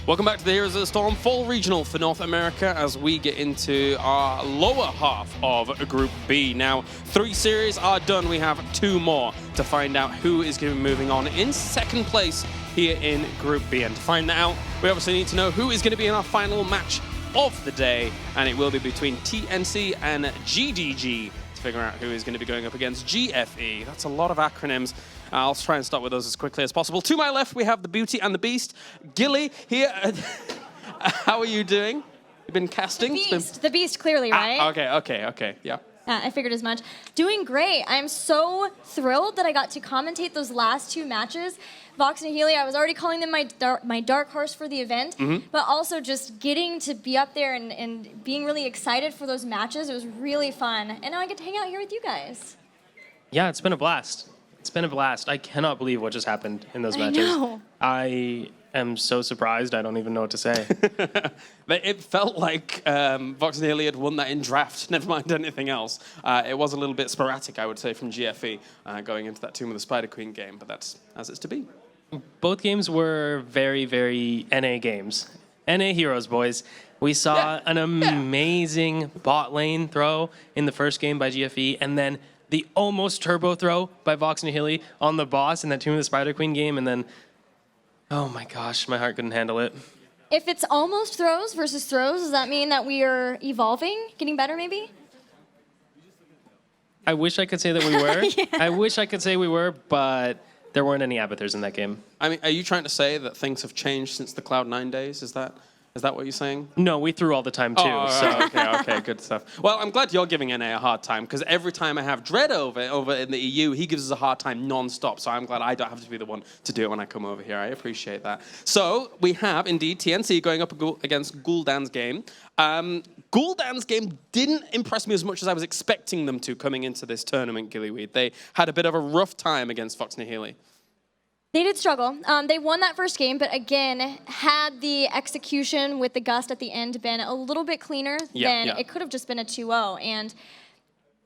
Welcome back to the Heroes of the Storm Fall Regional for North America as we get into our lower half of Group B. Now, 3 series are done. We have 2 more to find out who is going to be moving on in second place here in Group B. And to find that out, we obviously need to know who is going to be in our final match of the day. And it will be between TNC and GDG to figure out who is going to be going up against GFE. That's a lot of acronyms. I'll try and start with those as quickly as possible. To my left, we have the Beauty and the Beast. Gilly here. How are you doing? You've been casting? The Beast, clearly, right? Okay, yeah. I figured as much. Doing great. I'm so thrilled that I got to commentate those last 2 matches. Vox and Healy, I was already calling them my dark horse for the event, but also just getting to be up there and being really excited for those matches. It was really fun. And now I get to hang out here with you guys. Yeah, it's been a blast. It's been a blast. I cannot believe what just happened in those matches. I know. I am so surprised. I don't even know what to say. It felt like Vox and Healy had won that in draft, never mind anything else. It was a little bit sporadic, I would say, from GFE going into that Tomb of the Spider Queen game, but that's as it's to be. Both games were very, very NA games. NA heroes, boys. We saw an amazing bot lane throw in the first game by GFE, and then the almost turbo throw by Vox and Healy on the boss in that Tomb of the Spider Queen game, and then, oh my gosh, my heart couldn't handle it. If it's almost throws versus throws, does that mean that we are evolving, getting better maybe? I wish I could say that we were. Yeah. I wish I could say we were, but there weren't any Abathurs in that game. I mean, are you trying to say that things have changed since the Cloud9 days? Is that what you're saying? No, we threw all the time too. Okay, good stuff. Well, I'm glad you're giving NA a hard time, because every time I have Dread over in the EU, he gives us a hard time non-stop, so I'm glad I don't have to be the one to do it when I come over here. I appreciate that. So, we have, indeed, TNC going up against Guldans game. Guldans game didn't impress me as much as I was expecting them to coming into this tournament, Gillyweed. They had a bit of a rough time against Vox and Healy. They did struggle. They won that first game, but again, had the execution with the gust at the end been a little bit cleaner, then it could have just been a 2-0. And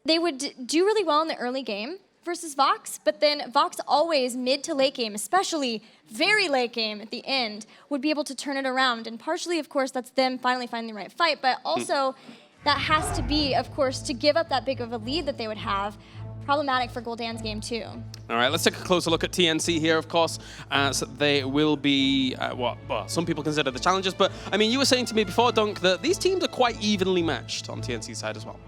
they would do really well in the early game versus Vox, but then Vox always, mid to late game, especially very late game at the end, would be able to turn it around. And partially, of course, that's them finally finding the right fight, but also that has to be, of course, to give up that big of a lead that they would have, problematic for Guldans game too. All right, let's take a closer look at TNC here, of course, as they will be what some people consider the challengers. But, I mean, you were saying to me before, Dunk, that these teams are quite evenly matched on TNC's side as well.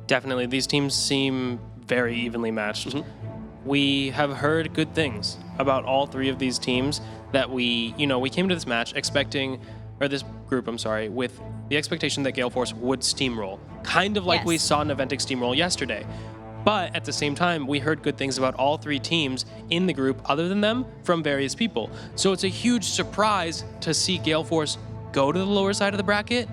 Definitely. These teams seem very evenly matched. We have heard good things about all 3 of these teams that we came to this match expecting, or this group, I'm sorry, with the expectation that Gale Force would steamroll. Kind of like we saw Naventic steamroll yesterday. But at the same time, we heard good things about all 3 teams in the group, other than them, from various people. So it's a huge surprise to see Gale Force go to the lower side of the bracket.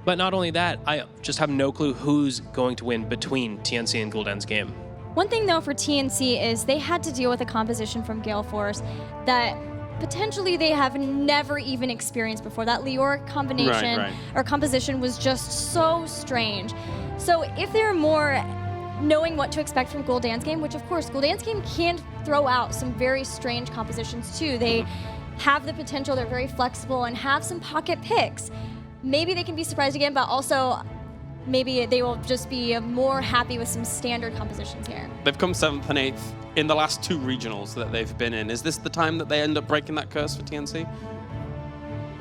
But not only that, I just have no clue who's going to win between TNC and Guldans game. One thing, though, for TNC is they had to deal with a composition from Gale Force that potentially they have never even experienced before. That Leoric combination or composition was just so strange. So if they're more knowing what to expect from Guldans game, which of course Guldans game can throw out some very strange compositions too. They have the potential, they're very flexible and have some pocket picks. Maybe they can be surprised again, but also maybe they will just be more happy with some standard compositions here. They've come 7th and 8th in the last 2 regionals that they've been in. Is this the time that they end up breaking that curse for TNC?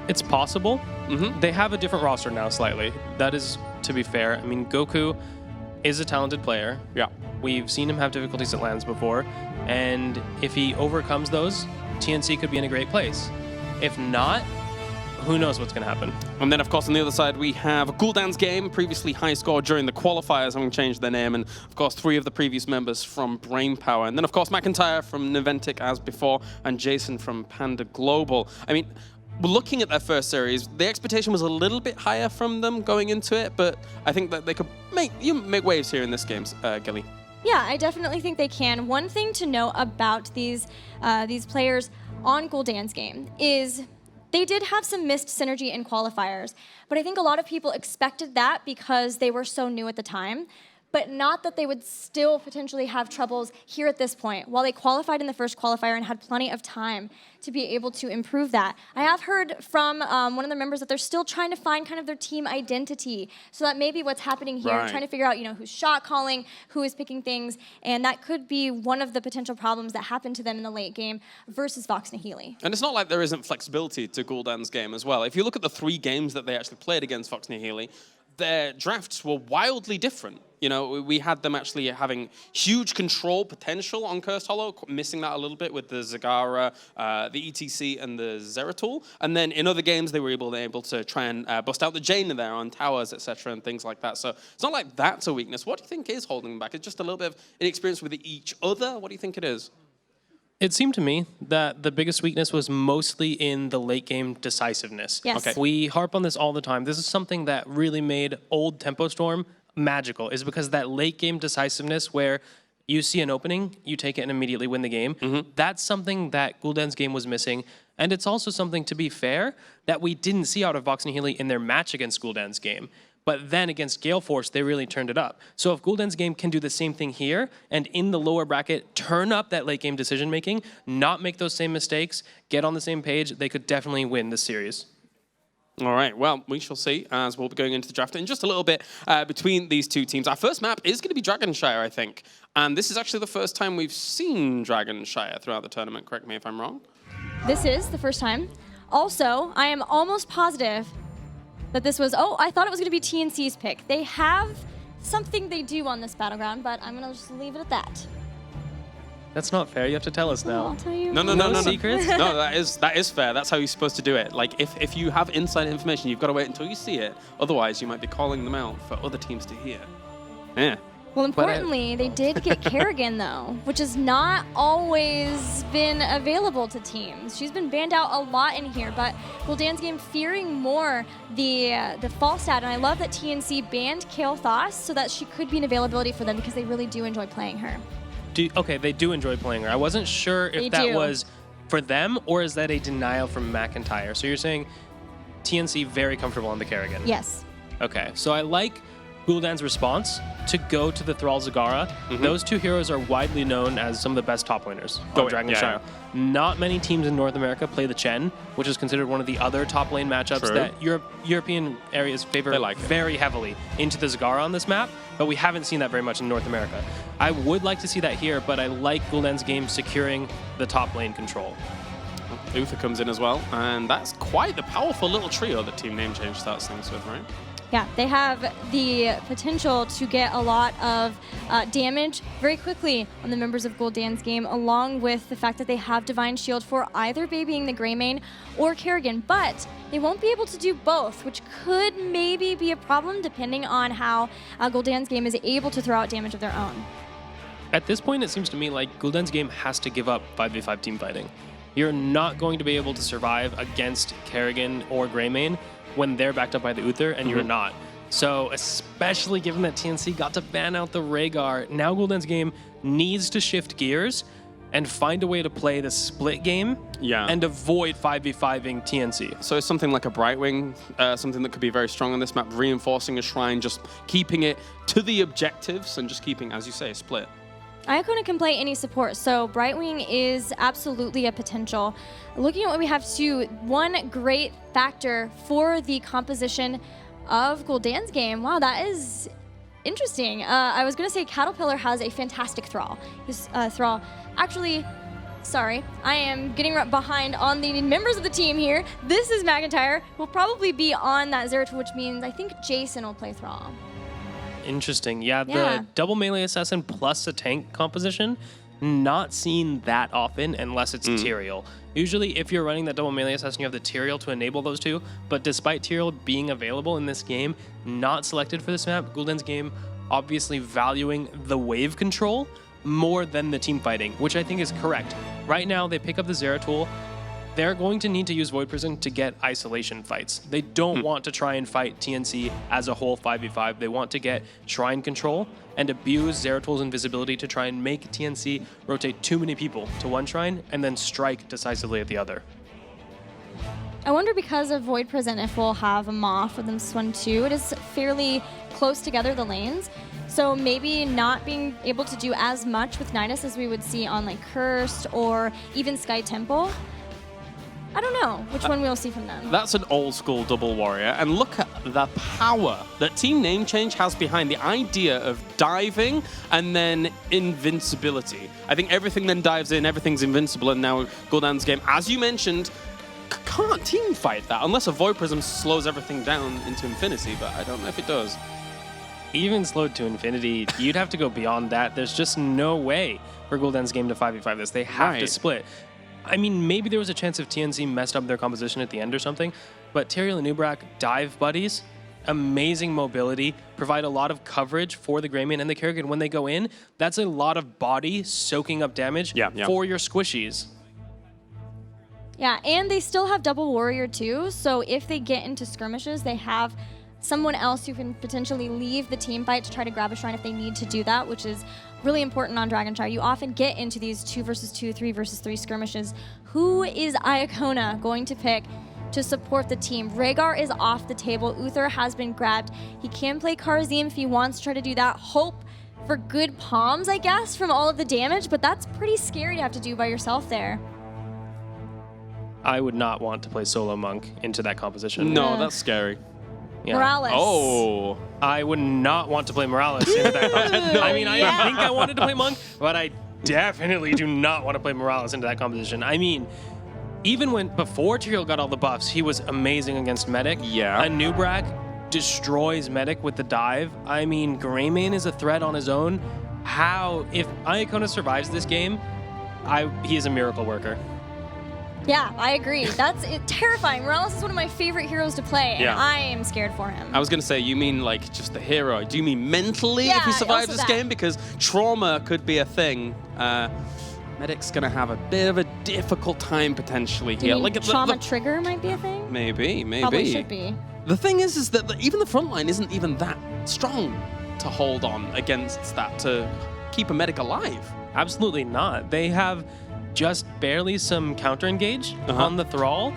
It's possible. They have a different roster now slightly. That is, to be fair. I mean, Goku is a talented player. Yeah. We've seen him have difficulties at lands before, and if he overcomes those, TNC could be in a great place. If not, who knows what's going to happen. And then, of course, on the other side, we have Guldans game, previously high score during the qualifiers, having changed their name, and, of course, 3 of the previous members from Brainpower. And then, of course, McIntyre from Naventic as before, and Jason from Panda Global. I mean, looking at their first series, the expectation was a little bit higher from them going into it, but I think that they could make waves here in this game, Gilly. Yeah, I definitely think they can. One thing to know about these players on Guldans game is they did have some missed synergy in qualifiers, but I think a lot of people expected that because they were so new at the time. but not that they would still potentially have troubles here at this point. While they qualified in the first qualifier and had plenty of time to be able to improve that. I have heard from one of the members that they're still trying to find kind of their team identity. So that may be what's happening here, trying to figure out, who's shot calling, who is picking things, and that could be one of the potential problems that happen to them in the late game versus Vox Nihili. And it's not like there isn't flexibility to Guldans' game as well. If you look at the 3 games that they actually played against Vox Nihili, their drafts were wildly different. We had them actually having huge control potential on Cursed Hollow, missing that a little bit with the Zagara, the ETC, and the Zeratul. And then in other games, they were able to try and bust out the Jaina there on towers, etc., and things like that. So it's not like that's a weakness. What do you think is holding them back? It's just a little bit of inexperience with each other? What do you think it is? It seemed to me that the biggest weakness was mostly in the late game decisiveness. Yes. Okay. We harp on this all the time. This is something that really made old Tempo Storm magical, is because that late game decisiveness where you see an opening, you take it and immediately win the game. That's something that Guldans' game was missing. And it's also something, to be fair, that we didn't see out of Vox Nihili in their match against Guldans' game. But then against Gale Force, they really turned it up. So if Guldans' game can do the same thing here, and in the lower bracket, turn up that late game decision making, not make those same mistakes, get on the same page, they could definitely win this series. All right, well, we shall see as we'll be going into the draft in just a little bit between these two teams. Our first map is going to be Shire, I think. And this is actually the first time we've seen Shire throughout the tournament. Correct me if I'm wrong. This is the first time. Also, I am almost positive that this was, I thought it was going to be TNC's pick. They have something they do on this battleground, but I'm going to just leave it at that. That's not fair. You have to tell us now. I'll tell you. No. Secrets? No, that is fair. That's how you're supposed to do it. Like, if you have inside information, you've got to wait until you see it. Otherwise, you might be calling them out for other teams to hear. Yeah. Well, importantly, they did get Kerrigan, though, which has not always been available to teams. She's been banned out a lot in here, but Guldans' game fearing more the fall stat, and I love that TNC banned Kayle Thos so that she could be an availability for them because they really do enjoy playing her. Okay, they do enjoy playing her. I wasn't sure if that was for them or is that a denial from McIntyre. So you're saying TNC very comfortable on the Kerrigan? Yes. Okay, so I like Guldans' response to go to the Thrall Zagara. Those two heroes are widely known as some of the best top laners on Shire. Not many teams in North America play the Chen, which is considered one of the other top lane matchups that European areas favor very heavily into the Zagara on this map, but we haven't seen that very much in North America. I would like to see that here, but I like Guldans' game securing the top lane control. Uther comes in as well, and that's quite the powerful little trio that Team Name Change starts things with, right? Yeah, they have the potential to get a lot of damage very quickly on the members of Guldans' game, along with the fact that they have Divine Shield for either babying the Greymane or Kerrigan, but they won't be able to do both, which could maybe be a problem depending on how Guldans' game is able to throw out damage of their own. At this point, it seems to me like Guldans' game has to give up 5v5 team fighting. You're not going to be able to survive against Kerrigan or Greymane when they're backed up by the Uther, and you're not. So, especially given that TNC got to ban out the Rhaegar, now Guldans' game needs to shift gears and find a way to play the split game and avoid 5v5ing TNC. So it's something like a Brightwing, something that could be very strong on this map, reinforcing a shrine, just keeping it to the objectives and just keeping, as you say, a split. Iacona can play any support, so Brightwing is absolutely a potential. Looking at what we have too, one great factor for the composition of Guldans' game. Wow, that is interesting. I was going to say Caterpillar has a fantastic Thrall. His Thrall, actually, sorry, I am getting behind on the members of the team here. This is McIntyre, who will probably be on that Zeratul, which means I think Jason will play Thrall. Interesting. Yeah, the double melee assassin plus a tank composition, not seen that often unless it's Tyrael. Usually, if you're running that double melee assassin, you have the Tyrael to enable those two, but despite Tyrael being available in this game, not selected for this map, Guldans' game obviously valuing the wave control more than the team fighting, which I think is correct. Right now, they pick up the Zeratul. They're going to need to use Void Prison to get isolation fights. They don't want to try and fight TNC as a whole 5v5. They want to get shrine control and abuse Zeratul's invisibility to try and make TNC rotate too many people to one shrine and then strike decisively at the other. I wonder, because of Void Prison, if we'll have a Maw for them Swan 2. It is fairly close together, the lanes. So maybe not being able to do as much with Nidus as we would see on like Cursed or even Sky Temple. I don't know which one we'll see from them. That's an old school double warrior, and look at the power that Team Name Change has behind the idea of diving and then invincibility. I think everything then dives in, everything's invincible, and now Guldans' game, as you mentioned, can't team fight that unless a Void Prism slows everything down into infinity, but I don't know if it does. Even slowed to infinity, you'd have to go beyond that. There's just no way for Guldans' game to 5v5 this. They have to split. I mean, maybe there was a chance if TNC messed up their composition at the end or something, but Tyrael and Ubrak, dive buddies, amazing mobility, provide a lot of coverage for the Greymane and the Kerrigan. When they go in, that's a lot of body soaking up damage for your squishies. Yeah, and they still have double warrior too, so if they get into skirmishes, they have someone else who can potentially leave the team fight to try to grab a shrine if they need to do that, which is really important on Dragonshire. You often get into these 2 versus 2, 3 versus 3 skirmishes. Who is Iacona going to pick to support the team? Rhaegar is off the table. Uther has been grabbed. He can play Karazim if he wants to try to do that. Hope for good palms, I guess, from all of the damage, but that's pretty scary to have to do by yourself there. I would not want to play solo monk into that composition. No, that's scary. Yeah. Morales. Oh. I would not want to play Morales into that composition. No. I mean, I think I wanted to play monk, but I definitely do not want to play Morales into that composition. I mean, even before Tyrael got all the buffs, he was amazing against Medic. Yeah. And Nubrak destroys Medic with the dive. I mean, Greymane is a threat on his own. If Iacona survives this game, he is a miracle worker. Yeah, I agree. That's terrifying. Morales is one of my favorite heroes to play, and I am scared for him. I was going to say, you mean like just the hero. Do you mean mentally Yeah, if he survives also this that. game? Because trauma could be a thing. Medic's going to have a bit of a difficult time potentially Do here. you mean Like trauma trigger might be a thing? Maybe. Probably should be. The thing is that even the front line isn't even that strong to hold on against that, to keep a Medic alive. Absolutely not. They have just barely some counter engage on the Thrall,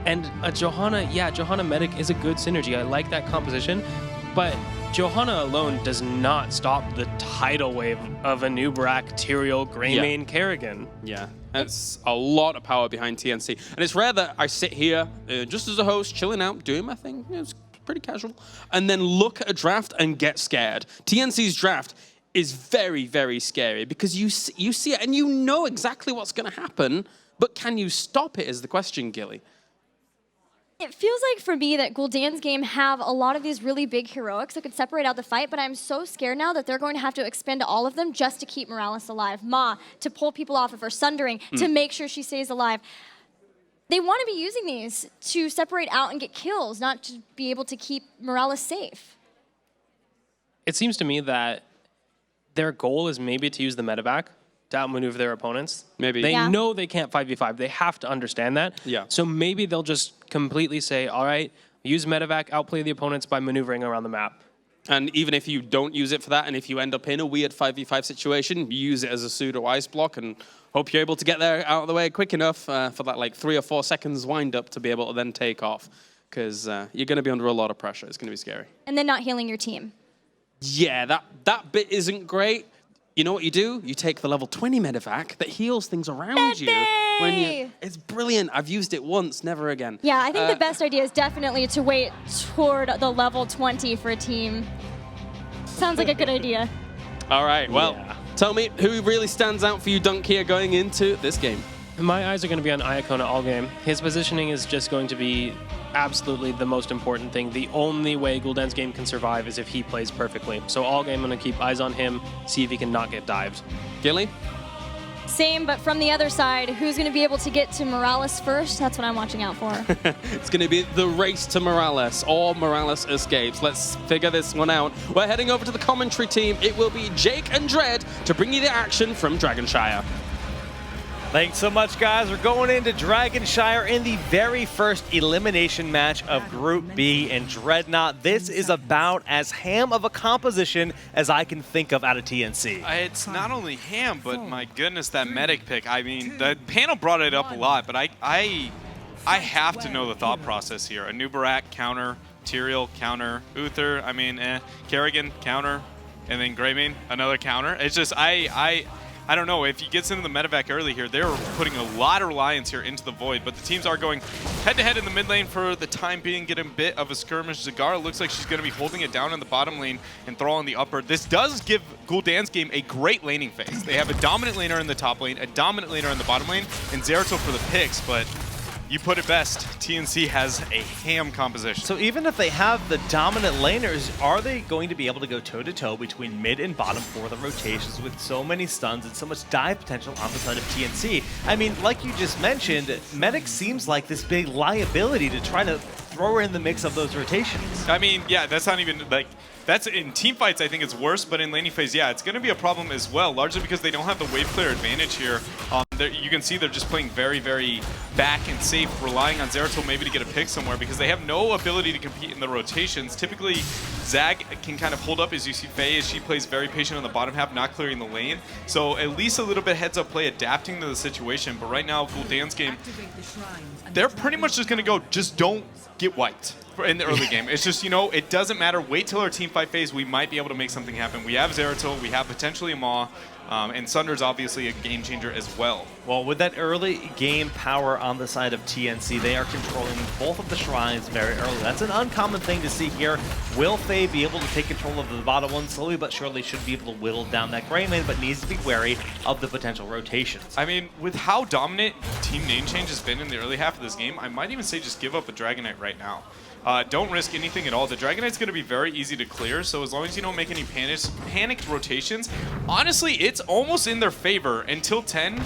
and a Johanna Medic is a good synergy. I like that composition, but Johanna alone does not stop the tidal wave of a Nubrak, Tyrael, Greymane, Kerrigan. Yeah, that's a lot of power behind TNC, and it's rare that I sit here just as a host, chilling out, doing my thing. It's pretty casual, and then look at a draft and get scared. TNC's draft is very, very scary because you see it and you know exactly what's going to happen, but can you stop it is the question, Gilly. It feels like for me that Guldans' game have a lot of these really big heroics that could separate out the fight, but I'm so scared now that they're going to have to expend all of them just to keep Morales alive. Ma, to pull people off of her, Sundering, to make sure she stays alive. They want to be using these to separate out and get kills, not to be able to keep Morales safe. It seems to me that their goal is maybe to use the medevac to outmaneuver their opponents. Maybe. They know they can't 5v5. They have to understand that. Yeah. So maybe they'll just completely say, all right, use medevac, outplay the opponents by maneuvering around the map. And even if you don't use it for that, and if you end up in a weird 5v5 situation, you use it as a pseudo ice block and hope you're able to get there out of the way quick enough for that like 3 or 4 seconds wind up to be able to then take off. Because you're going to be under a lot of pressure. It's going to be scary. And then not healing your team. Yeah, that bit isn't great. You know what you do? You take the level 20 medevac that heals things around you. It's brilliant. I've used it once, never again. Yeah, I think the best idea is definitely to wait toward the level 20 for a team. Sounds like a good idea. All right, well, tell me who really stands out for you, Dunk, here going into this game. My eyes are going to be on Iacona all game. His positioning is just going to be absolutely the most important thing. The only way Guldans' game can survive is if he plays perfectly. So all game, I'm going to keep eyes on him, see if he can not get dived. Gilly? Same, but from the other side, who's going to be able to get to Morales first? That's what I'm watching out for. It's going to be the race to Morales, or Morales escapes. Let's figure this one out. We're heading over to the commentary team. It will be Jake and Dread to bring you the action from Dragonshire. Thanks so much, guys. We're going into Dragonshire in the very first elimination match of Group B. And Dreadnought, this is about as ham of a composition as I can think of out of TNC. It's not only ham, but my goodness, that medic pick. I mean, the panel brought it up a lot, but I have to know the thought process here. A Nubarak counter, Tyrael counter, Uther, I mean, Kerrigan counter. and then Greymane, another counter. It's just, I don't know, if he gets into the medevac early here, they're putting a lot of reliance here into the Void, but the teams are going head-to-head in the mid lane for the time being, getting a bit of a skirmish. Zagara looks like she's going to be holding it down in the bottom lane and Thrall in the upper. This does give Guldans game a great laning phase. They have a dominant laner in the top lane, a dominant laner in the bottom lane, and Zeratul for the picks, but you put it best, TNC has a ham composition. So even if they have the dominant laners, are they going to be able to go toe-to-toe between mid and bottom for the rotations with so many stuns and so much dive potential on the side of TNC? I mean, like you just mentioned, Medic seems like this big liability to try to throw her in the mix of those rotations. I mean, yeah, that's not even, like, that's in team fights, I think it's worse, but in laning phase, yeah, it's going to be a problem as well, largely because they don't have the wave clear advantage here. You can see they're just playing very, very back and safe, relying on Zeratul maybe to get a pick somewhere because they have no ability to compete in the rotations. Typically, Zag can kind of hold up as you see Faye as she plays very patient on the bottom half, not clearing the lane. So at least a little bit heads up play, adapting to the situation. But right now, Guldans game, they're pretty much just going to go, just don't get wiped in the early game. It's just, you know, it doesn't matter. Wait till our team fight phase. We might be able to make something happen. We have Zeratul. We have potentially a Maw. And Sunder's obviously a game changer as well. Well, with that early game power on the side of TNC, they are controlling both of the shrines very early. That's an uncommon thing to see here. Will Faye be able to take control of the bottom one? Slowly but surely should be able to whittle down that Greymane, but needs to be wary of the potential rotations. I mean, with how dominant team name change has been in the early half of this game, I might even say just give up a Dragon Knight right now. Don't risk anything at all. The Dragon Knight's going to be very easy to clear, so as long as you don't make any panicked rotations, honestly, it's almost in their favor until 10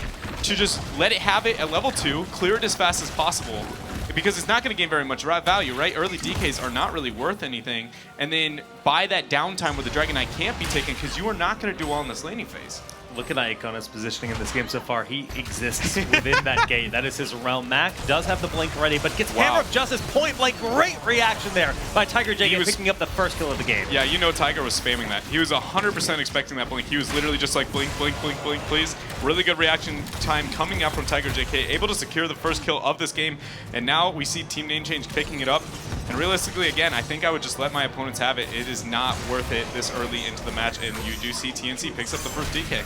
to just let it have it at level 2, clear it as fast as possible, because it's not going to gain very much value, right? Early DKs are not really worth anything, and then buy that downtime where the Dragon Knight can't be taken because you are not going to do well in this laning phase. Look at Ikona's positioning in this game so far. He exists within that gate. That is his realm. Mac does have the blink ready, but gets Hammer of Justice point blank. Great reaction there by Tiger JK picking up the first kill of the game. Yeah, you know Tiger was spamming that. He was 100% expecting that blink. He was literally just like blink, blink, blink, blink, please. Really good reaction time coming out from Tiger JK, able to secure the first kill of this game. And now we see Team Name Change picking it up. And realistically, again, I think I would just let my opponents have it. It is not worth it this early into the match. And you do see TNC picks up the first DK.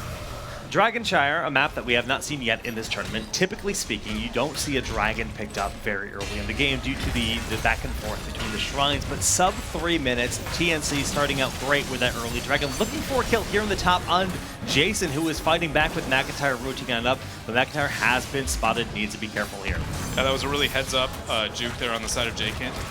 Shire, a map that we have not seen yet in this tournament. Typically speaking, you don't see a dragon picked up very early in the game due to the back and forth between the shrines, but sub 3 minutes, TNC starting out great with that early dragon. Looking for a kill here in the top on Jason, who is fighting back with McIntyre rotating on up, but McIntyre has been spotted, needs to be careful here. Yeah, that was a really heads-up juke there on the side of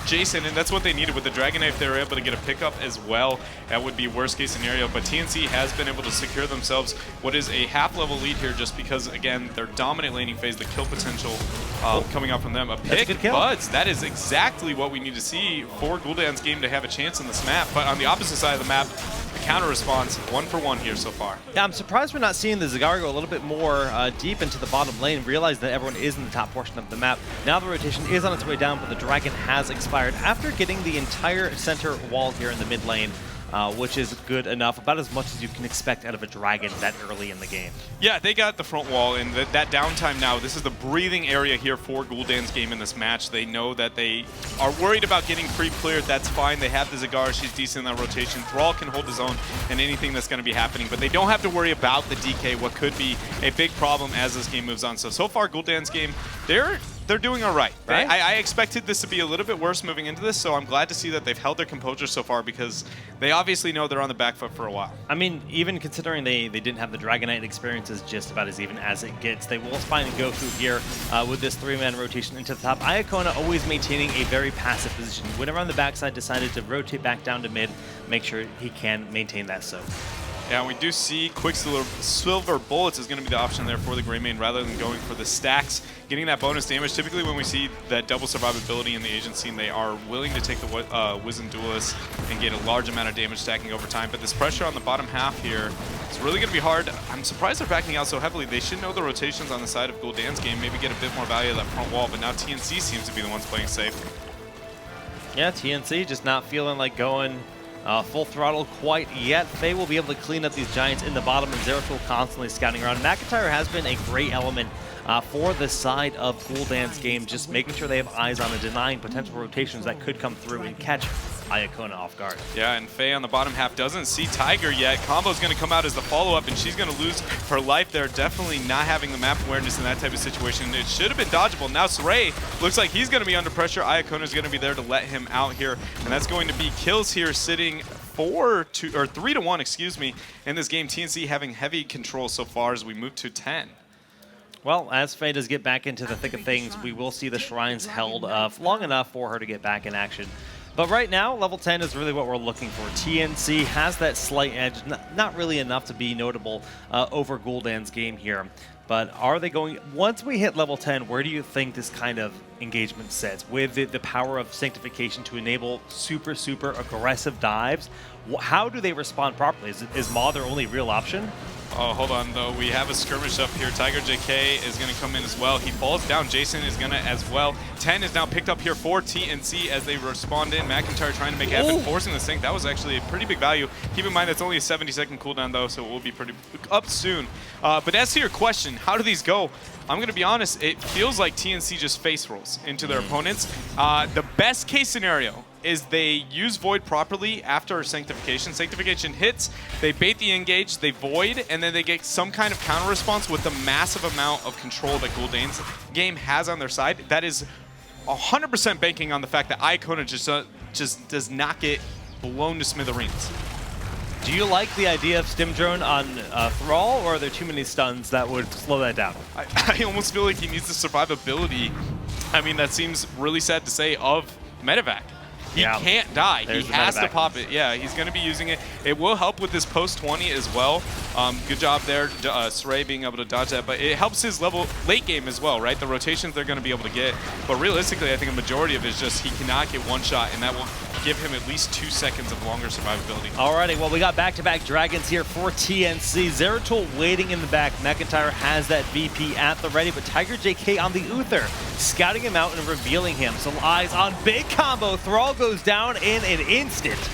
Jason, and that's what they needed with the Dragon Knight. If they were able to get a pickup as well, that would be worst-case scenario, but TNC has been able to secure themselves what is a half-level lead here just because, again, their dominant laning phase, the kill potential coming out from them. A pick, Buds, that is exactly what we need to see for Guldans game to have a chance in this map, but on the opposite side of the map, the counter response, 1 for 1 here so far. Yeah, I'm surprised we're not seeing the Zagara go a little bit more deep into the bottom lane, realize that everyone is in the top portion of the map. Now the rotation is on its way down, but the Dragon has expired after getting the entire center wall here in the mid lane. Which is good enough, about as much as you can expect out of a Dragon that early in the game. Yeah, they got the front wall, and that downtime now, this is the breathing area here for Guldans game in this match. They know that they are worried about getting pre-cleared. That's fine. They have the Zagara. She's decent in that rotation. Thrall can hold his own in anything that's going to be happening, but they don't have to worry about the DK, what could be a big problem as this game moves on. So far, Guldans game, they're doing all right. I expected this to be a little bit worse moving into this, so I'm glad to see that they've held their composure so far because they obviously know they're on the back foot for a while. I mean, even considering they didn't have the Dragon Knight experience is just about as even as it gets. They will find and go through here with this 3-man rotation into the top. Iacona always maintaining a very passive position. Whenever on the backside decided to rotate back down to mid, make sure he can maintain that so. Yeah, we do see Quicksilver Bullets is going to be the option there for the Greymane rather than going for the stacks, getting that bonus damage. Typically when we see that double survivability in the Asian scene, they are willing to take the Wizened Duelist and get a large amount of damage stacking over time. But this pressure on the bottom half here is really going to be hard. I'm surprised they're backing out so heavily. They should know the rotations on the side of Guldans game, maybe get a bit more value of that front wall, but now TNC seems to be the ones playing safe. Yeah, TNC just not feeling like going full throttle quite yet. Faye will be able to clean up these Giants in the bottom, and Zeratul constantly scouting around. McIntyre has been a great element for the side of Guldans game, just making sure they have eyes on and denying potential rotations that could come through and catch Iacona off guard. Yeah, and Faye on the bottom half doesn't see Tiger yet. Combo's going to come out as the follow-up, and she's going to lose her life there. Definitely not having the map awareness in that type of situation. It should have been dodgeable. Now Saray looks like he's going to be under pressure. Iacona's going to be there to let him out here, and that's going to be kills here, sitting 3-1, excuse me, in this game. TNC having heavy control so far as we move to 10. Well, as Faye does get back into the thick of things, we will see the shrines held long enough for her to get back in action. But right now, level 10 is really what we're looking for. TNC has that slight edge, not really enough to be notable over Guldans' game here. But are they going, once we hit level 10, where do you think this kind of engagement sits? With the power of Sanctification to enable super, super aggressive dives, how do they respond properly? Is Maw their only real option? Oh, hold on, though. We have a skirmish up here. Tiger JK is going to come in as well. He falls down. Jason is going to as well. 10 is now picked up here for TNC as they respond in. McIntyre trying to make it happen, forcing the sync. That was actually a pretty big value. Keep in mind, that's only a 70-second cooldown, though, so it will be pretty up soon. But as to your question, how do these go? I'm going to be honest, it feels like TNC just face rolls into their opponents. The best case scenario is they use Void properly after Sanctification. Sanctification hits, they bait the engage, they Void, and then they get some kind of counter response with the massive amount of control that Guldans' game has on their side. That is 100% banking on the fact that Iacona just does not get blown to smithereens. Do you like the idea of Stim Drone on Thrall, or are there too many stuns that would slow that down? I almost feel like he needs the survivability. I mean, that seems really sad to say of Medevac. He can't die. He has to pop it. Yeah, he's going to be using it. It will help with this post 20 as well. Good job there, Saray being able to dodge that. But it helps his late game as well, right? The rotations they're going to be able to get. But realistically, I think a majority of it is just he cannot get one shot, and that will give him at least 2 seconds of longer survivability. Alrighty, well, we got back-to-back dragons here for TNC. Zeratul waiting in the back. McIntyre has that VP at the ready, but Tiger JK on the Uther, scouting him out and revealing him. Some eyes on big combo. Thrall goes down in an instant.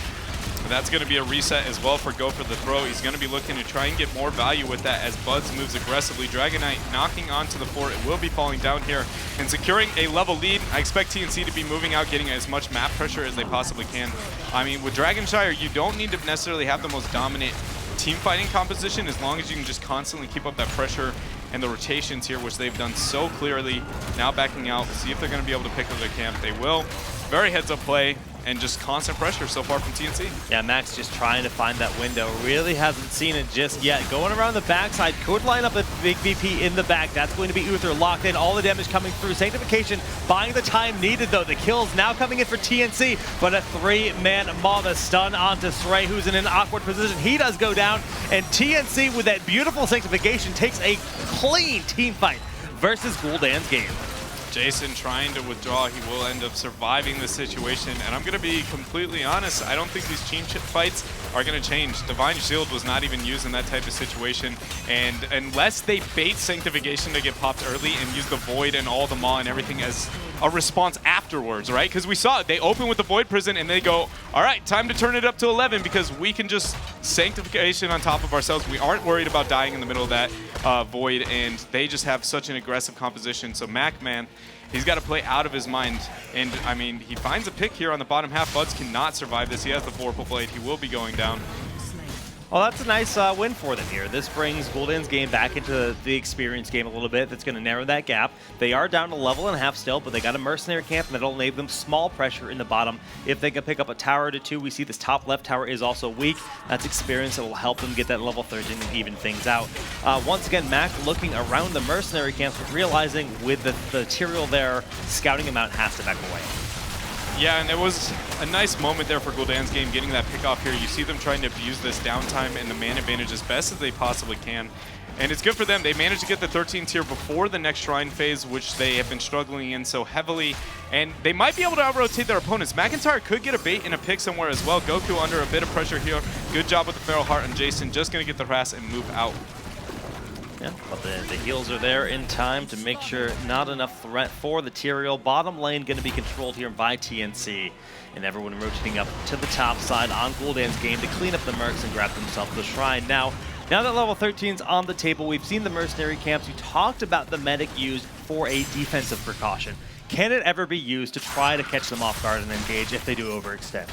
That's going to be a reset as well for Go for the Throw. He's going to be looking to try and get more value with that as Buds moves aggressively. Dragon Knight knocking onto the fort. It will be falling down here and securing a level lead. I expect TNC to be moving out, getting as much map pressure as they possibly can. I mean, with Dragon Shire, you don't need to necessarily have the most dominant team fighting composition as long as you can just constantly keep up that pressure and the rotations here, which they've done so clearly. Now backing out, see if they're going to be able to pick up their camp. They will. Very heads-up play and just constant pressure so far from TNC. Yeah, Max just trying to find that window. Really hasn't seen it just yet. Going around the backside, could line up a big VP in the back. That's going to be Uther locked in. All the damage coming through. Sanctification buying the time needed, though. The kills now coming in for TNC, but a 3-man Maw, the stun onto Saray, who's in an awkward position. He does go down, and TNC with that beautiful Sanctification takes a clean team fight versus Guldans' game. Jason trying to withdraw. He will end up surviving the situation. And I'm going to be completely honest, I don't think these team fights are going to change. Divine Shield was not even used in that type of situation. And unless they bait Sanctification to get popped early and use the Void and all the Maw and everything as a response afterwards, right? Because we saw it. They open with the Void Prison and they go, all right, time to turn it up to 11 because we can just Sanctification on top of ourselves. We aren't worried about dying in the middle of that Void, and they just have such an aggressive composition. So Mac, man, he's got to play out of his mind. And, I mean, he finds a pick here on the bottom half. Buds cannot survive this. He has the Vorpal Blade. He will be going down. Well, that's a nice win for them here. This brings Guldans' game back into the experience game a little bit. That's going to narrow that gap. They are down to level and a half still, but they got a mercenary camp, and that'll enable them small pressure in the bottom. If they can pick up a tower to 2, we see this top left tower is also weak. That's experience that will help them get that level 13 and even things out. Once again, Mac looking around the mercenary camps, but realizing with the material there, scouting him out has to back away. Yeah, and it was a nice moment there for Guldans' game, getting that pick off here. You see them trying to abuse this downtime and the man advantage as best as they possibly can. And it's good for them. They managed to get the 13th tier before the next Shrine phase, which they have been struggling in so heavily. And they might be able to out-rotate their opponents. McIntyre could get a bait and a pick somewhere as well. Goku under a bit of pressure here. Good job with the Feral Heart, and Jason just going to get the harass and move out. Yeah, but the heals are there in time to make sure not enough threat for the Tyrael. Bottom lane going to be controlled here by TNC. And everyone rotating up to the top side on Guldans' game to clean up the mercs and grab themselves the Shrine. Now that level 13's on the table, we've seen the mercenary camps. We talked about the medic used for a defensive precaution. Can it ever be used to try to catch them off guard and engage if they do overextend?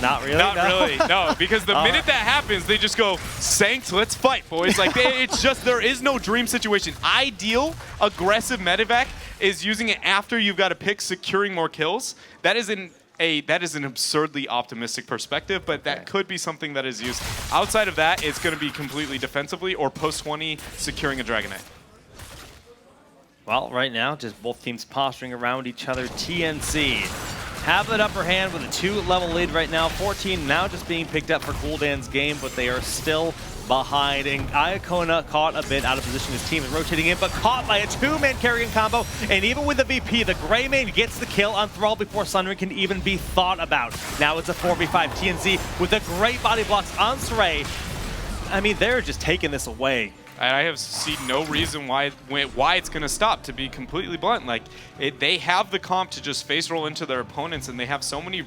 Not really? Not no? really, no. Because the minute that happens, they just go, Saints, let's fight, boys. Like, it's just, there is no dream situation. Ideal, aggressive medevac is using it after you've got a pick, securing more kills. That is an absurdly optimistic perspective, but that could be something that is used. Outside of that, it's going to be completely defensively or post-20 securing a Dragonite. Well, right now, just both teams posturing around each other. TNC have that upper hand with a 2-level lead right now. 14 now just being picked up for Guldans' game, but they are still behind. And Iacona caught a bit out of position. His team is rotating in, but caught by a 2-man carrying combo. And even with the VP, the Gray Mane gets the kill on Thrall before Sundering can even be thought about. Now it's a 4v5. TNC with the great body blocks on Sray. I mean, they're just taking this away. I have seen no reason why it's going to stop, to be completely blunt. Like, they have the comp to just face roll into their opponents, and they have so many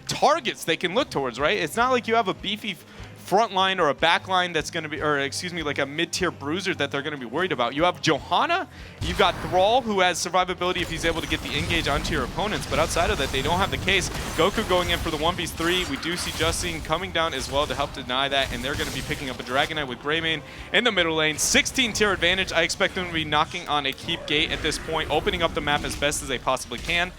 targets they can look towards, right? It's not like you have a beefy front line or a back line that's going to be, or excuse me, like a mid-tier bruiser that they're going to be worried about. You have Johanna, you've got Thrall, who has survivability if he's able to get the engage onto your opponents, but outside of that, they don't have the case. Goku going in for the 1v3. We do see Justine coming down as well to help deny that, and they're going to be picking up a Dragonite with Greymane in the middle lane. 16 tier advantage. I expect them to be knocking on a keep gate at this point, opening up the map as best as they possibly can.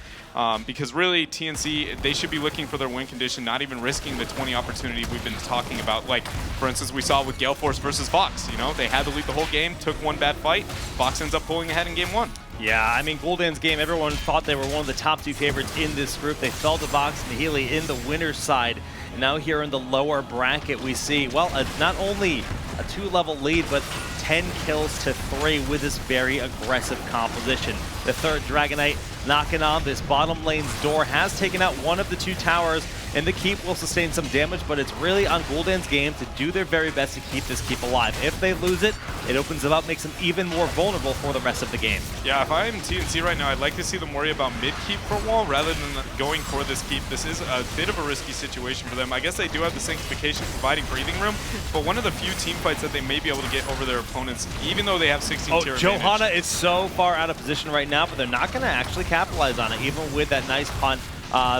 Because really, TNC, they should be looking for their win condition, not even risking the 20 opportunity we've been talking about. Like, for instance, we saw with Gale Force versus Fox. You know, they had to lead the whole game, took one bad fight. Fox ends up pulling ahead in game 1. Yeah, I mean, Guldans' game, everyone thought they were one of the top 2 favorites in this group. They fell to Vox and Healy in the winner's side. And now here in the lower bracket, we see, well, not only a 2-level lead, but 10 kills to 3 with this very aggressive composition. The third Dragonite knocking on this bottom lane's door has taken out one of the 2 towers, and the keep will sustain some damage, but it's really on Guldans' game to do their very best to keep this keep alive. If they lose it, it opens them up, makes them even more vulnerable for the rest of the game. Yeah, if I'm TNC right now, I'd like to see them worry about mid-keep for a while rather than going for this keep. This is a bit of a risky situation for them. I guess they do have the Sanctification providing breathing room, but one of the few team fights that they may be able to get over their opponents, even though they have 16 tier advantage. Johanna is so far out of position right now, but they're not going to actually capitalize on it, even with that nice punt.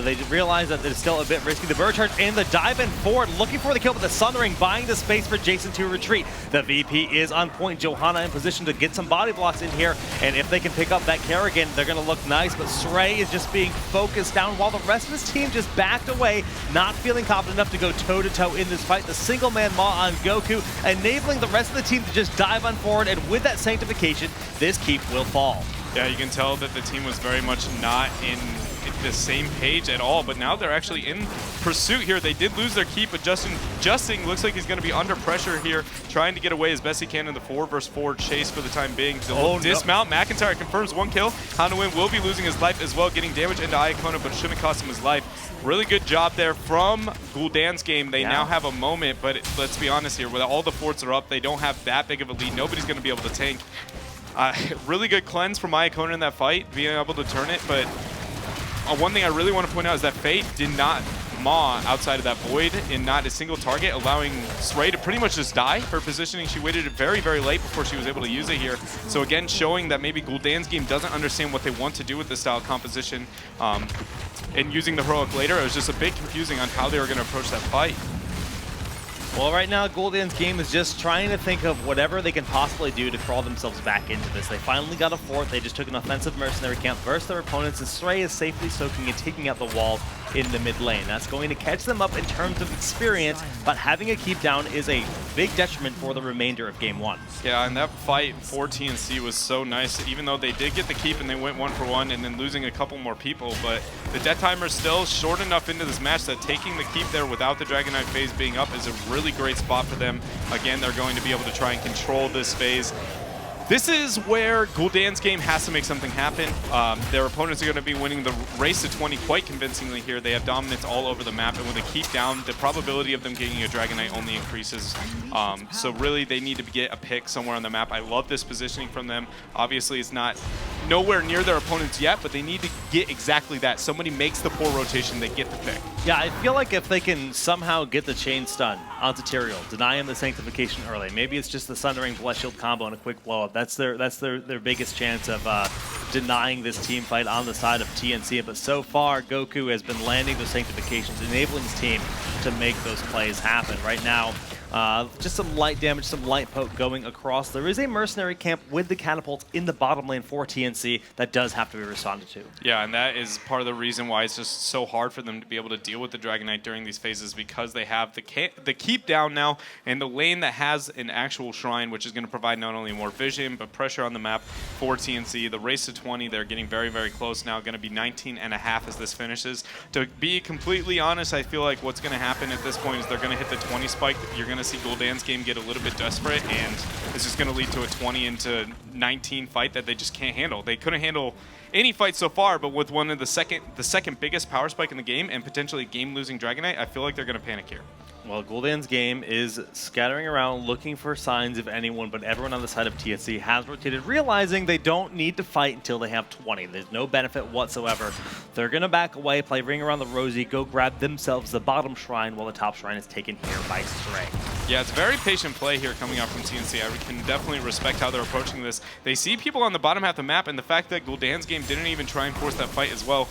They realize that it's still a bit risky. The bird charge and the dive in forward, looking for the kill, but the Sundering buying the space for Jason to retreat. The VP is on point. Johanna in position to get some body blocks in here, and if they can pick up that Kerrigan, they're going to look nice, but Sray is just being focused down while the rest of his team just backed away, not feeling confident enough to go toe-to-toe in this fight. The single-man maw on Goku, enabling the rest of the team to just dive on forward, and with that Sanctification, this keep will fall. Yeah, you can tell that the team was very much not in the same page at all, but now they're actually in pursuit here. They did lose their keep, but Justin looks like he's going to be under pressure here, trying to get away as best he can in the 4 versus 4 chase for the time being. Dismount. McIntyre confirms 1 kill. Hanwin will be losing his life as well, getting damage into Iacona, but shouldn't cost him his life. Really good job there from Guldans' game. They now have a moment, but let's be honest here, with all the forts are up, they don't have that big of a lead. Nobody's going to be able to tank. Really good cleanse from Iacona in that fight, being able to turn it, but one thing I really want to point out is that Faye did not maw outside of that void in not a single target, allowing Sray to pretty much just die. Her positioning, she waited very, very late before she was able to use it here. So again, showing that maybe Guldans' game doesn't understand what they want to do with this style of composition. And using the heroic later, it was just a bit confusing on how they were going to approach that fight. Well, right now, Guldans' game is just trying to think of whatever they can possibly do to crawl themselves back into this. They finally got a fort. They just took an offensive mercenary camp, versed their opponents, and Sray is safely soaking and taking out the walls in the mid lane. That's going to catch them up in terms of experience, but having a keep down is a big detriment for the remainder of game 1. Yeah, and that fight for TNC was so nice, even though they did get the keep and they went 1 for 1 and then losing a couple more people, but the death timer is still short enough into this match that taking the keep there without the Dragonite phase being up is a really great spot for them. Again, they're going to be able to try and control this phase. This is where Guldans' game has to make something happen. Their opponents are going to be winning the race to 20 quite convincingly here. They have dominance all over the map, and with a keep down, the probability of them getting a Dragonite only increases. So really, they need to get a pick somewhere on the map. I love this positioning from them. Obviously, it's not nowhere near their opponents yet, but they need to get exactly that. Somebody makes the poor rotation, they get the pick. Yeah, I feel like if they can somehow get the chain stun onto Tyrael, deny him the Sanctification early, maybe it's just the Sundering Bless Shield combo and a quick blow up. That's their biggest chance of denying this team fight on the side of TNC. But so far, Goku has been landing those sanctifications, enabling his team to make those plays happen. Right now, just some light damage, some light poke going across. There is a mercenary camp with the catapults in the bottom lane for TNC that does have to be responded to. Yeah, and that is part of the reason why it's just so hard for them to be able to deal with the Dragon Knight during these phases, because they have the keep down now and the lane that has an actual shrine, which is going to provide not only more vision but pressure on the map for TNC. The race to 20, they're getting very, very close now. Going to be 19.5 as this finishes. To be completely honest, I feel like what's going to happen at this point is they're going to hit the 20 spike. You're going to see Guldans game get a little bit desperate, and this is going to lead to a 20 into 19 fight that they just can't handle. They couldn't handle any fight so far, but with one of the second biggest power spike in the game and potentially game-losing Dragon Knight, I feel like they're going to panic here. Well, Guldans game is scattering around looking for signs of anyone, but everyone on the side of TNC has rotated, realizing they don't need to fight until they have 20. There's no benefit whatsoever. They're going to back away, play Ring Around the Rosie, go grab themselves the bottom shrine while the top shrine is taken here by Stray. Yeah, it's very patient play here coming out from TNC. I can definitely respect how they're approaching this. They see people on the bottom half of the map, and the fact that Guldans game didn't even try and force that fight as well.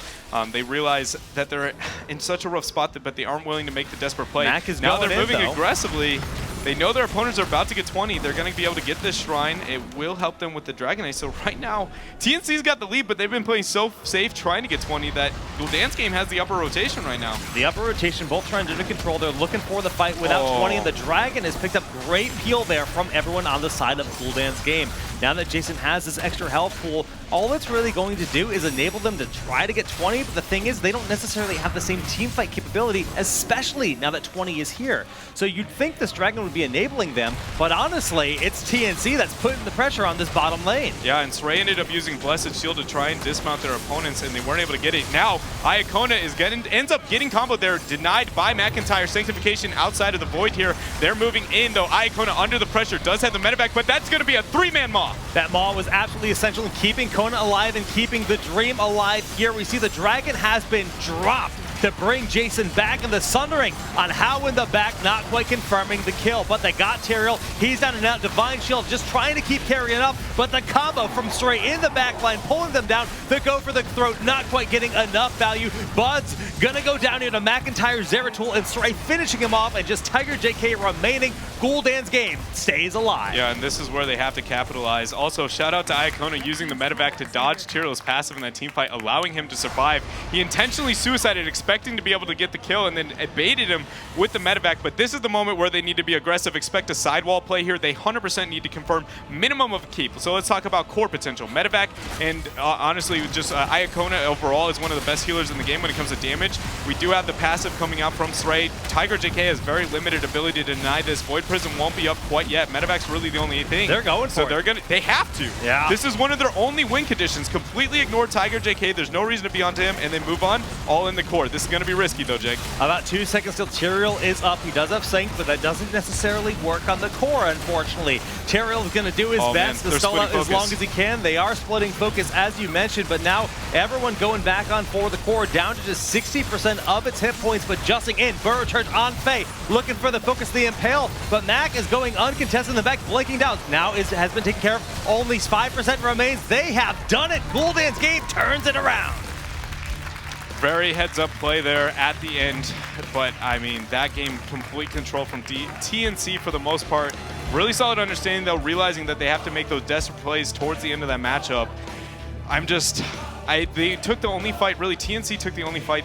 They realize that they're in such a rough spot, but they aren't willing to make the desperate play. Mac is now they're moving though. aggressively. They know their opponents are about to get 20. They're going to be able to get this shrine. It will help them with the Dragon Knight. So right now, TNC's got the lead, but they've been playing so safe trying to get 20 that Guldans game has the upper rotation right now. The upper rotation, both trying to control. They're looking for the fight without 20, and the Dragon has picked up great peel there from everyone on the side of Guldans game. Now that Jason has this extra health pool, all it's really going to do is enable them to try to get 20, but the thing is, they don't necessarily have the same team fight capability, especially now that 20 is here. So you'd think this Dragon would be enabling them, but honestly, it's TNC that's putting the pressure on this bottom lane. Yeah, and Sray ended up using Blessed Shield to try and dismount their opponents, and they weren't able to get it. Now, Iacona is ends up getting comboed there, denied by McIntyre. Sanctification outside of the Void here. They're moving in, though. Iacona under the pressure does have the medevac, but that's going to be a 3-man Maw. That Maw was absolutely essential in keeping Kona alive and keeping the Dream alive here. We see the Dragon has been dropped to bring Jason back, in the Sundering on how in the back, not quite confirming the kill, but they got Tyrael. He's down and out. Divine Shield just trying to keep carrying up, but the combo from Stray in the back line, pulling them down. The go for the throat, not quite getting enough value. Bud's gonna go down here to McIntyre, Zeratul, and Stray finishing him off, and just Tiger JK remaining. Guldans game stays alive. Yeah, and this is where they have to capitalize. Also, shout out to Iacona using the medevac to dodge Tyrael's passive in that team fight, allowing him to survive. He intentionally suicided, expecting to be able to get the kill, and then baited him with the medevac, but this is the moment where they need to be aggressive. Expect a sidewall play here. They 100% need to confirm minimum of a keep. So let's talk about core potential. Medevac, and honestly, just Iacona overall is one of the best healers in the game when it comes to damage. We do have the passive coming out from Stray. Tiger JK has very limited ability to deny this. Void Prism won't be up quite yet. Medevac's really the only thing. They're going for it. They have to. Yeah. This is one of their only win conditions. Completely ignore Tiger JK. There's no reason to be onto him, and then move on. All in the core. This is going to be risky though, Jake. About 2 seconds till Tyrael is up. He does have Sync, but that doesn't necessarily work on the core, unfortunately. Tyrael is going to do his best to stall out as long as he can. They are splitting focus, as you mentioned, but now everyone going back on for the core, down to just 60% of its hit points, but adjusting in. Burrow Charge on Faye, looking for the focus, the Impale, but Mac is going uncontested in the back, blinking down. Now has been taken care of. Only 5% remains. They have done it. Guldans game turns it around. Very heads-up play there at the end, but I mean, that game, complete control from TNC for the most part. Really solid understanding, though, realizing that they have to make those desperate plays towards the end of that matchup. They took the only fight, really, TNC took the only fight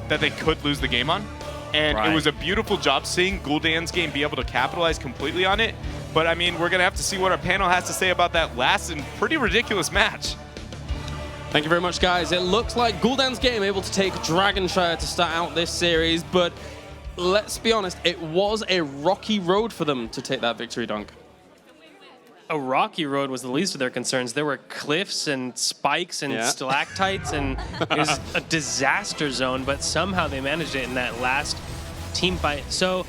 that they could lose the game on, and it was a beautiful job seeing Guldans game be able to capitalize completely on it. But I mean, we're going to have to see what our panel has to say about that last and pretty ridiculous match. Thank you very much, guys. It looks like Guldans game able to take Shire to start out this series, but let's be honest, it was a rocky road for them to take that victory, Dunk. A rocky road was the least of their concerns. There were cliffs and spikes and stalactites, and it was a disaster zone, but somehow they managed it in that last team fight. So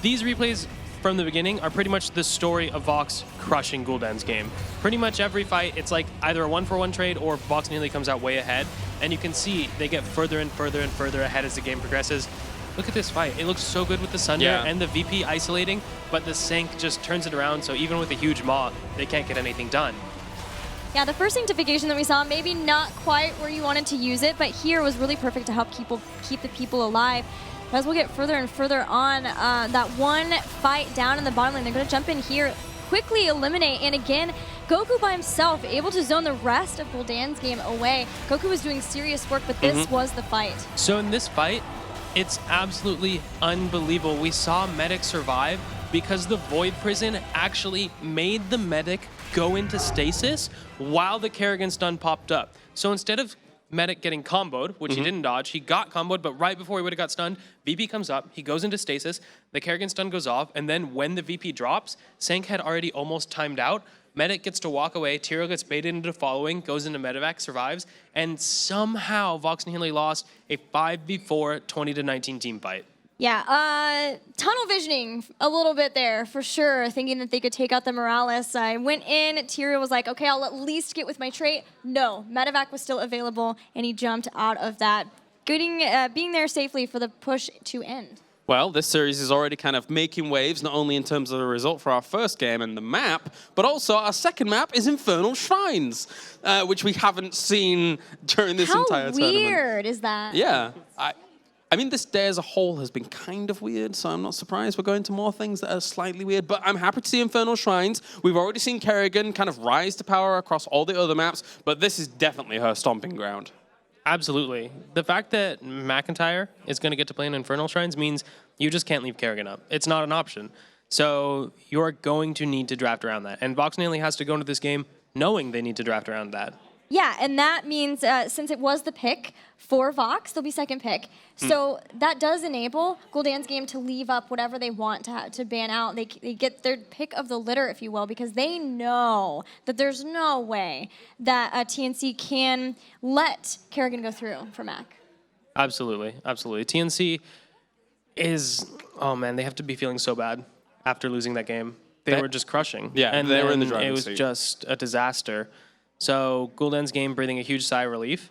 these replays from the beginning are pretty much the story of Vox crushing Guldans game. Pretty much every fight, it's like either a 1-for-1 trade or Vox nearly comes out way ahead, and you can see they get further and further and further ahead as the game progresses. Look at this fight. It looks so good with the Sunder and the VP isolating, but the Sync just turns it around, so even with a huge Maw, they can't get anything done. Yeah, the first sanctification that we saw, maybe not quite where you wanted to use it, but here was really perfect to help keep the people alive. But as we'll get further and further on, that one fight down in the bottom lane, they're going to jump in here, quickly eliminate, and again, Goku by himself, able to zone the rest of Guldans game away. Goku was doing serious work, but this was the fight. So in this fight, it's absolutely unbelievable. We saw Medic survive because the Void Prison actually made the Medic go into stasis while the Kerrigan stun popped up. So instead of Medic getting comboed, which he didn't dodge, he got comboed, but right before he would have got stunned, VP comes up, he goes into stasis, the Kerrigan stun goes off, and then when the VP drops, Sank had already almost timed out. Medic gets to walk away, Tyrael gets baited into following, goes into medevac, survives, and somehow Vox and Healy lost a 5v4 20-19 team fight. Yeah, tunnel visioning a little bit there for sure, thinking that they could take out the Morales. I went in, Tyrael was like, okay, I'll at least get with my trait. No, medevac was still available, and he jumped out of that, being there safely for the push to end. Well, this series is already kind of making waves, not only in terms of the result for our first game and the map, but also our second map is Infernal Shrines, which we haven't seen during this entire tournament. How weird is that? Yeah. I mean, this day as a whole has been kind of weird, so I'm not surprised we're going to more things that are slightly weird, but I'm happy to see Infernal Shrines. We've already seen Kerrigan kind of rise to power across all the other maps, but this is definitely her stomping ground. Absolutely. The fact that McIntyre is going to get to play in Infernal Shrines means you just can't leave Kerrigan up. It's not an option. So you're going to need to draft around that. And Vox and Healy has to go into this game knowing they need to draft around that. Yeah, and that means since it was the pick for Vox, they'll be second pick. So that does enable Guldans game to leave up whatever they want to ban out. They get their pick of the litter, if you will, because they know that there's no way that TNC can let Kerrigan go through for Mac. Absolutely, absolutely. TNC is, oh man, they have to be feeling so bad after losing that game. They were just crushing. Yeah, and they were in the driving seat. It was seat. just a disaster. So Guldans game breathing a huge sigh of relief.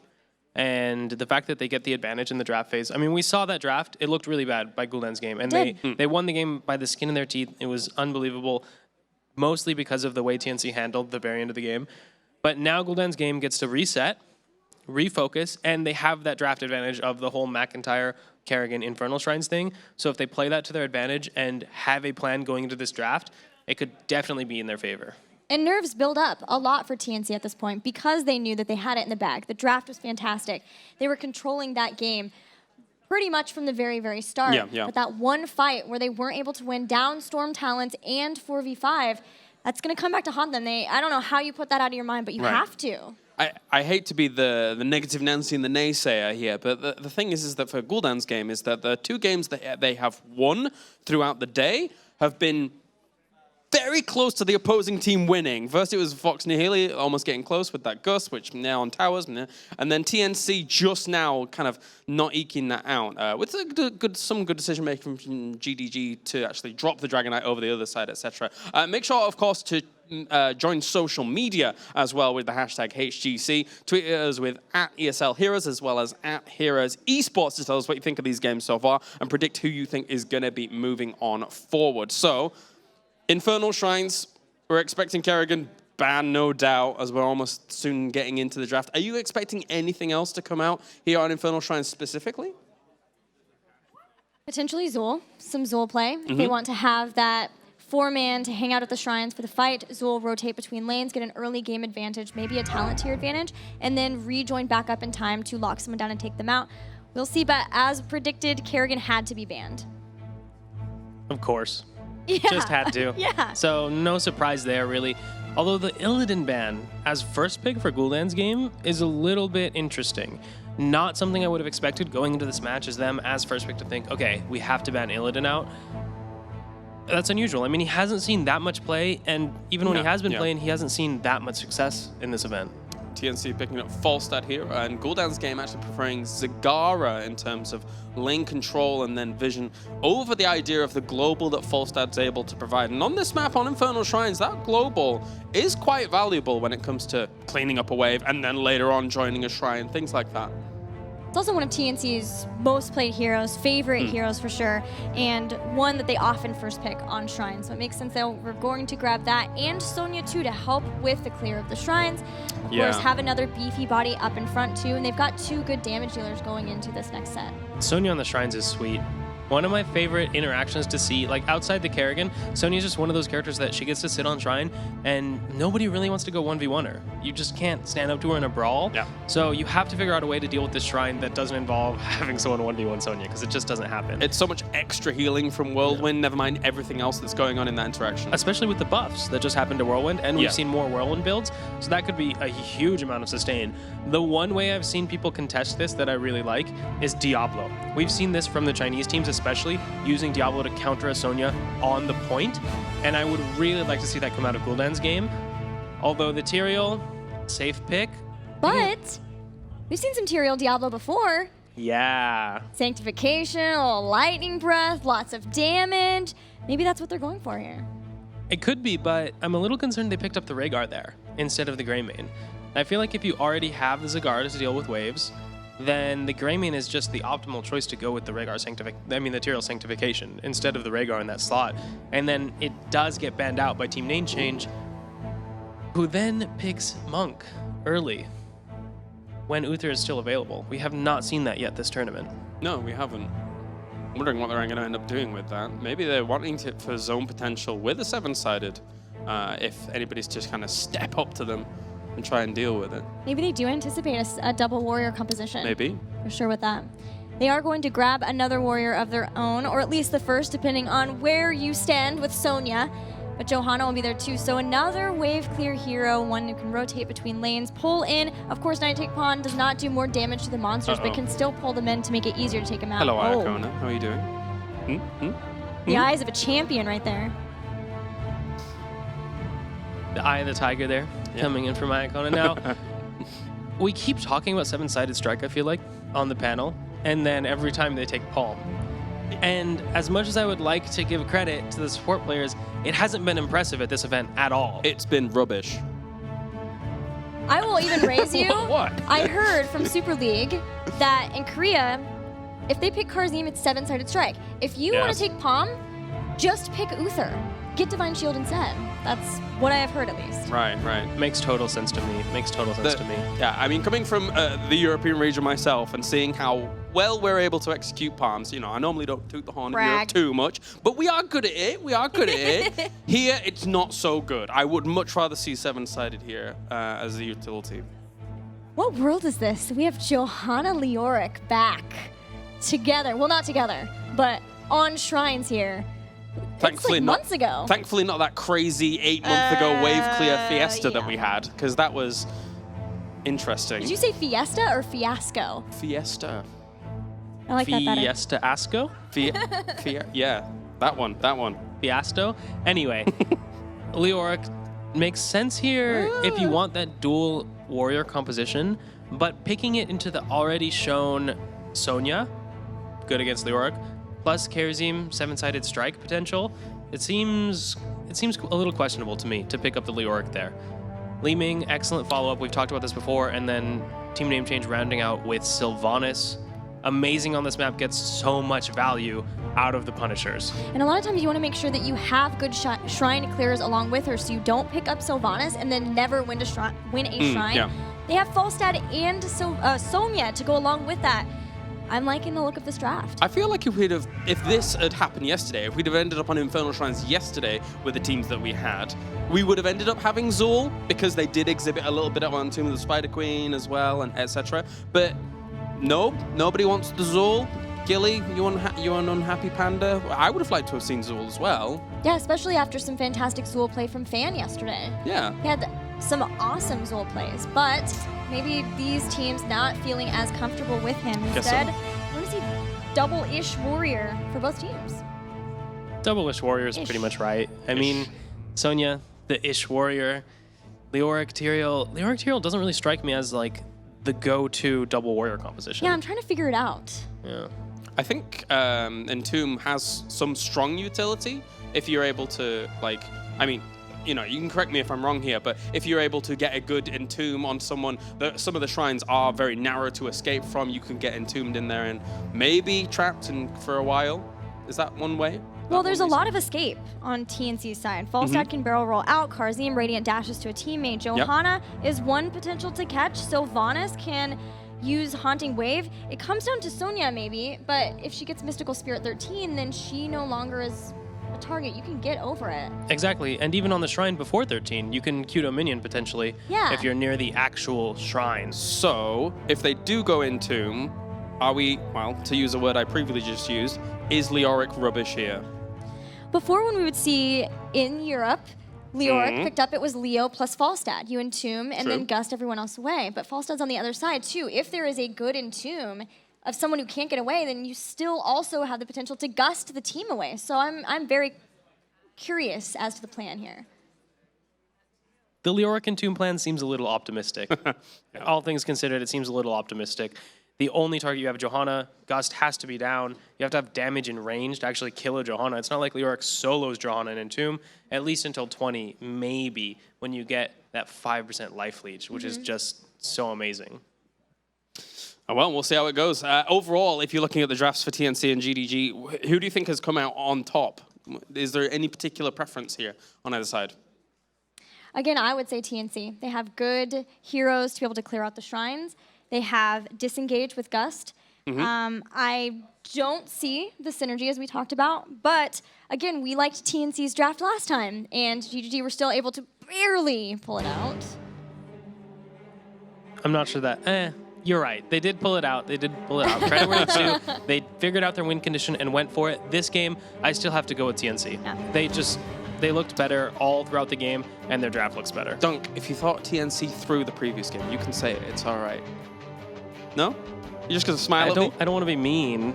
And the fact that they get the advantage in the draft phase. I mean, we saw that draft. It looked really bad by Guldans game. And they won the game by the skin of their teeth. It was unbelievable, mostly because of the way TNC handled the very end of the game. But now Guldans game gets to reset, refocus, and they have that draft advantage of the whole McIntyre, Kerrigan, Infernal Shrines thing. So if they play that to their advantage and have a plan going into this draft, it could definitely be in their favor. And nerves build up a lot for TNC at this point because they knew that they had it in the bag. The draft was fantastic. They were controlling that game pretty much from the very, very start. Yeah. But that one fight where they weren't able to win down Storm Talents and 4v5, that's going to come back to haunt them. I don't know how you put that out of your mind, but you have to. I hate to be the negative Nancy and the naysayer here, but the thing is that for Guldans game is that the two games that they have won throughout the day have been very close to the opposing team winning. First, it was Vox and Healy almost getting close with that Gus, which now on towers, and then TNC just now kind of not eking that out with some good decision making from GDG to actually drop the Dragon Knight over the other side, etc. Make sure, of course, to join social media as well with the hashtag HGC. Tweet us with @ESL Heroes as well as @Heroes Esports to tell us what you think of these games so far and predict who you think is going to be moving on forward. So, Infernal Shrines, we're expecting Kerrigan ban, no doubt, as we're almost soon getting into the draft. Are you expecting anything else to come out here on Infernal Shrines specifically? Potentially Zul, some Zul play. If they want to have that 4-man to hang out at the shrines for the fight, Zul rotate between lanes, get an early game advantage, maybe a talent tier advantage, and then rejoin back up in time to lock someone down and take them out. We'll see, but as predicted, Kerrigan had to be banned. Of course. Yeah. Just had to. Yeah. So no surprise there, really. Although the Illidan ban as first pick for Guldans game is a little bit interesting. Not something I would have expected going into this match as them as first pick to think, okay, we have to ban Illidan out. That's unusual. I mean, he hasn't seen that much play, and even when he has been playing, he hasn't seen that much success in this event. TNC picking up Falstad here, and Guldans game actually preferring Zagara in terms of lane control and then vision over the idea of the global that Falstad's able to provide. And on this map, on Infernal Shrines, that global is quite valuable when it comes to cleaning up a wave and then later on joining a shrine, things like that. It's also one of TNC's most played heroes, favorite heroes for sure, and one that they often first pick on Shrine. So it makes sense that we're going to grab that and Sonya too to help with the clear of the Shrines. Of course, have another beefy body up in front too, and they've got 2 good damage dealers going into this next set. Sonya on the Shrines is sweet. One of my favorite interactions to see, like outside the Kerrigan, Sonya's just one of those characters that she gets to sit on Shrine and nobody really wants to go 1v1 her. You just can't stand up to her in a brawl. Yeah. So you have to figure out a way to deal with this Shrine that doesn't involve having someone 1v1 Sonya, because it just doesn't happen. It's so much extra healing from Whirlwind, never mind everything else that's going on in that interaction. Especially with the buffs that just happened to Whirlwind, and we've seen more Whirlwind builds, so that could be a huge amount of sustain. The one way I've seen people contest this that I really like is Diablo. We've seen this from the Chinese teams especially, using Diablo to counter a Sonya on the point, and I would really like to see that come out of Guldans' game. Although the Tyrael, safe pick. But we've seen some Tyrael Diablo before. Yeah. Sanctification, a little lightning breath, lots of damage. Maybe that's what they're going for here. It could be, but I'm a little concerned they picked up the Rhaegar there instead of the Greymane. I feel like if you already have the Zagara to deal with waves, then the Greymane is just the optimal choice to go with the Rhaegar the Tyrael Sanctification instead of the Rhaegar in that slot. And then it does get banned out by Team Name Change, who then picks Monk early when Uther is still available. We have not seen that yet this tournament. No, we haven't. I'm wondering what they're going to end up doing with that. Maybe they're wanting it for zone potential with a 7-sided, if anybody's just kind of step up to them and try and deal with it. Maybe they do anticipate a double warrior composition. Maybe. For sure with that. They are going to grab another warrior of their own, or at least the first, depending on where you stand with Sonya. But Johanna will be there too. So another wave clear hero, one who can rotate between lanes, pull in. Of course, Night Take Pawn does not do more damage to the monsters, but can still pull them in to make it easier to take them out. Hello, Iacona. How are you doing? The eyes of a champion right there. The Eye of the Tiger there, coming in from Iacona. Now, we keep talking about 7-sided strike, I feel like, on the panel, and then every time they take Palm. And as much as I would like to give credit to the support players, it hasn't been impressive at this event at all. It's been rubbish. I will even raise you. What? I heard from Super League that in Korea, if they pick Karzim, it's 7-sided strike. If you want to take Palm, just pick Uther. Get Divine Shield instead. That's what I have heard, at least. Right. Makes total sense to me. Yeah, I mean, coming from the European region myself and seeing how well we're able to execute palms, I normally don't toot the horn of Europe too much, but we are good at it. Here, it's not so good. I would much rather see 7-sided here as a utility. What world is this? We have Johanna Leoric back together. Well, not together, but on Shrines here. Thankfully, it's like months ago. Thankfully, not that crazy 8-month ago wave clear fiesta that we had, because that was interesting. Did you say fiesta or fiasco? Fiesta. I like that better. Fiesta Asco? Yeah, that one. Fiasto? Anyway, Leoric makes sense here if you want that dual warrior composition, but picking it into the already shown Sonya, good against Leoric, plus Karazim 7-sided strike potential, it seems a little questionable to me to pick up the Leoric there. Li Ming, excellent follow-up. We've talked about this before, and then team name change rounding out with Sylvanas. Amazing on this map, gets so much value out of the Punishers. And a lot of times you want to make sure that you have good shrine clears along with her, so you don't pick up Sylvanas and then never win a shrine. Yeah. They have Falstad and Sonya to go along with that. I'm liking the look of this draft. I feel like if this had happened yesterday, if we'd have ended up on Infernal Shrines yesterday with the teams that we had, we would have ended up having Zul, because they did exhibit a little bit on Tomb of the Spider Queen as well, and etc. But no, nobody wants the Zul. Gilly, you an unhappy panda? I would have liked to have seen Zul as well. Yeah, especially after some fantastic Zul play from Fan yesterday. Yeah. He had some awesome Zul plays, but maybe these teams not feeling as comfortable with him. Instead, I want to see double-ish warrior for both teams. Double-ish warrior is pretty much right. I mean, Sonya, the ish warrior, Leoric Tyrael doesn't really strike me as like the go-to double warrior composition. Yeah, I'm trying to figure it out. Yeah. I think Entomb has some strong utility if you're able to, you know, you can correct me if I'm wrong here, but if you're able to get a good entomb on someone, some of the shrines are very narrow to escape from. You can get entombed in there and maybe trapped for a while. Is that one way? Well, there's a lot of escape on TNC's side. Falstad can barrel roll out. Karzim Radiant dashes to a teammate. Johanna is one potential to catch. Sylvanas can use Haunting Wave. It comes down to Sonya maybe, but if she gets Mystical Spirit 13, then she no longer is a target. You can get over it. Exactly, and even on the shrine before 13, you can queue a minion potentially if you're near the actual shrine. So, if they do go Entomb, are we, well, to use a word I previously just used, is Leoric rubbish here? Before, when we would see in Europe, Leoric picked up, it was Leo plus Falstad. You entomb and then gust everyone else away. But Falstad's on the other side too. If there is a good entomb of someone who can't get away, then you still also have the potential to gust the team away. So I'm very curious as to the plan here. The Leoric entomb plan seems a little optimistic. All things considered, it seems a little optimistic. The only target you have, Johanna, Gust has to be down. You have to have damage in range to actually kill a Johanna. It's not like Leoric solos Johanna and Entomb, at least until 20, maybe, when you get that 5% life leech, which is just so amazing. Oh, well, we'll see how it goes. Overall, if you're looking at the drafts for TNC and GDG, who do you think has come out on top? Is there any particular preference here on either side? Again, I would say TNC. They have good heroes to be able to clear out the shrines. They have Disengage with Gust. I don't see the synergy as we talked about, but again, we liked TNC's draft last time, and GGG were still able to barely pull it out. I'm not sure that, you're right. They did pull it out. They did pull it out. Credit where it's due. They figured out their win condition and went for it. This game, I still have to go with TNC. Yeah. They looked better all throughout the game, and their draft looks better. Dunk, if you thought TNC threw the previous game, you can say it. It's all right. No? You're just going to smile at me? I don't want to be mean.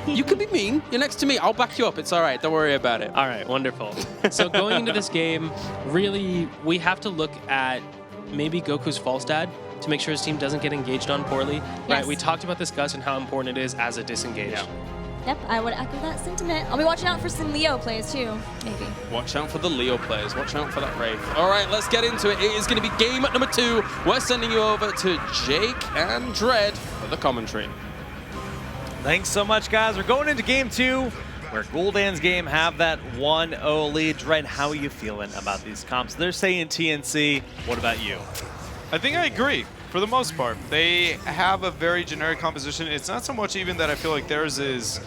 You can be mean. You're next to me. I'll back you up. It's all right. Don't worry about it. All right, wonderful. So going into this game, really, we have to look at maybe Goku's Falstad to make sure his team doesn't get engaged on poorly. Yes. Right? We talked about this, Gus, and how important it is as a disengage. Yeah. Yep, I would echo that sentiment. I'll be watching out for some Leo plays too, maybe. Watch out for the Leo players. Watch out for that Wraith. All right, let's get into it. It is going to be game number 2. We're sending you over to Jake and Dread for the commentary. Thanks so much, guys. We're going into game 2, where Guldans game have that 1-0 lead. Dread, how are you feeling about these comps? They're saying TNC. What about you? I think I agree. For the most part, they have a very generic composition. It's not so much even that I feel like theirs is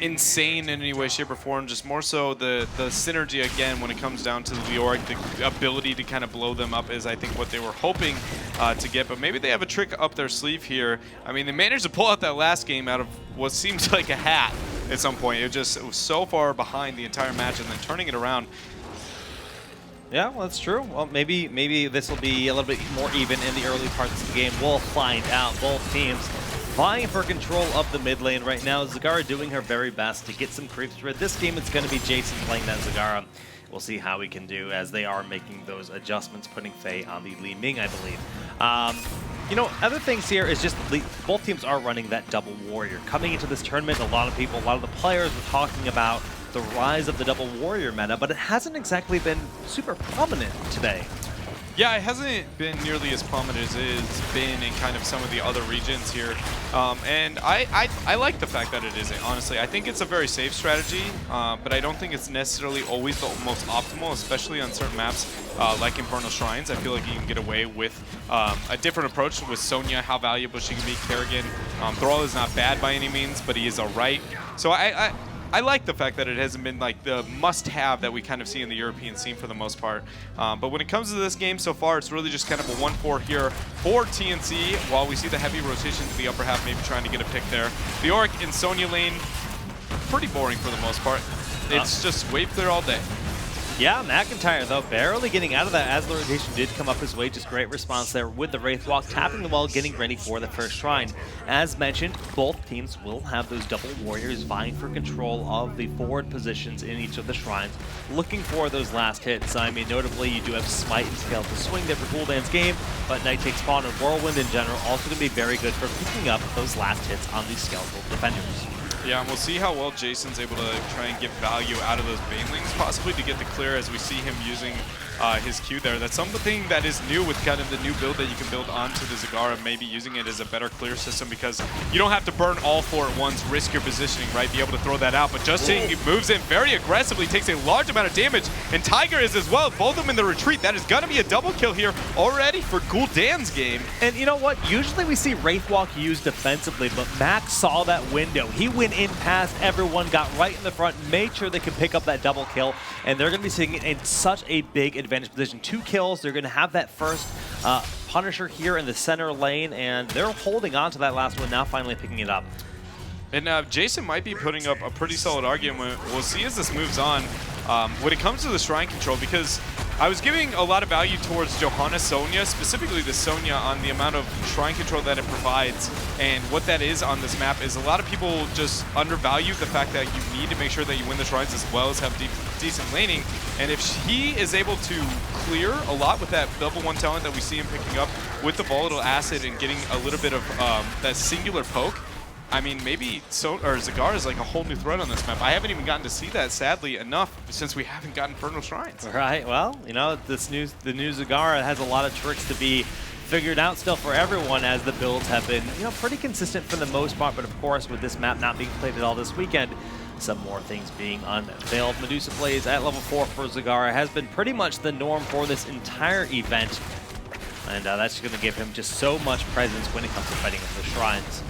insane in any way, shape, or form, just more so the synergy, again, when it comes down to the Leoric, the ability to kind of blow them up is, I think, what they were hoping to get. But maybe they have a trick up their sleeve here. I mean, they managed to pull out that last game out of what seems like a hat at some point. It was so far behind the entire match, and then turning it around. Yeah, well, that's true. Well, maybe this will be a little bit more even in the early parts of the game. We'll find out. Both teams vying for control of the mid lane right now. Zagara doing her very best to get some creeps through it. This game, it's going to be Jason playing that Zagara. We'll see how we can do as they are making those adjustments, putting Faye on the Li Ming, I believe. You know, other things here is just both teams are running that double warrior. Coming into this tournament, a lot of the players were talking about the rise of the double warrior meta, but it hasn't exactly been super prominent today. Yeah, it hasn't been nearly as prominent as it's been in kind of some of the other regions here. And I like the fact that it isn't, honestly. I think it's a very safe strategy, but I don't think it's necessarily always the most optimal, especially on certain maps like Infernal Shrines. I feel like you can get away with a different approach with Sonya, how valuable she can be, Kerrigan. Thrall is not bad by any means, but he is alright. So I like the fact that it hasn't been like the must-have that we kind of see in the European scene for the most part. But when it comes to this game so far, it's really just kind of a 1-4 here for TNC, while we see the heavy rotation to the upper half, maybe trying to get a pick there. Leoric in Sonya lane, pretty boring for the most part. It's just wave clear all day. Yeah, McIntyre, though, barely getting out of that as the rotation did come up his way. Just great response there with the Wraith Walk, tapping the wall, getting ready for the first shrine. As mentioned, both teams will have those double warriors vying for control of the forward positions in each of the shrines, looking for those last hits. I mean, notably, you do have Smite and Skeletal Swing there for Guldans game, but Night Take Spawn and Whirlwind in general also going to be very good for picking up those last hits on these Skeletal defenders. Yeah, and we'll see how well Jason's able to try and get value out of those banelings, possibly to get the clear as we see him using his Q there. That's something that is new with kind of the new build that you can build onto the Zagara, maybe using it as a better clear system because you don't have to burn all 4 at once, risk your positioning, right? Be able to throw that out. But Justin moves in very aggressively, takes a large amount of damage, and Tiger is as well. Both of them in the retreat. That is going to be a double kill here already for Guldans game. And you know what? Usually we see Wraithwalk used defensively, but Max saw that window. He went in past everyone, got right in the front, made sure they could pick up that double kill, and they're going to be sitting in such a big advantage position. 2 kills, they're going to have that first Punisher here in the center lane, and they're holding on to that last one, now finally picking it up. And Jason might be putting up a pretty solid argument. We'll see as this moves on when it comes to the shrine control, because I was giving a lot of value towards Johanna Sonya, specifically the Sonya, on the amount of shrine control that it provides. And what that is on this map is a lot of people just undervalue the fact that you need to make sure that you win the shrines as well as have decent laning. And if he is able to clear a lot with that level 1 talent that we see him picking up with the volatile acid and getting a little bit of that singular poke, I mean, maybe Zagara is like a whole new threat on this map. I haven't even gotten to see that, sadly enough, since we haven't gotten Infernal Shrines. Right, well, you know, the new Zagara has a lot of tricks to be figured out still for everyone, as the builds have been, you know, pretty consistent for the most part. But of course, with this map not being played at all this weekend, some more things being unveiled. Medusa plays at level 4 for Zagara has been pretty much the norm for this entire event. And that's going to give him just so much presence when it comes to fighting with the Shrines.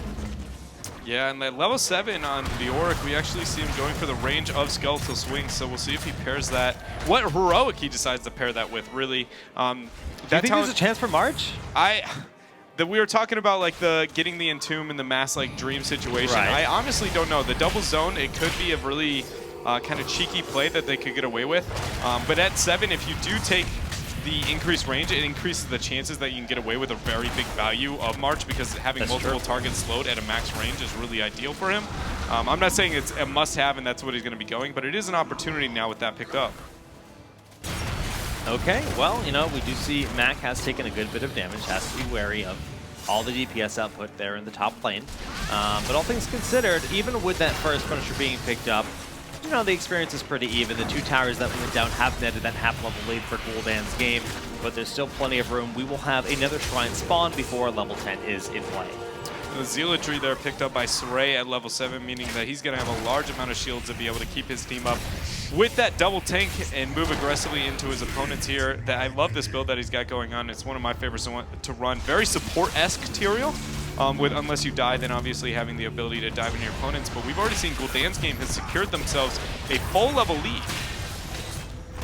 Yeah, and at level 7 on Leoric, we actually see him going for the range of Skeletal Swings, so we'll see if he pairs that. What heroic he decides to pair that with, really. Do you think there's a chance for March? We were talking about like the getting the Entomb and the mass like dream situation. Right. I honestly don't know. The double zone, it could be a really kind of cheeky play that they could get away with. But at 7, if you do take the increased range, it increases the chances that you can get away with a very big value of March, because having multiple targets slowed at a max range is really ideal for him. I'm not saying it's a must-have and that's what he's going to be going, but it is an opportunity now with that picked up. Okay, well, you know, we do see Mac has taken a good bit of damage, has to be wary of all the DPS output there in the top lane. But all things considered, even with that first Punisher being picked up, you know, the experience is pretty even. The 2 towers that went down have netted that half-level lead for Guldans game, but there's still plenty of room. We will have another shrine spawn before level 10 is in play. The Zealotry there picked up by Saray at level 7, meaning that he's going to have a large amount of shields to be able to keep his team up with that double tank and move aggressively into his opponents here. I love this build that he's got going on. It's one of my favorites to run. Very support-esque Tyrael. With unless you die, then obviously having the ability to dive into your opponents. But we've already seen Guldans game has secured themselves a full level lead.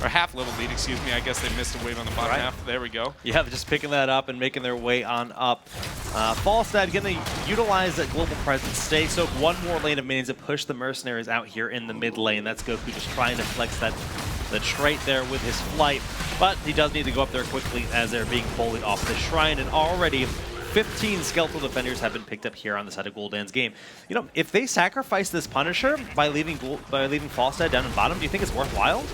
Or half level lead, excuse me. I guess they missed a wave on the bottom half. There we go. Yeah, they're just picking that up and making their way on up. Falstad going to utilize that global presence, stay soak one more lane of minions and push the mercenaries out here in the mid lane. That's Goku just trying to flex the trait there with his flight. But he does need to go up there quickly as they're being bullied off the shrine, and already 15 skeletal defenders have been picked up here on the side of Guldans game. You know, if they sacrifice this Punisher by leaving Falstad down in bottom, do you think it's worthwhile?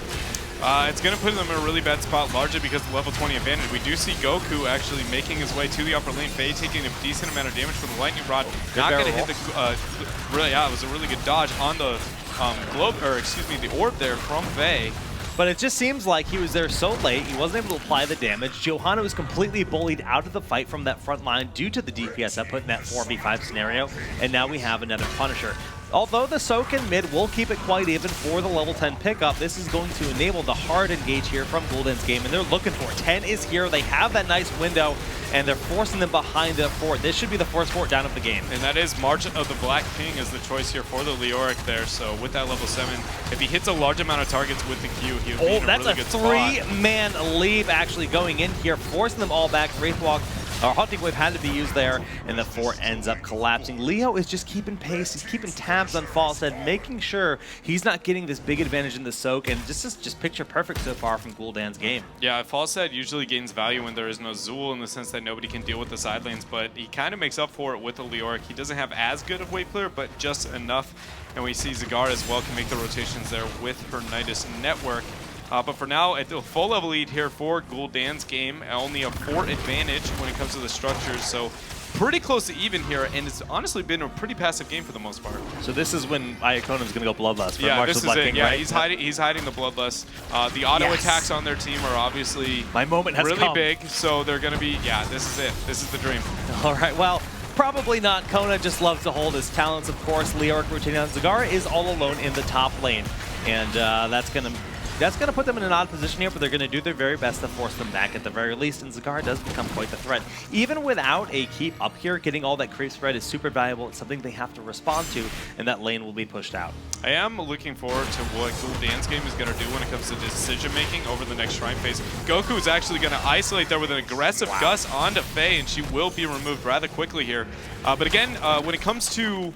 It's going to put them in a really bad spot, largely because of the level 20 advantage. We do see Goku actually making his way to the upper lane. Faye taking a decent amount of damage from the lightning rod. Not going to hit the it was a really good dodge on the the orb there from Faye. But it just seems like he was there so late, he wasn't able to apply the damage. Johanna was completely bullied out of the fight from that front line due to the DPS output in that 4v5 scenario, and now we have another Punisher. Although the soak in mid will keep it quite even for the level 10 pickup, this is going to enable the hard engage here from Guldans game, and they're looking for it. 10 is here, they have that nice window, and they're forcing them behind the fort. This should be the first fort down of the game. And that is March of the Black King as the choice here for the Leoric there. So with that level 7, if he hits a large amount of targets with the Q, he'll be in a really good spot. That's a 3-man leave actually going in here, forcing them all back. Wraithwalk, our Hunting Wave had to be used there, and the fort ends up collapsing. Leo is just keeping pace. He's keeping tabs on Falstad, making sure he's not getting this big advantage in the soak, and just picture perfect so far from Guldans game. Yeah, Falstad usually gains value when there is no Zool, in the sense that nobody can deal with the side lanes, but he kind of makes up for it with the Leoric. He doesn't have as good of wave clear, but just enough. And we see Zagara as well can make the rotations there with her Nidus network. But for now, at the full level lead here for Guldans game, only a fort advantage when it comes to the structures. So pretty close to even here, and it's honestly been a pretty passive game for the most part. So this is when Iaconum's going to go Bloodlust. For Yeah, March this of is the Black it. King, Yeah, right? he's hiding the Bloodlust. The auto attacks on their team are obviously My moment has really come. big, so they're going to be, yeah, this is it. This is the dream. All right, well, probably not. Kona just loves to hold his talents, of course. Leoric rotating on Zagara is all alone in the top lane, and that's gonna put them in an odd position here, but they're gonna do their very best to force them back at the very least, and Zagara does become quite the threat. Even without a keep up here, getting all that creep spread is super valuable. It's something they have to respond to, and that lane will be pushed out. I am looking forward to what Guldans game is going to do when it comes to decision-making over the next Shrine phase. Goku is actually going to isolate there with an aggressive Gust onto Faye, and she will be removed rather quickly here. But again, when it comes to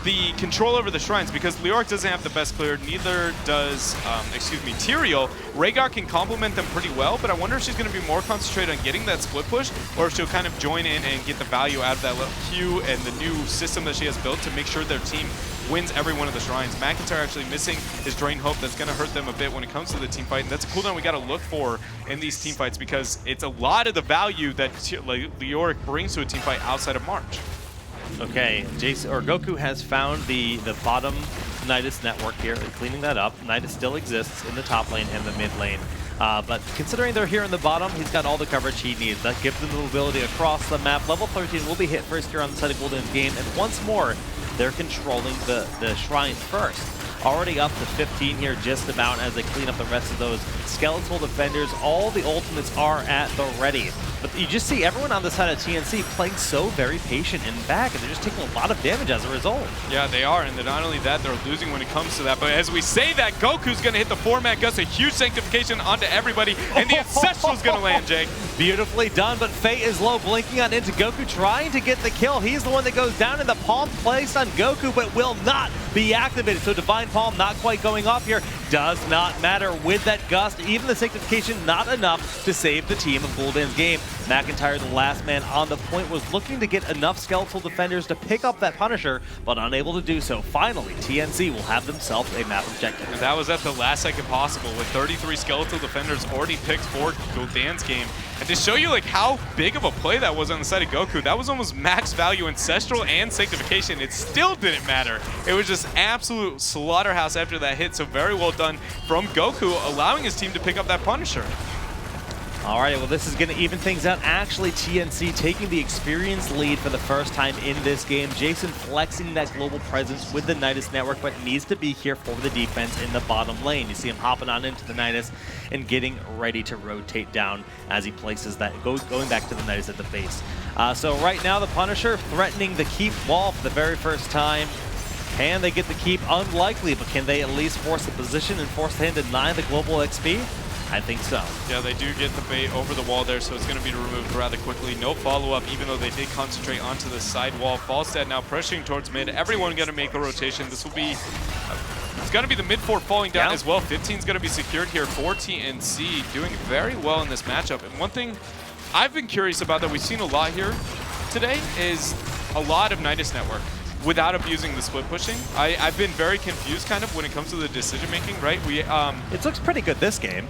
the control over the shrines, because Leoric doesn't have the best clear, neither does, Tyrael. Rhaegar can complement them pretty well, but I wonder if she's going to be more concentrated on getting that split push, or if she'll kind of join in and get the value out of that little Q and the new system that she has built to make sure their team wins every one of the shrines. McIntyre actually missing his Drain Hope. That's going to hurt them a bit when it comes to the team fight, and that's a cooldown we got to look for in these team fights, because it's a lot of the value that Leoric brings to a team fight outside of March. Okay, Goku has found the bottom Nidus network here, and cleaning that up. Nidus still exists in the top lane and the mid lane. But considering they're here in the bottom, he's got all the coverage he needs. That gives them mobility across the map. Level 13 will be hit first here on the side of Guldans game, and once more, they're controlling the shrines first. Already up to 15 here just about as they clean up the rest of those skeletal defenders. All the ultimates are at the ready. But you just see everyone on the side of TNC playing so very patient and back, and they're just taking a lot of damage as a result. Yeah, they are, and not only that, they're losing when it comes to that. But as we say that, Goku's going to hit the 4-man Gust, a huge sanctification onto everybody, and the Ancestral's going to land, Jake. Beautifully done, but Fate is low, blinking on into Goku, trying to get the kill. He's the one that goes down, and the Palm placed on Goku, but will not be activated. So Divine Palm not quite going off here. Does not matter with that Gust. Even the sanctification not enough to save the team of Guldans game. McIntyre, the last man on the point, was looking to get enough skeletal defenders to pick up that Punisher, but unable to do so. Finally, TNC will have themselves a map objective. And that was at the last second possible, with 33 skeletal defenders already picked for Guldans game. And to show you like how big of a play that was on the side of Goku, that was almost max value Ancestral and Sanctification. It still didn't matter. It was just absolute slaughterhouse after that hit, so very well done from Goku, allowing his team to pick up that Punisher. All right, well, this is going to even things out. Actually, TNC taking the experience lead for the first time in this game. Jason flexing that global presence with the Nidus network, but needs to be here for the defense in the bottom lane. You see him hopping on into the Nidus and getting ready to rotate down as he places that, going back to the Nidus at the base. So right now, the Punisher threatening the keep wall for the very first time. Can they get the keep? Unlikely, but can they at least force the position and force him to deny the global XP? I think so. Yeah, they do get the bait over the wall there, so it's going to be removed rather quickly. No follow-up, even though they did concentrate onto the side wall. Falstad now pressuring towards mid. Everyone going to make a rotation. This will be... it's going to be the mid four falling down as well. 15 is going to be secured here for TNC, doing very well in this matchup. And one thing I've been curious about that we've seen a lot here today is a lot of Nidus network without abusing the split pushing. I've been very confused kind of when it comes to the decision making, right? It looks pretty good this game.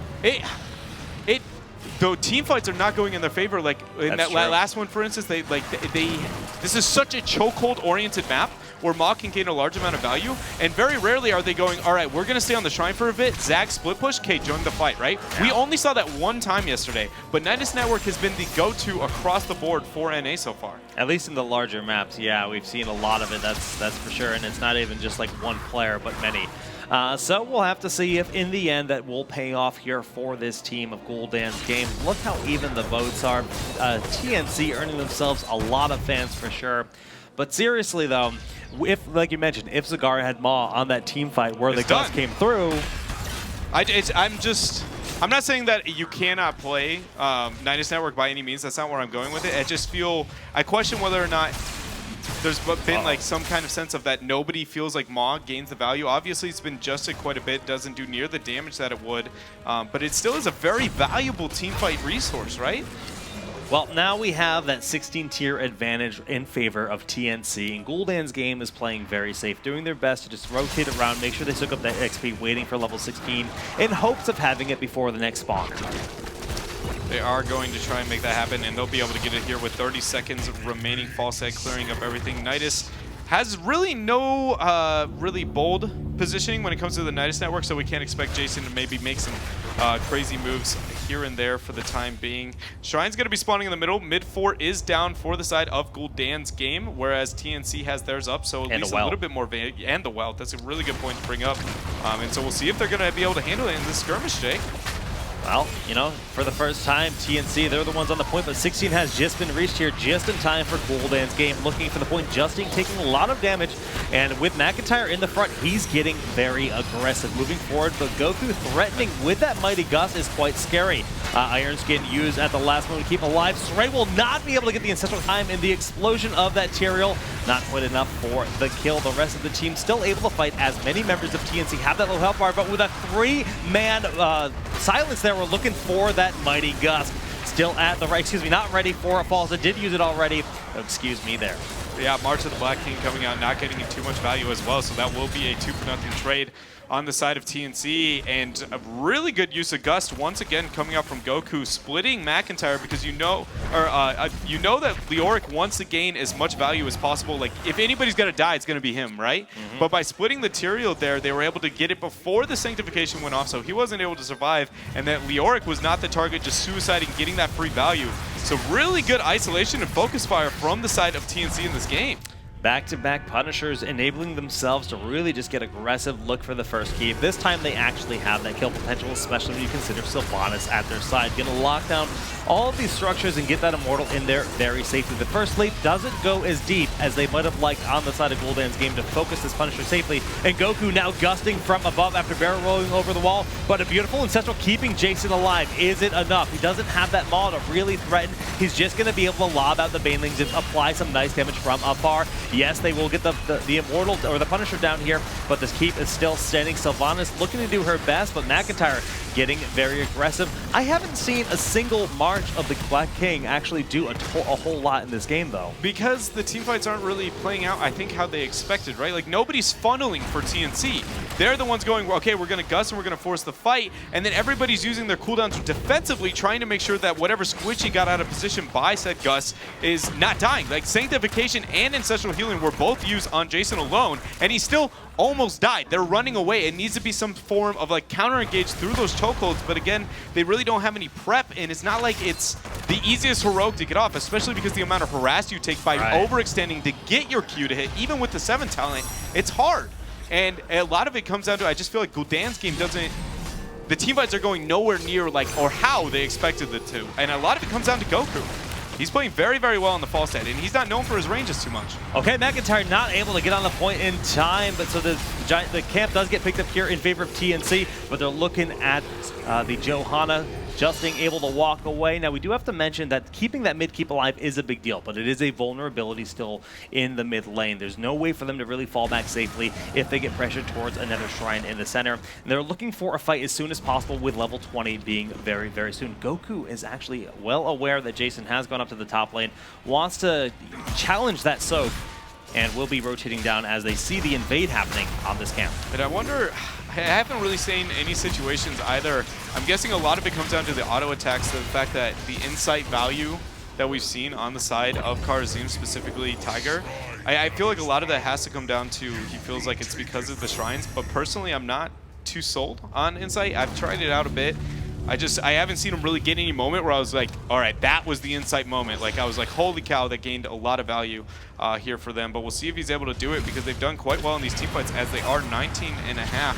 Though team fights are not going in their favor, like in that last one, for instance, this is such a chokehold oriented map where Ma can gain a large amount of value, and very rarely are they going, all right, we're gonna stay on the shrine for a bit, Zag split push, okay, join the fight, right? Yeah. We only saw that one time yesterday, but Nidus Network has been the go-to across the board for NA so far. At least in the larger maps, yeah, we've seen a lot of it, that's for sure, and it's not even just like one player, but many. So we'll have to see if in the end that will pay off here for this team of Guldans game. Look how even the votes are. TNC earning themselves a lot of fans for sure. But seriously though, if, like you mentioned, if Zagara had Ma on that team fight where the Gust came through... I'm not saying that you cannot play Nidus Network by any means. That's not where I'm going with it. I question whether or not there's been like some kind of sense of that nobody feels like Ma gains the value. Obviously, it's been adjusted quite a bit, doesn't do near the damage that it would, but it still is a very valuable team fight resource, right? Well, now we have that 16-tier advantage in favor of TNC, and Guldans game is playing very safe, doing their best to just rotate around, make sure they soak up that XP, waiting for level 16, in hopes of having it before the next spawn. They are going to try and make that happen, and they'll be able to get it here with 30 seconds remaining. Falsehead clearing up everything. Nidus has really no really bold positioning when it comes to the Nidus network, so we can't expect Jason to maybe make some crazy moves here and there for the time being. Shrine's going to be spawning in the middle. Mid 4 is down for the side of Guldans game, whereas TNC has theirs up, so at least a little bit more value. And the Welt, that's a really good point to bring up. And so we'll see if they're going to be able to handle it in this skirmish, Jake. Well, you know, for the first time, TNC, they're the ones on the point, but 16 has just been reached here just in time for Guldans game. Looking for the point, Justin taking a lot of damage, and with McIntyre in the front, he's getting very aggressive. Moving forward, but Goku threatening with that Mighty Gust is quite scary. Iron Skin used at the last moment to keep alive. Stray will not be able to get the ancestral time in the explosion of that Tyrael. Not quite enough for the kill. The rest of the team still able to fight as many members of TNC have that low health bar, but with a 3-man silence there, we're looking for that Mighty Gust. Still at the right, excuse me, not ready for a falls. It did use it already. Excuse me there. Yeah, March of the Black King coming out, not getting too much value as well, so that will be a 2-0 trade on the side of TNC, and a really good use of Gust once again coming out from Goku, splitting McIntyre, because you know that Leoric wants to gain as much value as possible. Like, if anybody's gonna die, it's gonna be him, right? But by splitting the Tyrael there, they were able to get it before the Sanctification went off, so he wasn't able to survive, and that Leoric was not the target, just suiciding, getting that free value. So really good isolation and focus fire from the side of TNC in this game. Back-to-back Punishers enabling themselves to really just get aggressive look for the first keep. This time they actually have that kill potential, especially when you consider Sylvanas at their side. Gonna lock down all of these structures and get that Immortal in there very safely. The first leap doesn't go as deep as they might have liked on the side of Guldans game to focus this Punisher safely. And Goku now gusting from above after barrel rolling over the wall, but a beautiful Ancestral keeping Jason alive. Is it enough? He doesn't have that maul to really threaten. He's just gonna be able to lob out the Banelings and apply some nice damage from afar. Yes, they will get the Immortal or the Punisher down here, but this keep is still standing. Sylvanas looking to do her best, but McIntyre getting very aggressive. I haven't seen a single March of the Black King actually do a whole lot in this game, though. Because the teamfights aren't really playing out, I think, how they expected, right? Like, nobody's funneling for TNC. They're the ones going, okay, we're going to Gust and we're going to force the fight, and then everybody's using their cooldowns defensively, trying to make sure that whatever Squishy got out of position by said Gust is not dying. Like, Sanctification and Ancestral Healing were both used on Jason alone, and he still almost died. They're running away. It needs to be some form of like counter-engage through those chokeholds, but again, they really don't have any prep, and it's not like it's the easiest heroic to get off, especially because the amount of harass you take by overextending to get your Q to hit, even with the 7 talent, it's hard. And a lot of it comes down to, I just feel like Guldans game doesn't, the teamfights are going nowhere near like, or how they expected it to. And a lot of it comes down to Goku. He's playing very, very well on the false head, and he's not known for his ranges too much. Okay, McIntyre not able to get on the point in time, but so the camp does get picked up here in favor of TNC, but they're looking at the Johanna just being able to walk away. Now, we do have to mention that keeping that mid keep alive is a big deal, but it is a vulnerability still in the mid lane. There's no way for them to really fall back safely if they get pressured towards another shrine in the center. And they're looking for a fight as soon as possible, with level 20 being very, very soon. Goku is actually well aware that Jason has gone up to the top lane, wants to challenge that soak, and will be rotating down as they see the invade happening on this camp. And I wonder, I haven't really seen any situations either. I'm guessing a lot of it comes down to the auto attacks, the fact that the insight value that we've seen on the side of Karazim, specifically Tiger. I feel like a lot of that has to come down to, he feels like it's because of the shrines, but personally I'm not too sold on insight. I've tried it out a bit. I haven't seen him really get any moment where I was like, all right, that was the insight moment. Like, I was like, holy cow, that gained a lot of value here for them. But we'll see if he's able to do it, because they've done quite well in these teamfights, as they are 19.5.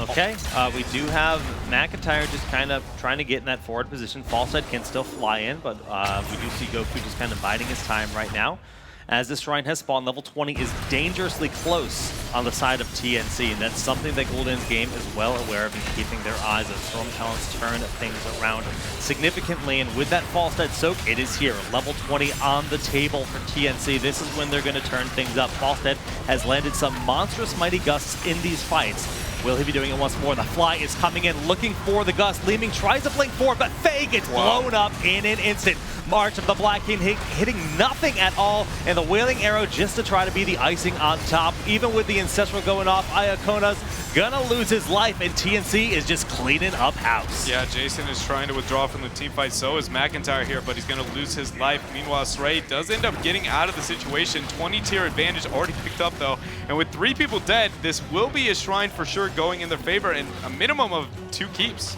Okay, we do have McIntyre just kind of trying to get in that forward position. Falsehead can still fly in, but we do see Goku just kind of biding his time right now. As this shrine has spawned, level 20 is dangerously close on the side of TNC, and that's something that Guldans game is well aware of, and keeping their eyes as Storm Talents turn things around significantly. And with that false dead soak, it is here. Level 20 on the table for TNC. This is when they're going to turn things up. False dead has landed some monstrous Mighty Gusts in these fights. Will he be doing it once more? The Fly is coming in, looking for the Gust. Leeming tries to blink forward, but Faye gets blown up in an instant. March of the Black King hitting nothing at all, and the Wailing Arrow just to try to be the icing on top. Even with the Ancestral going off, Iakona's gonna lose his life, and TNC is just cleaning up house. Yeah, Jason is trying to withdraw from the team fight. So is McIntyre here, but he's going to lose his life. Meanwhile, Sray does end up getting out of the situation. 20-tier advantage already picked up, though. And with 3 people dead, this will be a shrine for sure going in their favor, and a minimum of 2 keeps.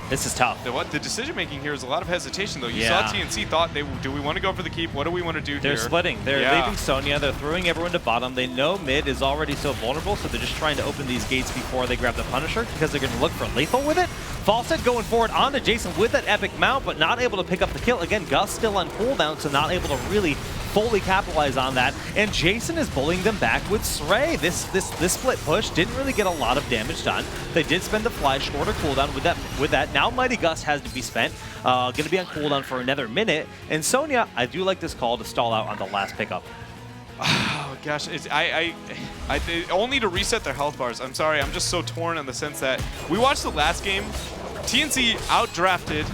This is tough. The decision-making here is a lot of hesitation, though. You Yeah. saw TNC thought, do we want to go for the keep? What do we want to do here? They're splitting. They're leaving Sonya. They're throwing everyone to bottom. They know mid is already so vulnerable, so they're just trying to open these gates before they grab the Punisher because they're going to look for lethal with it. Falstead going forward onto Jason with that epic mount, but not able to pick up the kill. Again, Gus still on cooldown, so not able to really fully capitalize on that. And Jason is bullying them back with Sray. This split push didn't really get a lot of damage done. They did spend the flash, shorter cooldown with that. Now Mighty Gus has to be spent. Going to be on cooldown for another minute. And Sonya, I do like this call to stall out on the last pickup. Oh gosh, only to reset their health bars. I'm sorry, I'm just so torn in the sense that we watched the last game. TNC outdrafted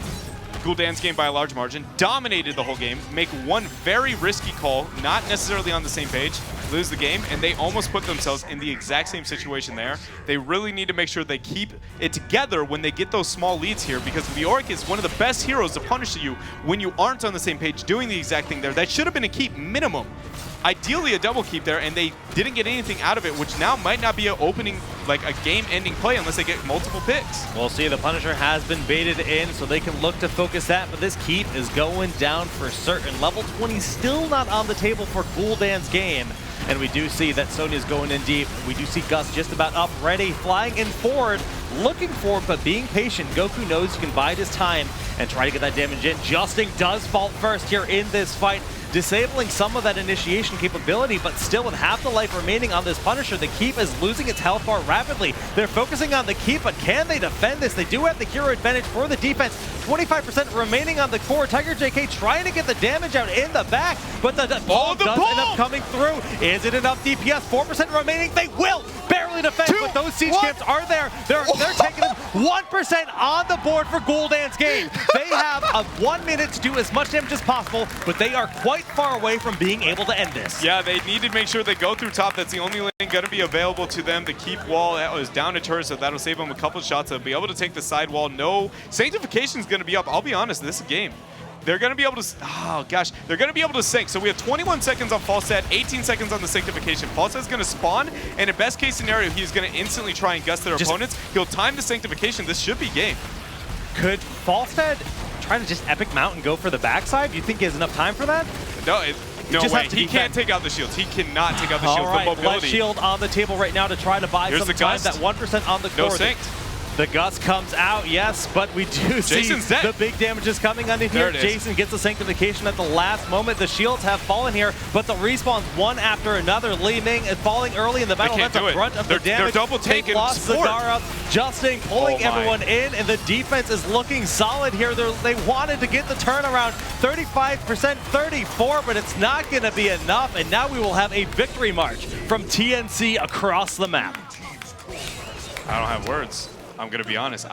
Guldans game by a large margin, dominated the whole game, make one very risky call, not necessarily on the same page, lose the game, and they almost put themselves in the exact same situation there. They really need to make sure they keep it together when they get those small leads here, because Leoric is one of the best heroes to punish you when you aren't on the same page doing the exact thing there. That should have been a keep minimum. Ideally a double keep there, and they didn't get anything out of it, which now might not be an opening, like a game-ending play unless they get multiple picks. We'll see. The Punisher has been baited in, so they can look to focus that, but this keep is going down for certain. Level 20 still not on the table for Guldans game, and we do see that Sonya's going in deep. We do see Gus just about up, ready, flying in forward, looking forward, but being patient. Goku knows he can bide his time and try to get that damage in. Justin does fall first here in this fight, disabling some of that initiation capability, but still with half the life remaining on this Punisher, the keep is losing its health bar rapidly. They're focusing on the keep, but can they defend this? They do have the hero advantage for the defense. 25% remaining on the core. Tiger JK trying to get the damage out in the back, but the ball does end up coming through. Is it enough DPS? 4% remaining. They will barely defend, but those siege camps are there. They're taking them 1% on the board for Guldans game. They have 1 minute to do as much damage as possible, but they are quite far away from being able to end this. Yeah, they need to make sure they go through top. That's the only lane going to be available to them. The keep wall that was down to turret, so that'll save them a couple shots. They'll be able to take the side wall. No, Sanctification is going to be up. I'll be honest, this is a game. They're going to be able to, oh gosh, they're going to be able to sync. So we have 21 seconds on Falstad, 18 seconds on the Sanctification. Falstad's going to spawn, and in best case scenario, he's going to instantly try and gust their opponents. He'll time the Sanctification. This should be game. Could Falstad try to just epic mount and go for the backside? Do you think he has enough time for that? No, no way. He can't take out the shields. He cannot take out the shields. All right, the mobility. left shield on the table right now to try to buy some time. That 1% on the core. No synced. The Gus comes out, yes, but we do see the big damage is coming underneath here. Jason gets the Sanctification at the last moment. The shields have fallen here, but the respawns one after another. Li Ming is falling early in the battle. That's the brunt of the damage. They're double taking lost Cigar up. Justin pulling everyone in, and the defense is looking solid here. They wanted to get the turnaround. 35%, 34, but it's not going to be enough, and now we will have a victory march from TNC across the map. I don't have words. I'm gonna be honest.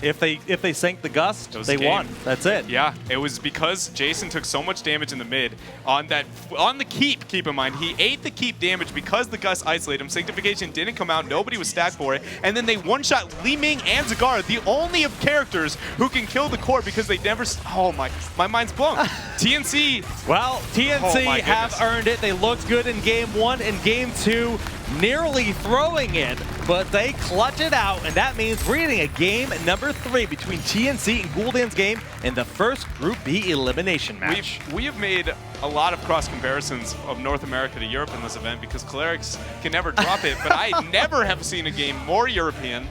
If they sank the Gus, they won. That's it. Yeah, it was because Jason took so much damage in the mid on the keep. Keep in mind, he ate the keep damage because the Gus isolated him. Sanctification didn't come out. Nobody was stacked for it, and then they one-shot Li Ming and Zagara, the only of characters who can kill the core because they never. Oh my mind's blown. TNC. Well, TNC have earned it. They looked good in game 1 and game 2. Nearly throwing it, but they clutch it out, and that means we're getting a game number 3 between TNC and Guldans game in the first Group B elimination match. We have made a lot of cross comparisons of North America to Europe in this event because Clerics can never drop it, but I never have seen a game more European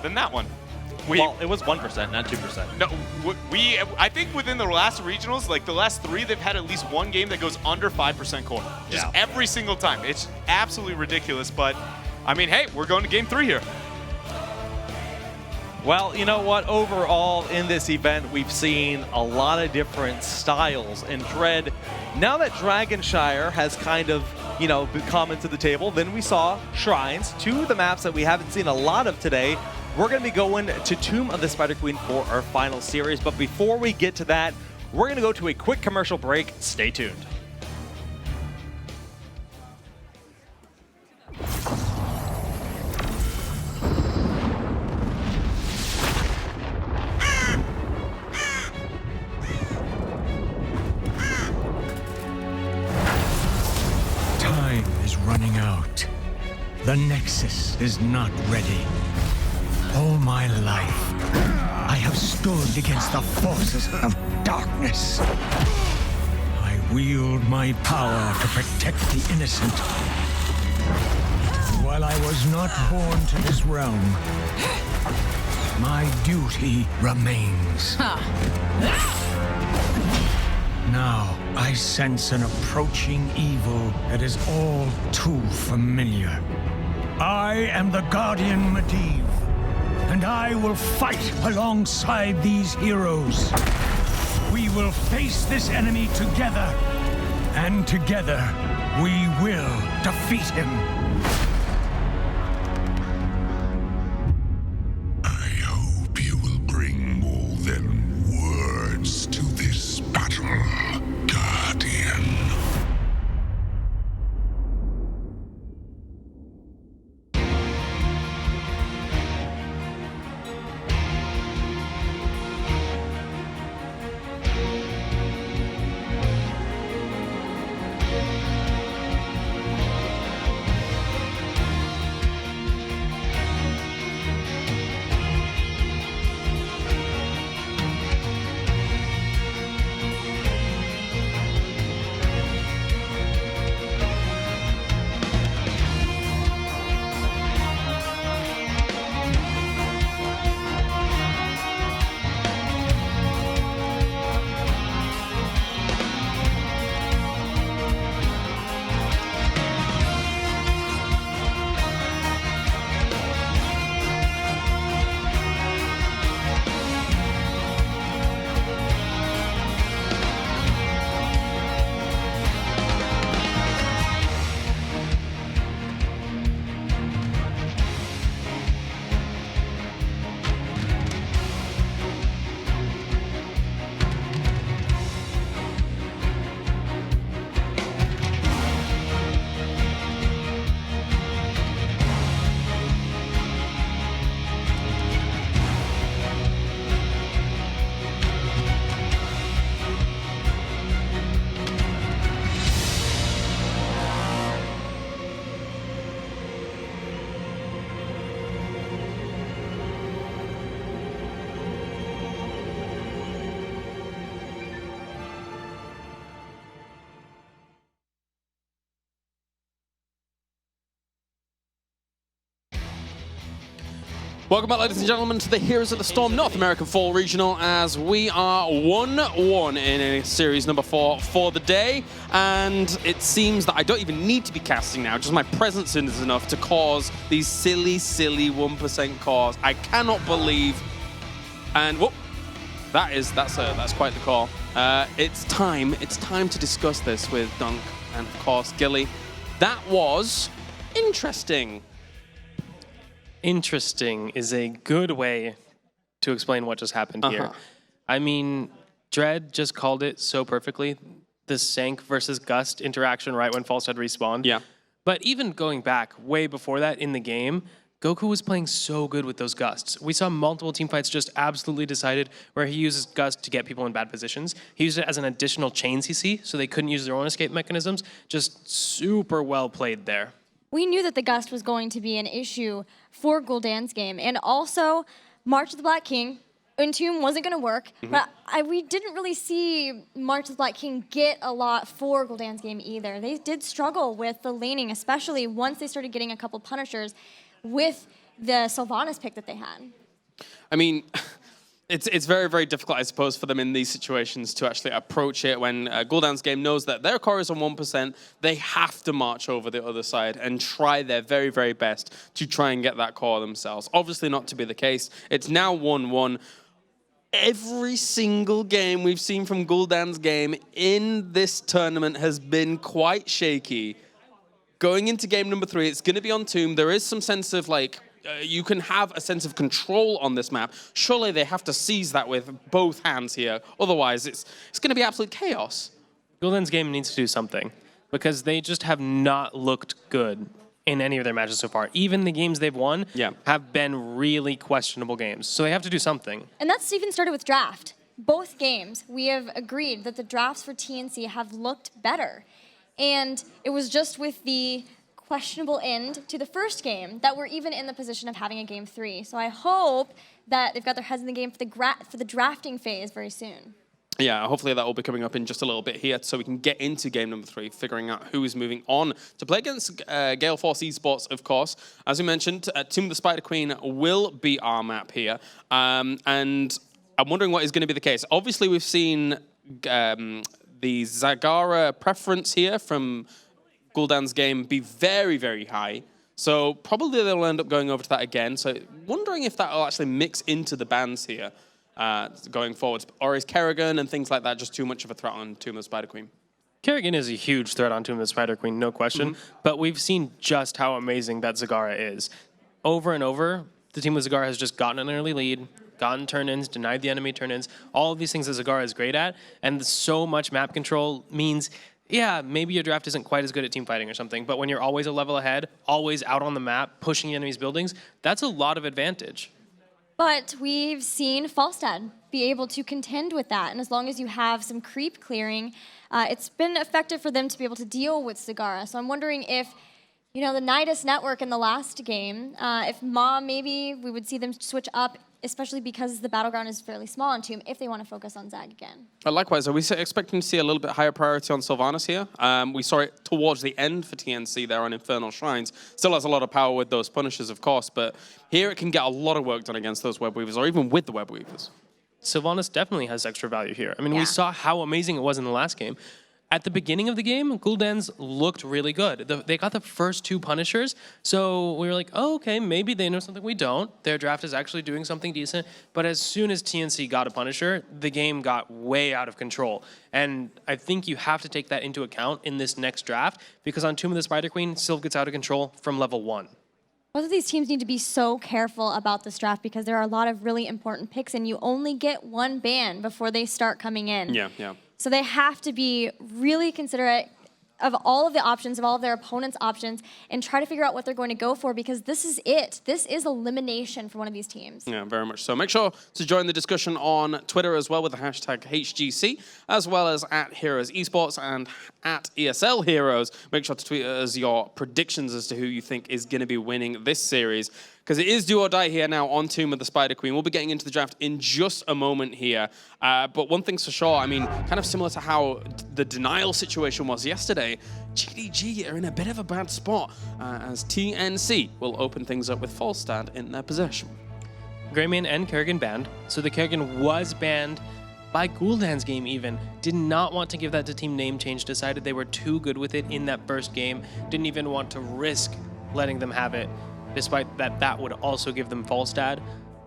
than that one. Well, it was 1%, not 2%. No, I think within the last regionals, like the last 3, they've had at least one game that goes under 5% core. Just every single time. It's absolutely ridiculous, but I mean, hey, we're going to game 3 here. Well, you know what? Overall, in this event, we've seen a lot of different styles. And Dread, now that Shire has kind of, come into the table, then we saw Shrines, 2 of the maps that we haven't seen a lot of today. We're going to be going to Tomb of the Spider Queen for our final series. But before we get to that, we're going to go to a quick commercial break. Stay tuned. running out. The Nexus is not ready. All my life, I have stood against the forces of darkness. I wield my power to protect the innocent. While I was not born to this realm, my duty remains. Now, I sense an approaching evil that is all too familiar. I am the Guardian Medivh, and I will fight alongside these heroes. We will face this enemy together, and together we will defeat him. I hope you will bring more than words to this battle, Guardian. Welcome back, ladies and gentlemen, to the Heroes of the Storm North American Fall Regional, as we are 1-1 in series number 4 for the day. And it seems that I don't even need to be casting now, just my presence is enough to cause these silly 1% cores. I cannot believe. And whoop, that's quite the call. It's time to discuss this with Dunk and of course Gilly. That was interesting. Interesting is a good way to explain what just happened here. I mean, Dread just called it so perfectly. The Sank versus Gust interaction right when Falstad respawned. Yeah. But even going back way before that in the game, Goku was playing so good with those Gusts. We saw multiple teamfights just absolutely decided where he uses Gust to get people in bad positions. He used it as an additional chain CC, so they couldn't use their own escape mechanisms. Just super well played there. We knew that the Gust was going to be an issue for Guldans' game, and also March of the Black King, Entomb wasn't going to work, but we didn't really see March of the Black King get a lot for Guldans' game either. They did struggle with the laning, especially once they started getting a couple Punishers with the Sylvanas pick that they had. I mean, it's very, very difficult, I suppose, for them in these situations to actually approach it when Guldans' game knows that their core is on 1%. They have to march over the other side and try their very, very best to try and get that core themselves. Obviously not to be the case. It's now 1-1. Every single game we've seen from Guldans' game in this tournament has been quite shaky. Going into game number 3, it's going to be on Tomb. There is some sense of, like, you can have a sense of control on this map. Surely they have to seize that with both hands here. Otherwise, it's going to be absolute chaos. Guldans' game needs to do something because they just have not looked good in any of their matches so far. Even the games they've won have been really questionable games. So they have to do something. And that's even started with draft. Both games, we have agreed that the drafts for TNC have looked better. And it was just with the questionable end to the first game that we're even in the position of having a game 3. So I hope that they've got their heads in the game for the drafting phase very soon. Yeah, hopefully that will be coming up in just a little bit here so we can get into game number 3, figuring out who is moving on to play against Gale Force Esports, of course. As we mentioned, Tomb of the Spider Queen will be our map here. And I'm wondering what is going to be the case. Obviously, we've seen the Zagara preference here from Guldans' game be very, very high. So probably they'll end up going over to that again. So wondering if that will actually mix into the bans here. Going forward, or is Kerrigan and things like that just too much of a threat on Tomb of the Spider Queen? Kerrigan is a huge threat on Tomb of the Spider Queen, no question. But we've seen just how amazing that Zagara is. Over and over, the team with Zagara has just gotten an early lead, gotten turn-ins, denied the enemy turn-ins. All of these things that Zagara is great at, and so much map control means, yeah, maybe your draft isn't quite as good at team fighting or something, but when you're always a level ahead, always out on the map, pushing enemies' buildings, that's a lot of advantage. But we've seen Falstad be able to contend with that. And as long as you have some creep clearing, it's been effective for them to be able to deal with Zagara. So I'm wondering if, the Nidus network in the last game, if maybe we would see them switch up, especially because the battleground is fairly small on Tomb, if they want to focus on Zag again. Likewise, are we expecting to see a little bit higher priority on Sylvanas here? We saw it towards the end for TNC there on Infernal Shrines. Still has a lot of power with those Punishers, of course, but here it can get a lot of work done against those Web Weavers, or even with the Web Weavers. Sylvanas definitely has extra value here. I mean, we saw how amazing it was in the last game. At the beginning of the game, Guldans looked really good. They got the first 2 Punishers, so we were like, oh, okay, maybe they know something we don't. Their draft is actually doing something decent. But as soon as TNC got a Punisher, the game got way out of control. And I think you have to take that into account in this next draft, because on Tomb of the Spider Queen, Sylv gets out of control from level 1. Both of these teams need to be so careful about this draft because there are a lot of really important picks, and you only get 1 ban before they start coming in. Yeah. So they have to be really considerate of all of the options, of all of their opponents' options, and try to figure out what they're going to go for, because this is it. This is elimination for one of these teams. Yeah, very much so. Make sure to join the discussion on Twitter as well with the hashtag HGC, as well as at Heroes Esports and at ESL Heroes. Make sure to tweet us your predictions as to who you think is going to be winning this series, because it is do or die here now on Tomb of the Spider Queen. We'll be getting into the draft in just a moment here. But one thing's for sure, I mean, kind of similar to how the denial situation was yesterday, GDG are in a bit of a bad spot as TNC will open things up with Falstad in their possession. Greymane and Kerrigan banned, so the Kerrigan was banned by Guldans' game even. Did not want to give that to team name change, decided they were too good with it in that first game, didn't even want to risk letting them have it, despite that would also give them Falstad.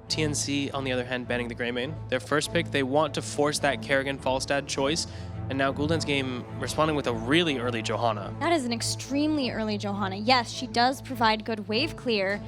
TNC, on the other hand, banning the Greymane. Their first pick, they want to force that Kerrigan-Falstad choice, and now Guldans' game responding with a really early Johanna. That is an extremely early Johanna. Yes, she does provide good wave clear.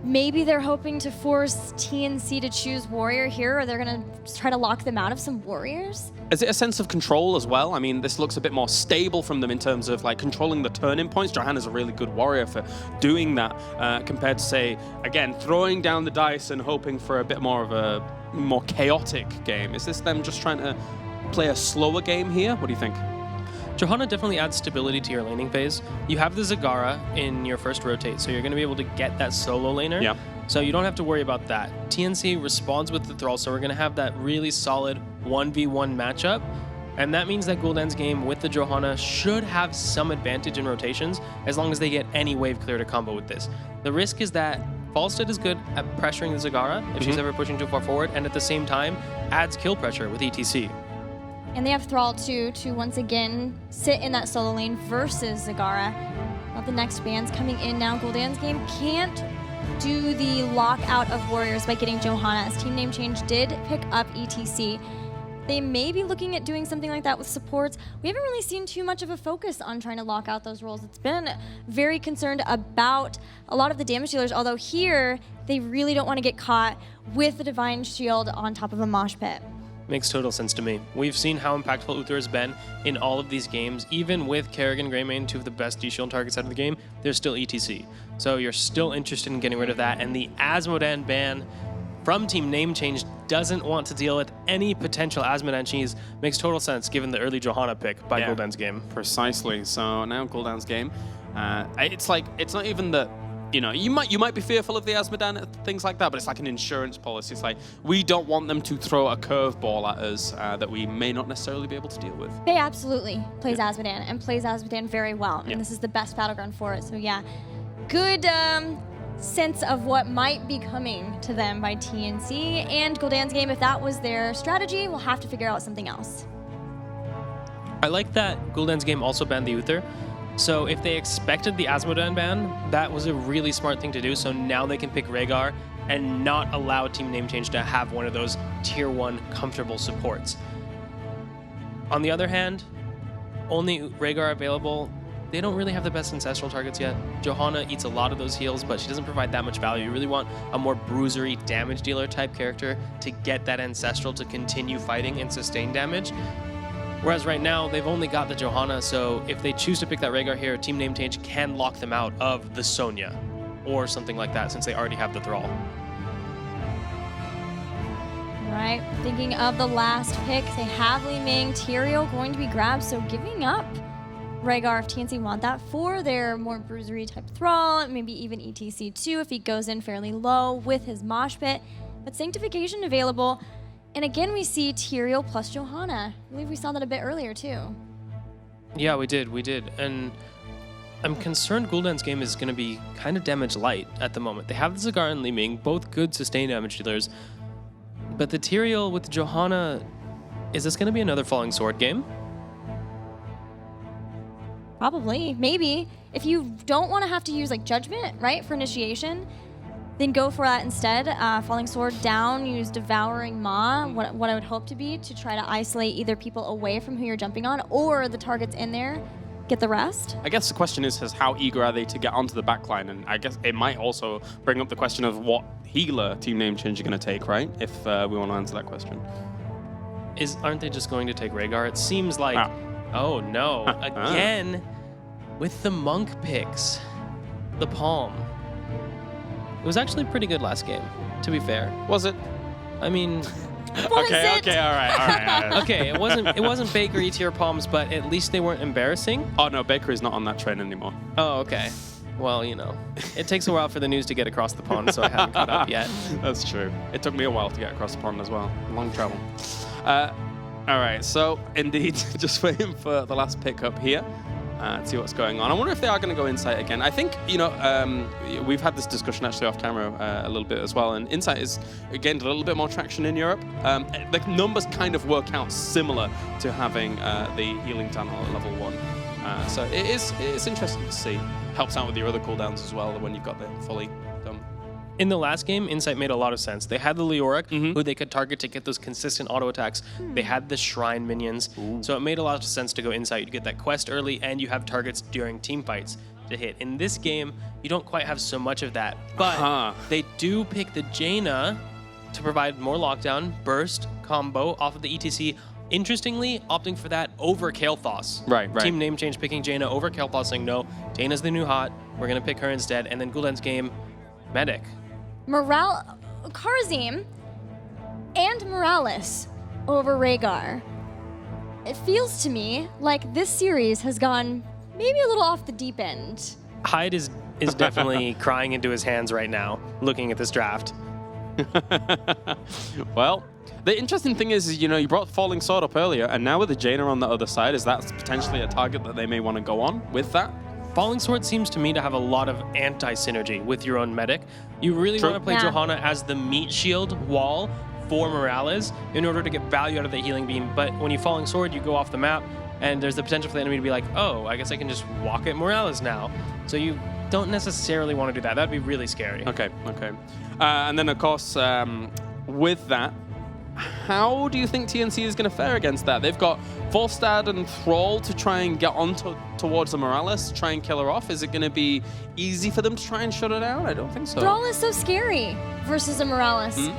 Maybe they're hoping to force TNC to choose Warrior here, or they're going to try to lock them out of some Warriors? Is it a sense of control as well? I mean, this looks a bit more stable from them in terms of like controlling the turn-in points. Johanna's a really good warrior for doing that compared to, say, again, throwing down the dice and hoping for a bit more of a more chaotic game. Is this them just trying to play a slower game here? What do you think? Johanna definitely adds stability to your laning phase. You have the Zagara in your first rotate, so you're going to be able to get that solo laner. Yeah. So you don't have to worry about that. TNC responds with the Thrall, so we're going to have that really solid 1v1 matchup. And that means that Guldans' game with the Johanna should have some advantage in rotations as long as they get any wave clear to combo with this. The risk is that Falstad is good at pressuring the Zagara if she's ever pushing too far forward, and at the same time adds kill pressure with ETC. And they have Thrall too, to once again sit in that solo lane versus Zagara. Well, the next ban's coming in now. Guldans' game can't do the lockout of Warriors by getting Johanna, as team name change did pick up ETC. They may be looking at doing something like that with supports. We haven't really seen too much of a focus on trying to lock out those roles. It's been very concerned about a lot of the damage dealers, although here they really don't want to get caught with the Divine Shield on top of a mosh pit. Makes total sense to me. We've seen how impactful Uther has been in all of these games. Even with Kerrigan and Greymane, 2 of the best D-Shield targets out of the game, there's still ETC. So you're still interested in getting rid of that. And the Asmodan ban from team name change doesn't want to deal with any potential Asmodan cheese. Makes total sense given the early Johanna pick by Guldans' game. Precisely. So now Guldans' game It's like, it's not even that, you might be fearful of the Azmodan, things like that, but it's like an insurance policy. It's like, we don't want them to throw a curveball at us that we may not necessarily be able to deal with. Faye absolutely plays Azmodan and plays Azmodan very well, and this is the best battleground for it. So yeah, good sense of what might be coming to them by TNC and Guldans game. If that was their strategy, we'll have to figure out something else. I like that Guldans game also banned the Uther. So if they expected the Azmodan ban, that was a really smart thing to do. So now they can pick Rhaegar and not allow Team Name Change to have one of those tier 1 comfortable supports. On the other hand, only Rhaegar available. They don't really have the best ancestral targets yet. Johanna eats a lot of those heals, but she doesn't provide that much value. You really want a more bruisery damage dealer type character to get that ancestral to continue fighting and sustain damage. Whereas right now, they've only got the Johanna, so if they choose to pick that Rhaegar here, Team Name Change can lock them out of the Sonya or something like that, since they already have the Thrall. Right, thinking of the last pick, they have Li Ming, Tyrael going to be grabbed, so giving up Rhaegar if TNC want that for their more bruisery type Thrall, maybe even ETC2 if he goes in fairly low with his Mosh Pit. But Sanctification available. And again, we see Tyrael plus Johanna. I believe we saw that a bit earlier, too. Yeah, we did. And I'm concerned Guldans game is going to be kind of damage light at the moment. They have the Zagar and Li Ming, both good sustain damage dealers. But the Tyrael with the Johanna, is this going to be another Falling Sword game? Probably. Maybe. If you don't want to have to use, like, Judgment, right, for initiation, then go for that instead. Falling Sword down, use Devouring Maw, what I would hope to be, to try to isolate either people away from who you're jumping on, or the targets in there, get the rest. I guess the question is how eager are they to get onto the backline? And I guess it might also bring up the question of what healer Team Name Change are going to take, right? If we want to answer that question. Aren't they just going to take Rhaegar? It seems like, oh no, again, with the Monk picks, the Palm. It was actually pretty good last game, to be fair. Was it? I mean, okay, all right. Okay, it wasn't Bakery tier Palms, but at least they weren't embarrassing. Oh no, Bakery's not on that train anymore. Oh, okay. Well, it takes a while for the news to get across the pond, so I haven't caught up yet. That's true. It took me a while to get across the pond as well. Long travel. All right, so indeed, just waiting for the last pickup here. See what's going on. I wonder if they are going to go Insight again. I think, we've had this discussion actually off camera a little bit as well, and Insight is gained a little bit more traction in Europe. The numbers kind of work out similar to having the healing tunnel at level 1. So it's interesting to see. Helps out with your other cooldowns as well when you've got it fully done. In the last game, Insight made a lot of sense. They had the Leoric, who they could target to get those consistent auto attacks. They had the Shrine minions, so it made a lot of sense to go Insight. You get that quest early, and you have targets during team fights to hit. In this game, you don't quite have so much of that, but they do pick the Jaina to provide more lockdown, burst, combo off of the ETC. Interestingly, opting for that over Kael'thas. Right. Team Name Change picking Jaina over Kael'thas, saying, no, Jaina's the new hot. We're going to pick her instead. And then Guldans game, Medic. Kharazim and Morales over Rhaegar. It feels to me like this series has gone maybe a little off the deep end. Hyde is definitely crying into his hands right now, looking at this draft. Well, the interesting thing is, you brought Falling Sword up earlier, and now with the Jaina on the other side, is that potentially a target that they may want to go on with that? Falling Sword seems to me to have a lot of anti-synergy with your own medic. You really want to play Johanna as the meat shield wall for Morales in order to get value out of the healing beam, but when you Falling Sword, you go off the map, and there's the potential for the enemy to be like, oh, I guess I can just walk at Morales now. So you don't necessarily want to do that. That'd be really scary. Okay. And then, of course, with that, how do you think TNC is going to fare against that? They've got Volstad and Thrall to try and get on towards the Morales, try and kill her off. Is it going to be easy for them to try and shut her down? I don't think so. Thrall is so scary versus a Morales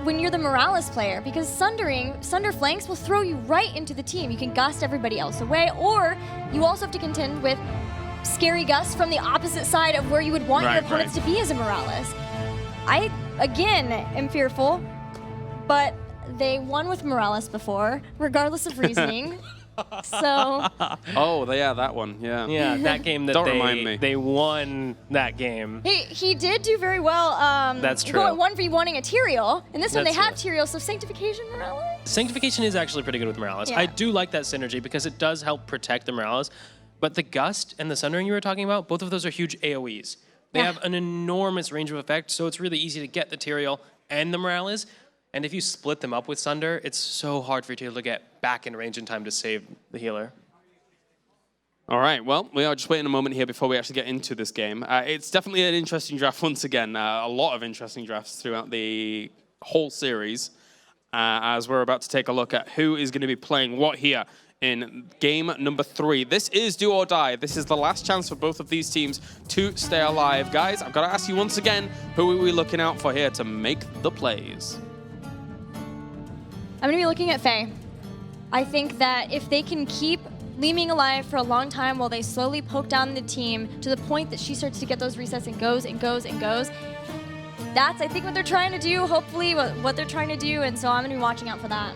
when you're the Morales player, because Sunder Flanks will throw you right into the team. You can gust everybody else away, or you also have to contend with scary gusts from the opposite side of where you would want your opponents to be as a Morales. I, again, am fearful, but they won with Morales before, regardless of reasoning. So. Oh, yeah, that one. Yeah. Yeah, that game that Don't remind me. they won that game. He did do very well. That's true. Going 1v1ing a Tyrael, and this one they That's have true. Tyrael, so Sanctification Morales. Sanctification is actually pretty good with Morales. Yeah. I do like that synergy because it does help protect the Morales. But the Gust and the Sundering you were talking about, both of those are huge AoEs. They have an enormous range of effect, so it's really easy to get the Tyrael and the Morales. And if you split them up with Sunder, it's so hard for Tyrael to get back in range in time to save the healer. All right, well, we are just waiting a moment here before we actually get into this game. It's definitely an interesting draft once again. A lot of interesting drafts throughout the whole series, as we're about to take a look at who is going to be playing what here in game number 3. This is do or die. This is the last chance for both of these teams to stay alive. Guys, I've got to ask you once again, who are we looking out for here to make the plays? I'm going to be looking at Faye. I think that if they can keep Li-Ming alive for a long time while they slowly poke down the team to the point that she starts to get those resets and goes and goes and goes, that's, I think, what they're trying to do, hopefully, what they're trying to do, and so I'm going to be watching out for that.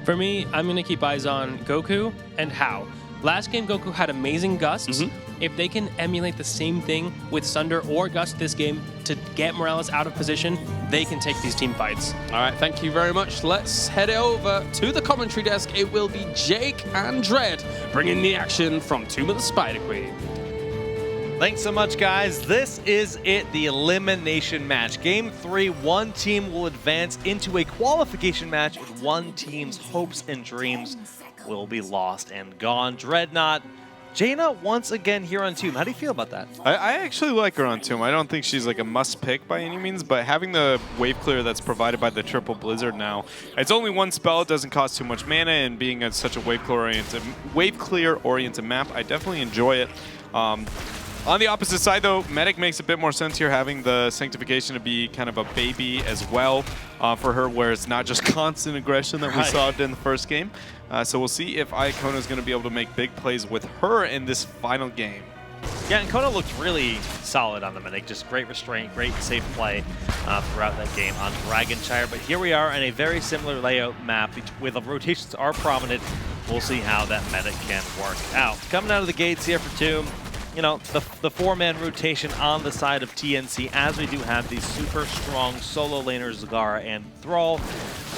For me, I'm going to keep eyes on Goku and Hao. Last game, Goku had amazing gusts. If they can emulate the same thing with Sunder or Gust this game to get Morales out of position, they can take these team fights. All right, thank you very much. Let's head over to the commentary desk. It will be Jake and Dread bringing the action from Tomb of the Spider Queen. Thanks so much, guys. This is it, the elimination match. Game 3, one team will advance into a qualification match, and one team's hopes and dreams will be lost and gone. Dreadnought, Jaina once again here on Tomb. How do you feel about that? I actually like her on Tomb. I don't think she's like a must pick by any means, but having the wave clear that's provided by the triple blizzard now, it's only one spell, it doesn't cost too much mana, and being such a wave clear oriented map, I definitely enjoy it. On the opposite side, though, Medic makes a bit more sense here, having the Sanctification to be kind of a baby as well for her, where it's not just constant aggression that we saw in the first game. So we'll see if Iacona is going to be able to make big plays with her in this final game. Yeah, and Kona looked really solid on the Medic. Just great restraint, great safe play throughout that game on Shire. But here we are in a very similar layout map where the rotations are prominent. We'll see how that Medic can work out. Coming out of the gates here for Tomb, you know, the four-man rotation on the side of TNC, as we do have these super strong solo laners, Zagara and Thrall,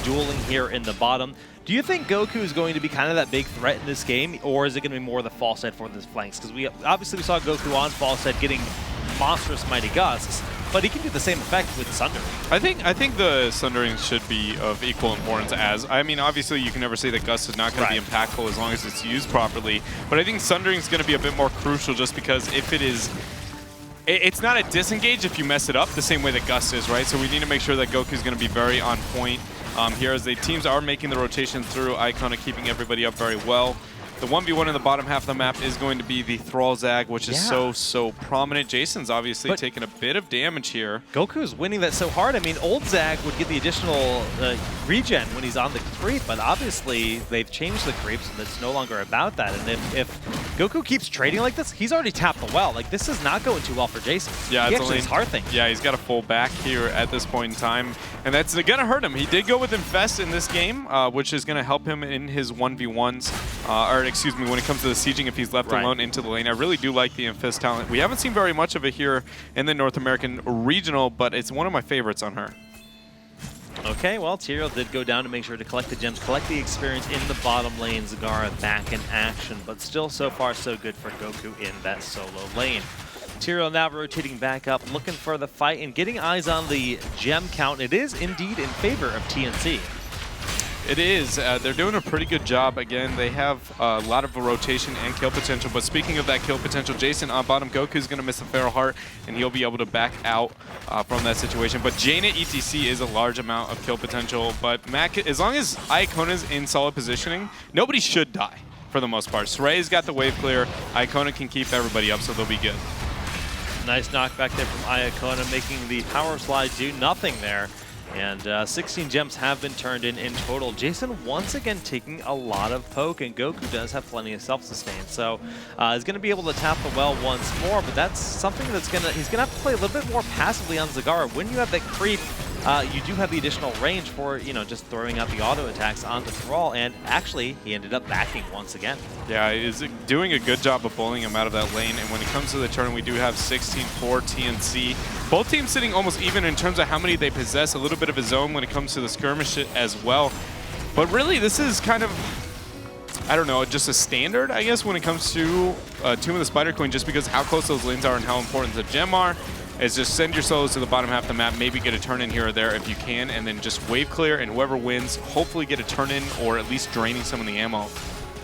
dueling here in the bottom. Do you think Goku is going to be kind of that big threat in this game, or is it going to be more the false side for the flanks? Because we saw Goku on false side getting monstrous mighty gusts, but he can do the same effect with Sundering. I think the Sundering should be of equal importance as, I mean, obviously you can never say that Gust is not going to be impactful as long as it's used properly, but I think Sundering is going to be a bit more crucial just because if it is, it's not a disengage if you mess it up the same way that Gust is, right? So we need to make sure that Goku is going to be very on point here as the teams are making the rotation through, Iacona keeping everybody up very well. The 1v1 in the bottom half of the map is going to be the Thrall Zag, which is so prominent. Jason's obviously taking a bit of damage here. Goku's winning that so hard. I mean, old Zag would get the additional regen when he's on the creep, but obviously they've changed the creeps and it's no longer about that. And if Goku keeps trading like this, he's already tapped the well. Like, this is not going too well for Jason. Yeah, he it's actually is Hearthing. Yeah, he's got a full back here at this point in time, and that's going to hurt him. He did go with Infest in this game, which is going to help him in his 1v1s, or excuse me, when it comes to the sieging if he's left alone into the lane. I really do like the Infest talent. We haven't seen very much of it here in the North American regional, but it's one of my favorites on her. Okay, well, Tyrael did go down to make sure to collect the gems, collect the experience in the bottom lane. Zagara back in action, but still so far so good for Goku in that solo lane. Tyrael now rotating back up, looking for the fight and getting eyes on the gem count. It is indeed in favor of TNC. It is. They're doing a pretty good job. Again, they have a lot of rotation and kill potential. But speaking of that kill potential, Jason on bottom, Goku's going to miss a Feral Heart, and he'll be able to back out from that situation. But Jaina ETC is a large amount of kill potential. But Mac, as long as Iacona's in solid positioning, nobody should die for the most part. Soray's got the wave clear. Iacona can keep everybody up, so they'll be good. Nice knockback there from Iacona, making the power slide do nothing there. And 16 gems have been turned in total. Jason once again taking a lot of poke, and Goku does have plenty of self-sustain. So he's going to be able to tap the well once more, but that's something that's he's going to have to play a little bit more passively on Zagara. When you have that creep you do have the additional range for, you know, just throwing out the auto attacks onto Thrall, and actually, he ended up backing once again. Yeah, he's doing a good job of bullying him out of that lane, and when it comes to the turn, we do have 16 for TNC. Both teams sitting almost even in terms of how many they possess, a little bit of a zone when it comes to the skirmish as well. But really, this is kind of, I don't know, just a standard, I guess, when it comes to Tomb of the Spider Queen, just because how close those lanes are and how important the gem are, is just send your solos to the bottom half of the map, maybe get a turn in here or there if you can, and then just wave clear, and whoever wins, hopefully get a turn in or at least draining some of the ammo.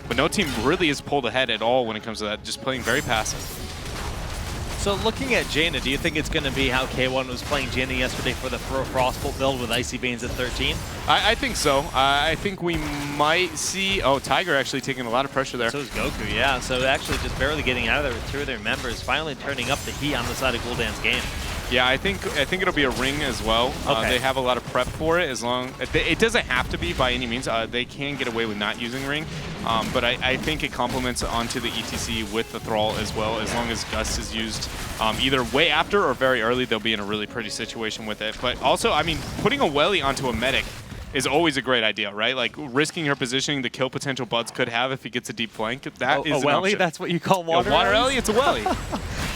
But no team really is pulled ahead at all when it comes to that, just playing very passive. So looking at Jaina, do you think it's going to be how K1 was playing Jaina yesterday for the Frostbolt build with Icy Veins at 13? I think so. I think we might see... Oh, Tiger actually taking a lot of pressure there. So is Goku, yeah. So actually just barely getting out of there with 2 of their members, finally turning up the heat on the side of Guldans' game. Yeah, I think it'll be a ring as well. Okay. They have a lot of prep for it. As long it doesn't have to be by any means. They can get away with not using ring, but I think it complements onto the ETC with the Thrall as well. As long as Gust is used either way after or very early, they'll be in a really pretty situation with it. But also, I mean, putting a Welly onto a medic is always a great idea, right? Like risking her positioning, the kill potential Buds could have if he gets a deep flank. That is a an Welly? option. That's what you call water? Water Ellie? It's a Welly.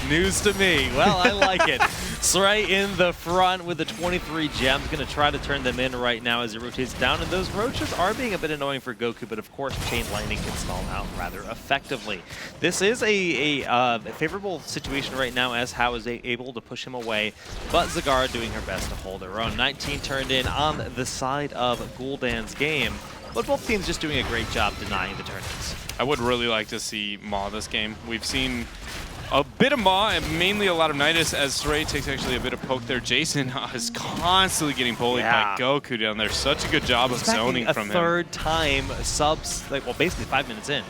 News to me. Well, I like it. Sray in the front with the 23 gems. Going to try to turn them in right now as it rotates down. And those roaches are being a bit annoying for Goku, but of course, Chain Lightning can stall out rather effectively. This is a favorable situation right now as Hao is able to push him away, but Zagara doing her best to hold her own. 19 turned in on the side of Guldans' game, but both teams just doing a great job denying the turn-ins. I would really like to see Maw this game. We've seen a bit of Maw and mainly a lot of Nidus as Sray takes actually a bit of poke there. Jason is constantly getting bullied by Goku down there. Such a good job of zoning from him. A third time subs, like, well, basically 5 minutes in.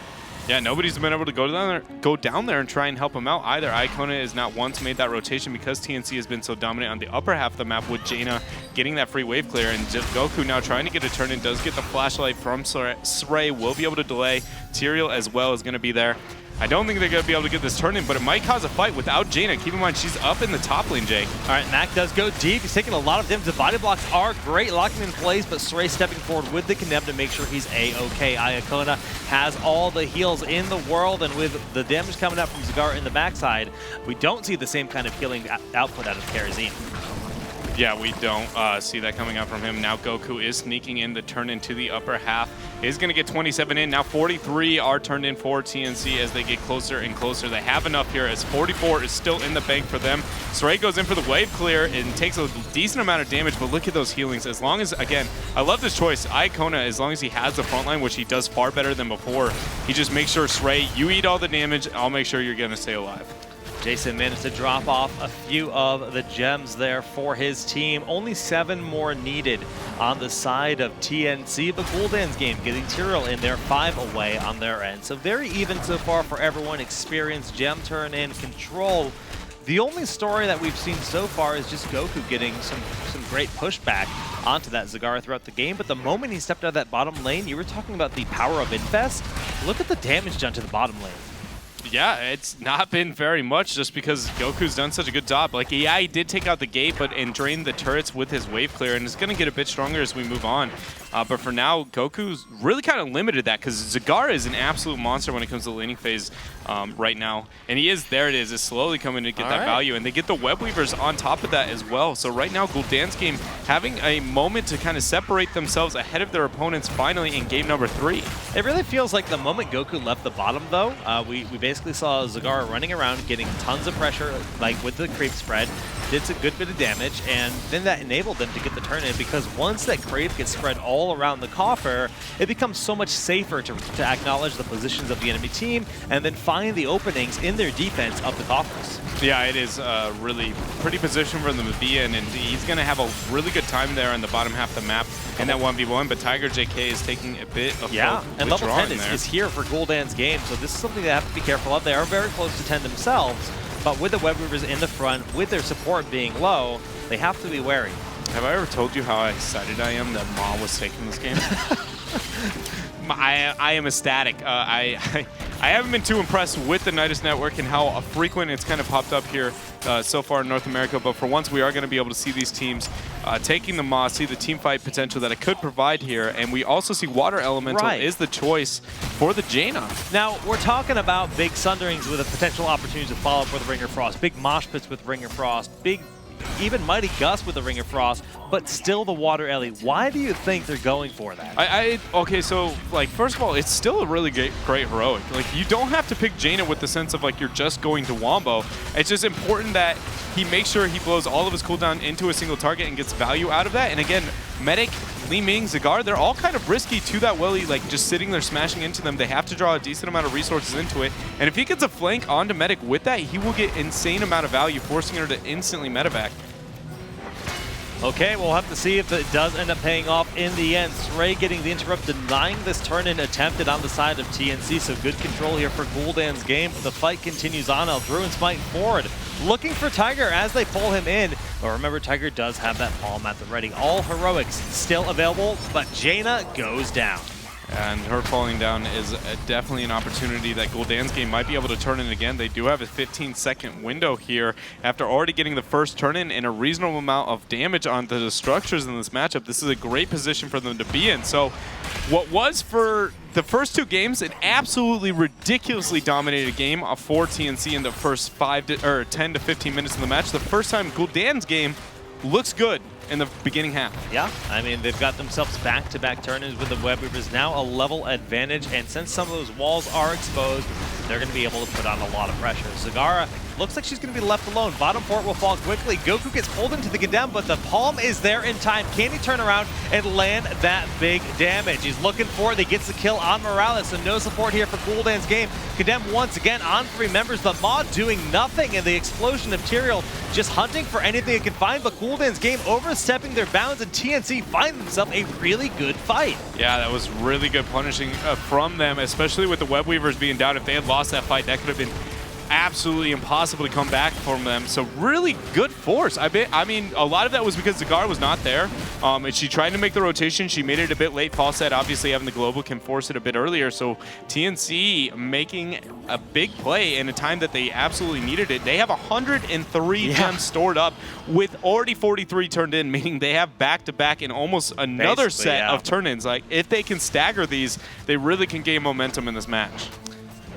Yeah, nobody's been able to go down there and try and help him out either. Icona has not once made that rotation because TNC has been so dominant on the upper half of the map with Jaina getting that free wave clear, and just Goku now trying to get a turn in, does get the flashlight from Sray, will be able to delay. Tyrael as well is going to be there. I don't think they're going to be able to get this turn in, but it might cause a fight without Jaina. Keep in mind, she's up in the top lane, Jake. All right, Mac does go deep. He's taking a lot of damage. The body blocks are great, locking in place, but Sray stepping forward with the Condemn to make sure he's A-OK. Iacona has all the heals in the world, and with the damage coming out from Zagara in the backside, we don't see the same kind of healing output out of Karazim. Yeah, we don't see that coming out from him. Now Goku is sneaking in the turn into the upper half. Is going to get 27 in. Now 43 are turned in for TNC as they get closer and closer. They have enough here as 44 is still in the bank for them. Sray goes in for the wave clear and takes a decent amount of damage, but look at those healings. As long as, again, I love this choice. Iacona, as long as he has the front line, which he does far better than before, he just makes sure, Sray, you eat all the damage. I'll make sure you're going to stay alive. Jason managed to drop off a few of the gems there for his team. Only 7 more needed on the side of TNC, but Guldans' game getting Tyrael in there, 5 away on their end. So very even so far for everyone. Experience, gem turn in, control. The only story that we've seen so far is just Goku getting some great pushback onto that Zagara throughout the game, but the moment he stepped out of that bottom lane, you were talking about the power of Infest. Look at the damage done to the bottom lane. Yeah, it's not been very much just because Goku's done such a good job. Like, yeah, he did take out the gate, but and drain the turrets with his wave clear, and it's going to get a bit stronger as we move on. But for now, Goku's really kind of limited that because Zagara is an absolute monster when it comes to the laning phase right now. And he is, there it is slowly coming to get that value. And they get the web weavers on top of that as well. So right now, Guldans' game having a moment to kind of separate themselves ahead of their opponents finally in game number 3. It really feels like the moment Goku left the bottom, though, we basically saw Zagara running around, getting tons of pressure, like with the creep spread, did a good bit of damage, and then that enabled them to get the turn in because once that creep gets spread all around the coffer, it becomes so much safer to acknowledge the positions of the enemy team and then find the openings in their defense of the coffers. Yeah, it is a really pretty position for them to be in, and he's going to have a really good time there on the bottom half of the map in that 1v1, but Tiger JK is taking a bit of and level 10 is here for Guldans' game, so this is something they have to be careful of. They are very close to 10 themselves, but with the web weavers in the front, with their support being low, they have to be wary. Have I ever told you how excited I am that Maw was taking this game? I am ecstatic. I haven't been too impressed with the Nidus Network and how frequent it's kind of popped up here so far in North America, but for once we are going to be able to see these teams taking the Maw, see the team fight potential that it could provide here, and we also see Water Elemental is the choice for the Jaina. Now, we're talking about big Sunderings with a potential opportunity to follow up with Ring of Frost, big Mosh Pits with Ring of Frost, big even Mighty Gus with the Ring of Frost, but still the Water Ellie. Why do you think they're going for that? Okay, so, like, first of all, it's still a really great heroic. Like, you don't have to pick Jaina with the sense of, like, you're just going to Wombo. It's just important that he makes sure he blows all of his cooldown into a single target and gets value out of that. And again, Medic, Li Ming, Zagar, they're all kind of risky to that Willy, like, just sitting there smashing into them. They have to draw a decent amount of resources into it. And if he gets a flank onto Medic with that, he will get insane amount of value, forcing her to instantly meta-back. Okay, we'll have to see if it does end up paying off in the end. Sray getting the interrupt, denying this turn-in attempted on the side of TNC, so good control here for Guldans' game. The fight continues on. Druin Smite forward, looking for Tiger as they pull him in. But remember, Tiger does have that palm at the ready. All heroics still available, but Jaina goes down. And her falling down is definitely an opportunity that Guldans' game might be able to turn in again. They do have a 15-second window here after already getting the first turn-in and a reasonable amount of damage onto the structures in this matchup. This is a great position for them to be in. So what was for the first two games an absolutely ridiculously dominated game for TNC in the first 10 to 15 minutes of the match, the first time Guldans' game looks good in the beginning half. Yeah, I mean, they've got themselves back-to-back turn-ins with the Web Weavers, now a level advantage, and since some of those walls are exposed, they're going to be able to put on a lot of pressure. Zagara looks like she's going to be left alone. Bottom port will fall quickly. Goku gets pulled into the Condemn, but the palm is there in time. Can he turn around and land that big damage? He's looking for it. He gets the kill on Morales, so no support here for Guldans' game. Condemn once again on 3 members, but Maw doing nothing, and the explosion of Tyrael just hunting for anything it can find, but Guldans' game overstepping their bounds, and TNC find themselves a really good fight. Yeah, that was really good punishing from them, especially with the Web Weavers being down. If they had lost that fight, that could have been absolutely impossible to come back from them. So really good force. I mean, a lot of that was because Zagar was not there. And she tried to make the rotation. She made it a bit late. Falset, obviously having the global, can force it a bit earlier. So TNC making a big play in a time that they absolutely needed it. They have 103 gems stored up with already 43 turned in, meaning they have back-to-back and almost another set of turn-ins. Like, if they can stagger these, they really can gain momentum in this match.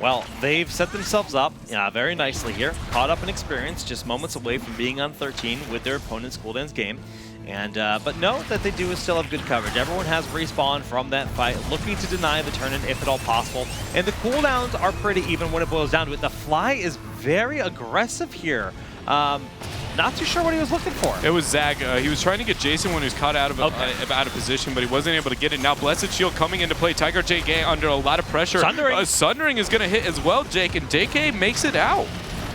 Well, they've set themselves up very nicely here. Caught up in experience, just moments away from being on 13 with their opponent's Guldans' game. And but note that they do still have good coverage. Everyone has respawn from that fight, looking to deny the turn-in if at all possible. And the cooldowns are pretty even when it boils down to it. The Fly is very aggressive here. Not too sure what he was looking for. It was Zag. He was trying to get Jason when he was caught out of position, but he wasn't able to get it. Now Blessed Shield coming into play. Tiger JK under a lot of pressure. Sundering. Sundering is going to hit as well, Jake, and JK makes it out.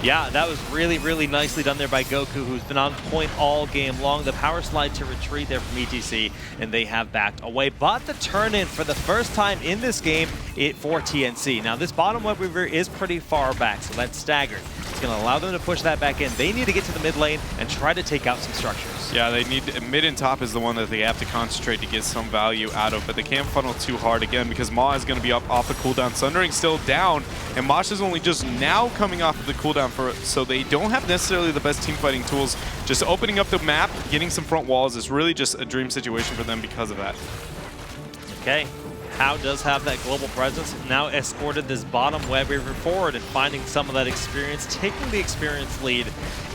Yeah, that was really, really nicely done there by Goku, who's been on point all game long. The power slide to retreat there from ETC, and they have backed away. But the turn-in for the first time in this game for TNC. Now, this bottom Web Weaver is pretty far back, so that's staggered. It's going to allow them to push that back in. They need to get to the mid lane and try to take out some structures. Yeah, they need mid and top is the one that they have to concentrate to get some value out of, but they can't funnel too hard again because Maw is going to be up off the cooldown. Sundering still down, and Mosh is only just now coming off of the cooldown so they don't have necessarily the best team fighting tools. Just opening up the map, getting some front walls is really just a dream situation for them because of that. Okay. How does have that global presence, now escorted this bottom Web Weaver forward and finding some of that experience, taking the experience lead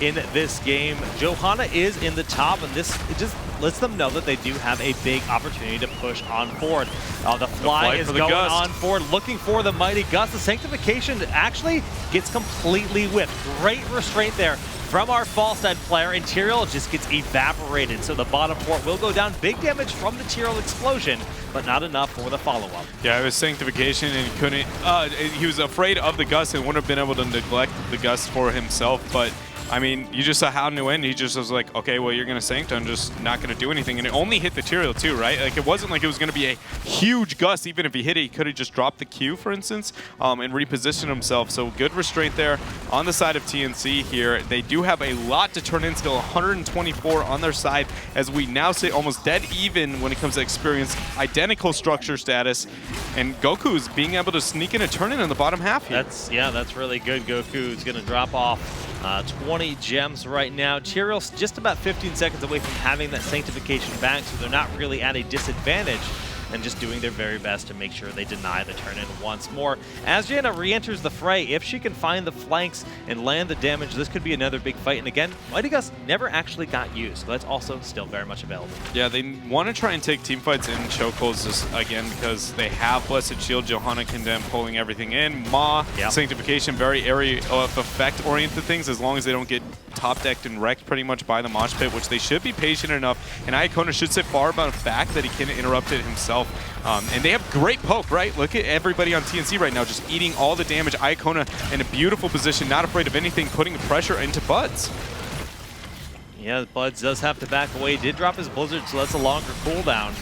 in this game. Johanna is in the top, and this just lets them know that they do have a big opportunity to push on forward. The Fly is going on forward, looking for the Mighty Gus. The Sanctification actually gets completely whipped. Great restraint there from our Falstad player, and Tyrael just gets evaporated. So the bottom port will go down. Big damage from the Tyrael explosion, but not enough for the follow-up. Yeah, it was Sanctification, and he couldn't. He was afraid of the Gus and wouldn't have been able to neglect the Gus for himself, but I mean, you just saw how new in. He just was like, okay, well, you're going to Sanctum. I'm just not going to do anything. And it only hit the Tyrael too, right? Like, it wasn't like it was going to be a huge gust. Even if he hit it, he could have just dropped the Q, for instance, and repositioned himself. So good restraint there on the side of TNC here. They do have a lot to turn in still, 124 on their side, as we now say almost dead even when it comes to experience, identical structure status. And Goku's being able to sneak in a turn in the bottom half here. That's really good. Goku's going to drop off 20 gems right now. Tyrael's just about 15 seconds away from having that sanctification back, so they're not really at a disadvantage and just doing their very best to make sure they deny the turn-in once more. As Janna re-enters the fray, if she can find the flanks and land the damage, this could be another big fight. And again, Mighty Gust never actually got used, so that's also still very much available. Yeah, they want to try and take teamfights in chokeholds just again because they have Blessed Shield, Johanna Condemn pulling everything in, Ma, Sanctification, very area of effect-oriented things as long as they don't get top-decked and wrecked pretty much by the Mosh Pit, which they should be patient enough. And Iacona should sit far enough back that he can interrupt it himself. And they have great poke, right? Look at everybody on TNC right now just eating all the damage. Iacona in a beautiful position, not afraid of anything, putting pressure into Buds. Yeah, Buds does have to back away. Did drop his Blizzard, so that's a longer cooldown.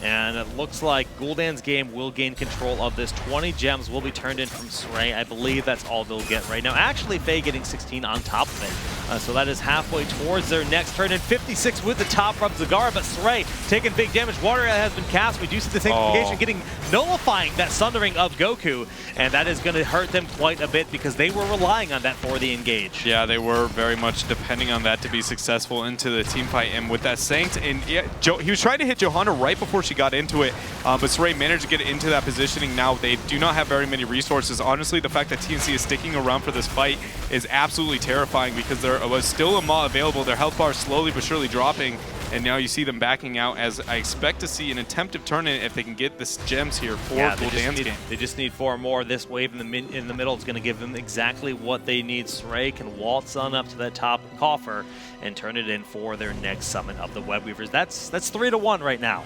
And it looks like Guldans' game will gain control of this. 20 gems will be turned in from Sray. I believe that's all they'll get right now. Actually, Faye getting 16 on top of it. So that is halfway towards their next turn in. 56 with the top from Zagara, but Sray taking big damage. Water has been cast. We do see the Sanctification getting nullifying that Sundering of Goku. And that is going to hurt them quite a bit because they were relying on that for the engage. Yeah, they were very much depending on that to be successful into the team fight. And with that Sanct, and yeah, he was trying to hit Johanna right before she got into it, but Sray managed to get into that positioning. Now they do not have very many resources. Honestly, the fact that TNC is sticking around for this fight is absolutely terrifying because there was still a Maw available. Their health bar slowly but surely dropping, and now you see them backing out as I expect to see an attempted turn-in if they can get this gems here for Guldans' game. They just need 4 more. This wave in the middle is going to give them exactly what they need. Sray can waltz on up to that top coffer and turn it in for their next summon of the Web Weavers. That's 3-1 right now.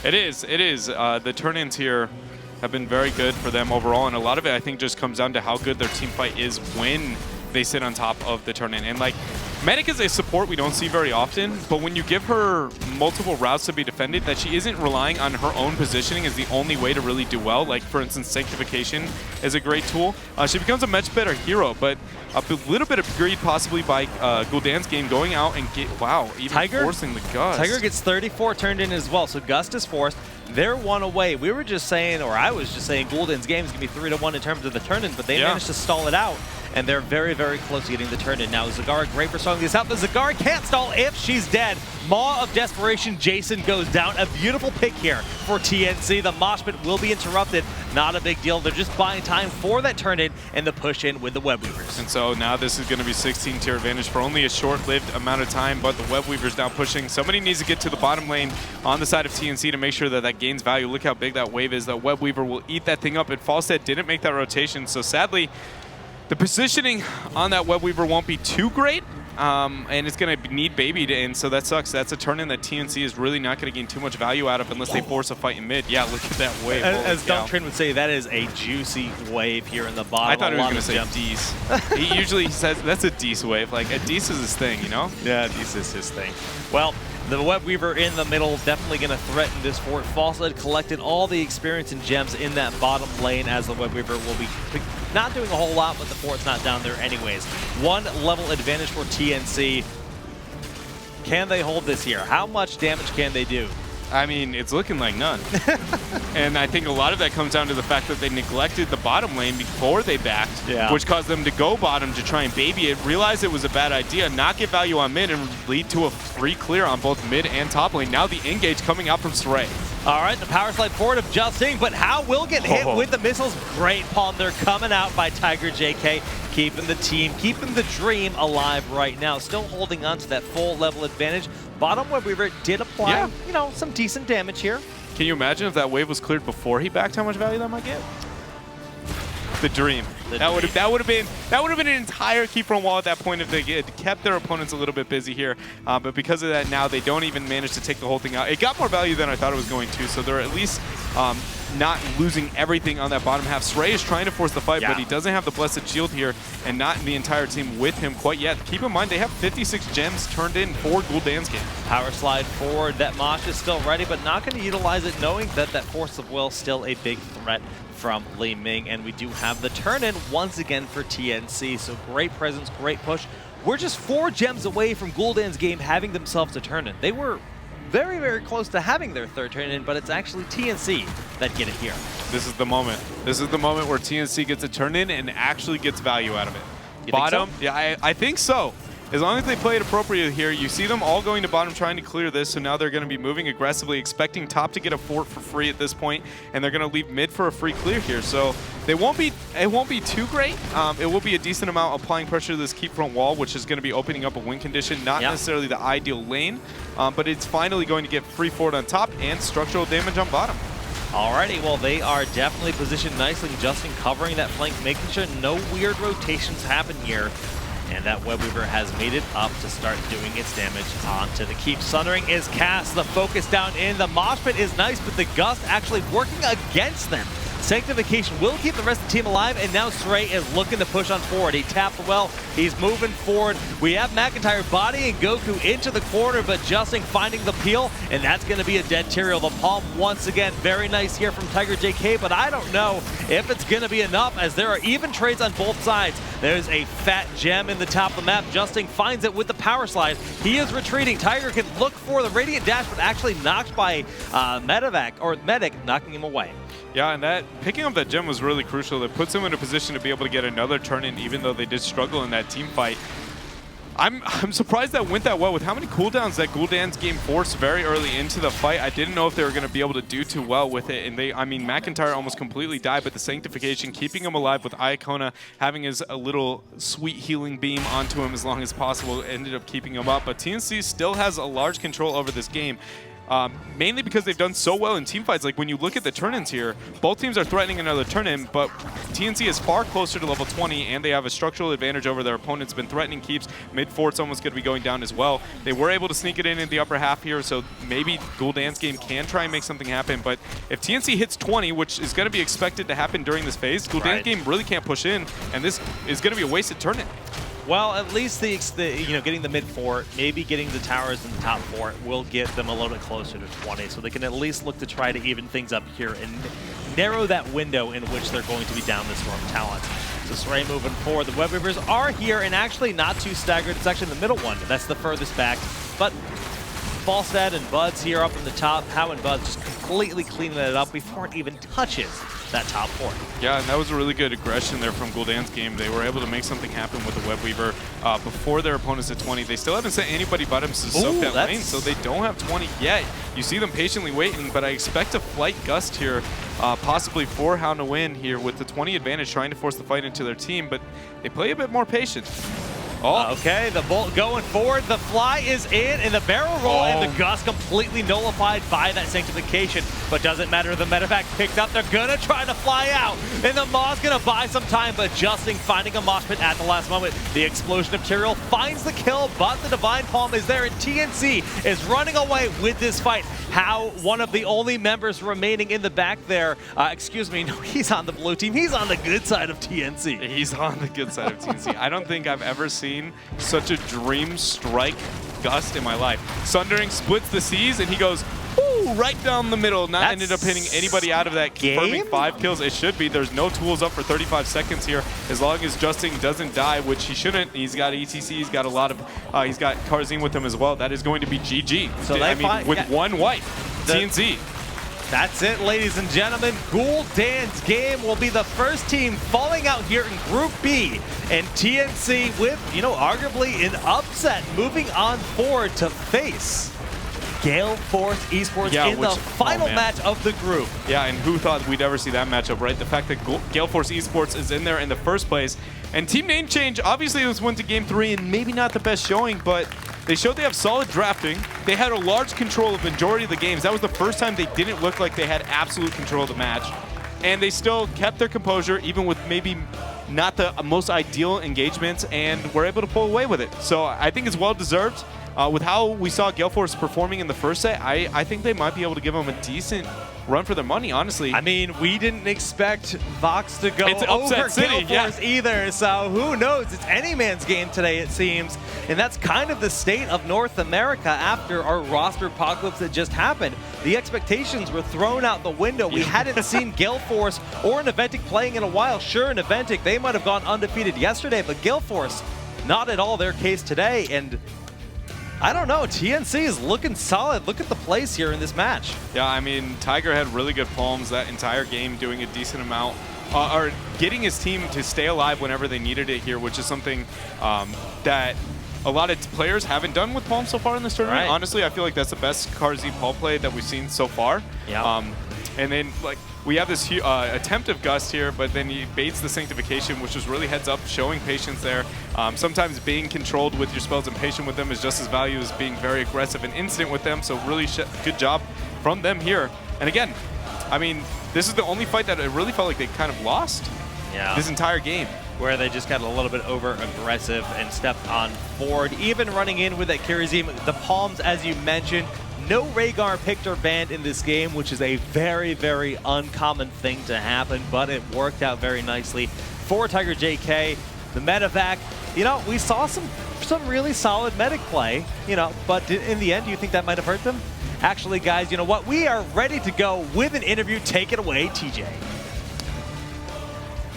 It is. The turn-ins here have been very good for them overall, and a lot of it I think just comes down to how good their team fight is when they sit on top of the turn-in. And like, Medic is a support we don't see very often, but when you give her multiple routes to be defended, that she isn't relying on her own positioning is the only way to really do well. Like, for instance, Sanctification is a great tool. She becomes a much better hero, but a little bit of greed possibly by Guldans' game going out and forcing the Gust. Tiger gets 34 turned in as well, so Gust is forced. They're 1 away. We were just saying, or I was just saying, Guldans' game is going to be 3-1 in terms of the turn-in, but they managed to stall it out. And they're very, very close to getting the turn-in. Now, Zagara, great for stalling this out, but Zagara can't stall if she's dead. Maw of Desperation, Jason goes down. A beautiful pick here for TNC. The mosh pit will be interrupted. Not a big deal. They're just buying time for that turn-in and the push-in with the Web Weavers. And so now this is going to be 16 tier advantage for only a short-lived amount of time, but the Web Weavers now pushing. Somebody needs to get to the bottom lane on the side of TNC to make sure that that gains value. Look how big that wave is. That Web Weaver will eat that thing up, and Falstad didn't make that rotation, so sadly, the positioning on that Web Weaver won't be too great, and it's going to need babied, and so that sucks. That's a turn-in that TNC is really not going to gain too much value out of unless they force a fight in mid. Yeah, look at that wave. As Dunktrain would say, that is a juicy wave here in the bottom. I thought he was going to say Dees. He usually says that's a Dees wave. Like, a Dees is his thing, you know? Yeah, Dees is his thing. Well, the Web Weaver in the middle definitely going to threaten this fort. Falsehood collected all the experience and gems in that bottom lane as the Web Weaver will be not doing a whole lot, but the fort's not down there anyways. 1 level advantage for TNC. Can they hold this here? How much damage can they do? I mean, it's looking like none. And I think a lot of that comes down to the fact that they neglected the bottom lane before they backed, which caused them to go bottom to try and baby it, realize it was a bad idea, not get value on mid, and lead to a free clear on both mid and top lane. Now the engage coming out from Sray. All right, the power slide forward of Justin, but How will get hit with the missiles. Great pawn. They're coming out by Tiger JK, keeping the team, keeping the dream alive right now. Still holding on to that full level advantage. Bottom Web Weaver did apply, you know, some decent damage here. Can you imagine if that wave was cleared before he backed, how much value that might get? the dream. That would have been an entire keep from wall at that point if they had kept their opponents a little bit busy here. But because of that, now they don't even manage to take the whole thing out. It got more value than I thought it was going to, so they're at least not losing everything on that bottom half. Sray is trying to force the fight, but he doesn't have the Blessed Shield here, and not the entire team with him quite yet. Keep in mind, they have 56 gems turned in for Guldans game. Power slide forward. That Mosh is still ready, but not going to utilize it, knowing that that Force of Will still a big threat from Li Ming. And we do have the turn-in once again for TNC. So great presence, great push. We're just 4 gems away from Guldans game having themselves a turn-in. They were very, very close to having their third turn-in, but it's actually TNC that get it here. This is the moment. This is the moment where TNC gets a turn-in and actually gets value out of it. You Bottom, think so? yeah, I think so. As long as they play it appropriately here, you see them all going to bottom trying to clear this, so now they're going to be moving aggressively, expecting top to get a fort for free at this point, and they're going to leave mid for a free clear here. So it won't be too great. It will be a decent amount applying pressure to this keep front wall, which is going to be opening up a win condition, not necessarily the ideal lane, but it's finally going to get free forward on top and structural damage on bottom. Alrighty, well, they are definitely positioned nicely, just in covering that flank, making sure no weird rotations happen here. And that Web Weaver has made it up to start doing its damage onto the keep. Sundering is cast, the focus down in. The mosh pit is nice, but the gust actually working against them. Sanctification will keep the rest of the team alive, and now Sray is looking to push on forward. He tapped well, he's moving forward. We have McIntyre bodying Goku into the corner, but Justin finding the peel, and that's going to be a dead Tyrael. The palm once again, very nice here from Tiger JK, but I don't know if it's going to be enough, as there are even trades on both sides. There's a fat gem in the top of the map. Justin finds it with the power slide. He is retreating. Tiger can look for the Radiant Dash, but actually knocked by Medic, knocking him away. Yeah, and that picking up that gem was really crucial. It puts them in a position to be able to get another turn-in, even though they did struggle in that team fight. I'm surprised that went that well with how many cooldowns that Guldans game forced very early into the fight. I didn't know if they were going to be able to do too well with it, and I mean, McIntyre almost completely died, but the Sanctification keeping him alive with Iacona having his a little sweet healing beam onto him as long as possible ended up keeping him up. But TNC still has a large control over this game. Mainly because they've done so well in team fights. Like when you look at the turn-ins here, both teams are threatening another turn-in, but TNC is far closer to level 20 and they have a structural advantage over their opponents. Been threatening keeps. Mid-fort's almost going to be going down as well. They were able to sneak it in the upper half here, so maybe Guldans game can try and make something happen. But if TNC hits 20, which is going to be expected to happen during this phase, Guldans game really can't push in, and this is going to be a wasted turn-in. Well, at least getting the mid 4, maybe getting the towers in the top 4 will get them a little bit closer to 20, so they can at least look to try to even things up here and narrow that window in which they're going to be down the Storm talent. So Sray moving forward. The Web Weavers are here and actually not too staggered. It's actually the middle one. That's the furthest back. But Falstad and Buds here up in the top. How and Buds just completely cleaning it up before it even touches that top 4. Yeah, and that was a really good aggression there from Guldans game. They were able to make something happen with the Web Weaver before their opponents at 20. They still haven't sent anybody but him to soak that lane, so they don't have 20 yet. You see them patiently waiting, but I expect a Flight Gust here, possibly for Hound to win here with the 20 advantage, trying to force the fight into their team, but they play a bit more patient. Okay, the bolt going forward. The fly is in, and the barrel roll, and the gust completely nullified by that Sanctification. But doesn't matter, the medevac picked up. They're gonna try to fly out, and the Maw's gonna buy some time, but Justin finding a mosh pit at the last moment. The explosion of Tyrael finds the kill, but the Divine Palm is there, and TNC is running away with this fight. How one of the only members remaining in the back there, excuse me, no, he's on the blue team. He's on the good side of TNC. He's on the good side of TNC. I don't think I've ever seen such a dream strike gust in my life. Sundering splits the seas and he goes, ooh, right down the middle. Not ended up hitting anybody out of that, confirming 5 kills. It should be. There's no tools up for 35 seconds here. As long as Justin doesn't die, which he shouldn't. He's got ETC. He's got a lot of. He's got Karzim with him as well. That is going to be GG. So I mean, with one wipe, TNC. That's it, ladies and gentlemen. Guldans game will be the first team falling out here in Group B. And TNC with, arguably an upset, moving on forward to face Gale Force Esports in the final match of the group. Yeah, and who thought we'd ever see that matchup, right? The fact that Gale Force Esports is in there in the first place. And team name change, obviously this went to Game 3 and maybe not the best showing, but they showed they have solid drafting. They had a large control of the majority of the games. That was the first time they didn't look like they had absolute control of the match. and they still kept their composure, even with maybe not the most ideal engagements, and were able to pull away with it. So I think it's well-deserved. With how we saw Gale Force performing in the first set, I think they might be able to give them a decent run for their money, honestly. I mean, we didn't expect Vox to go It's over upset city, Gale Force either, so who knows? It's any man's game today, it seems. And that's kind of the state of North America after our roster apocalypse that just happened. The expectations were thrown out the window. We hadn't seen Gale Force or an Eventic playing in a while. Sure, an Eventic, they might have gone undefeated yesterday, but Gale Force, not at all their case today. And I don't know, TNC is looking solid. Look at the plays here in this match. Yeah, I mean, Tiger had really good palms that entire game, doing a decent amount, or getting his team to stay alive whenever they needed it here, which is something that a lot of players haven't done with palms so far in this tournament. Right. Honestly, I feel like that's the best Carzzy Paul play that we've seen so far. Yeah. And then, like, we have this attempt of Gust here, but then he baits the Sanctification, which was really heads up, showing patience there. Sometimes being controlled with your spells and patient with them is just as valuable as being very aggressive and instant with them, so really good job from them here. And again, I mean, this is the only fight that it really felt like they kind of lost this entire game. Where they just got a little bit over-aggressive and stepped on forward, even running in with that Kirizim. The palms, as you mentioned, no Rhaegar picked or banned in this game, which is a very, very uncommon thing to happen, but it worked out very nicely for Tiger JK. The medevac, you know, we saw some really solid medic play, you know, but in the end, do you think that might have hurt them? Actually, guys, you know what? We are ready to go with an interview. Take it away, TJ.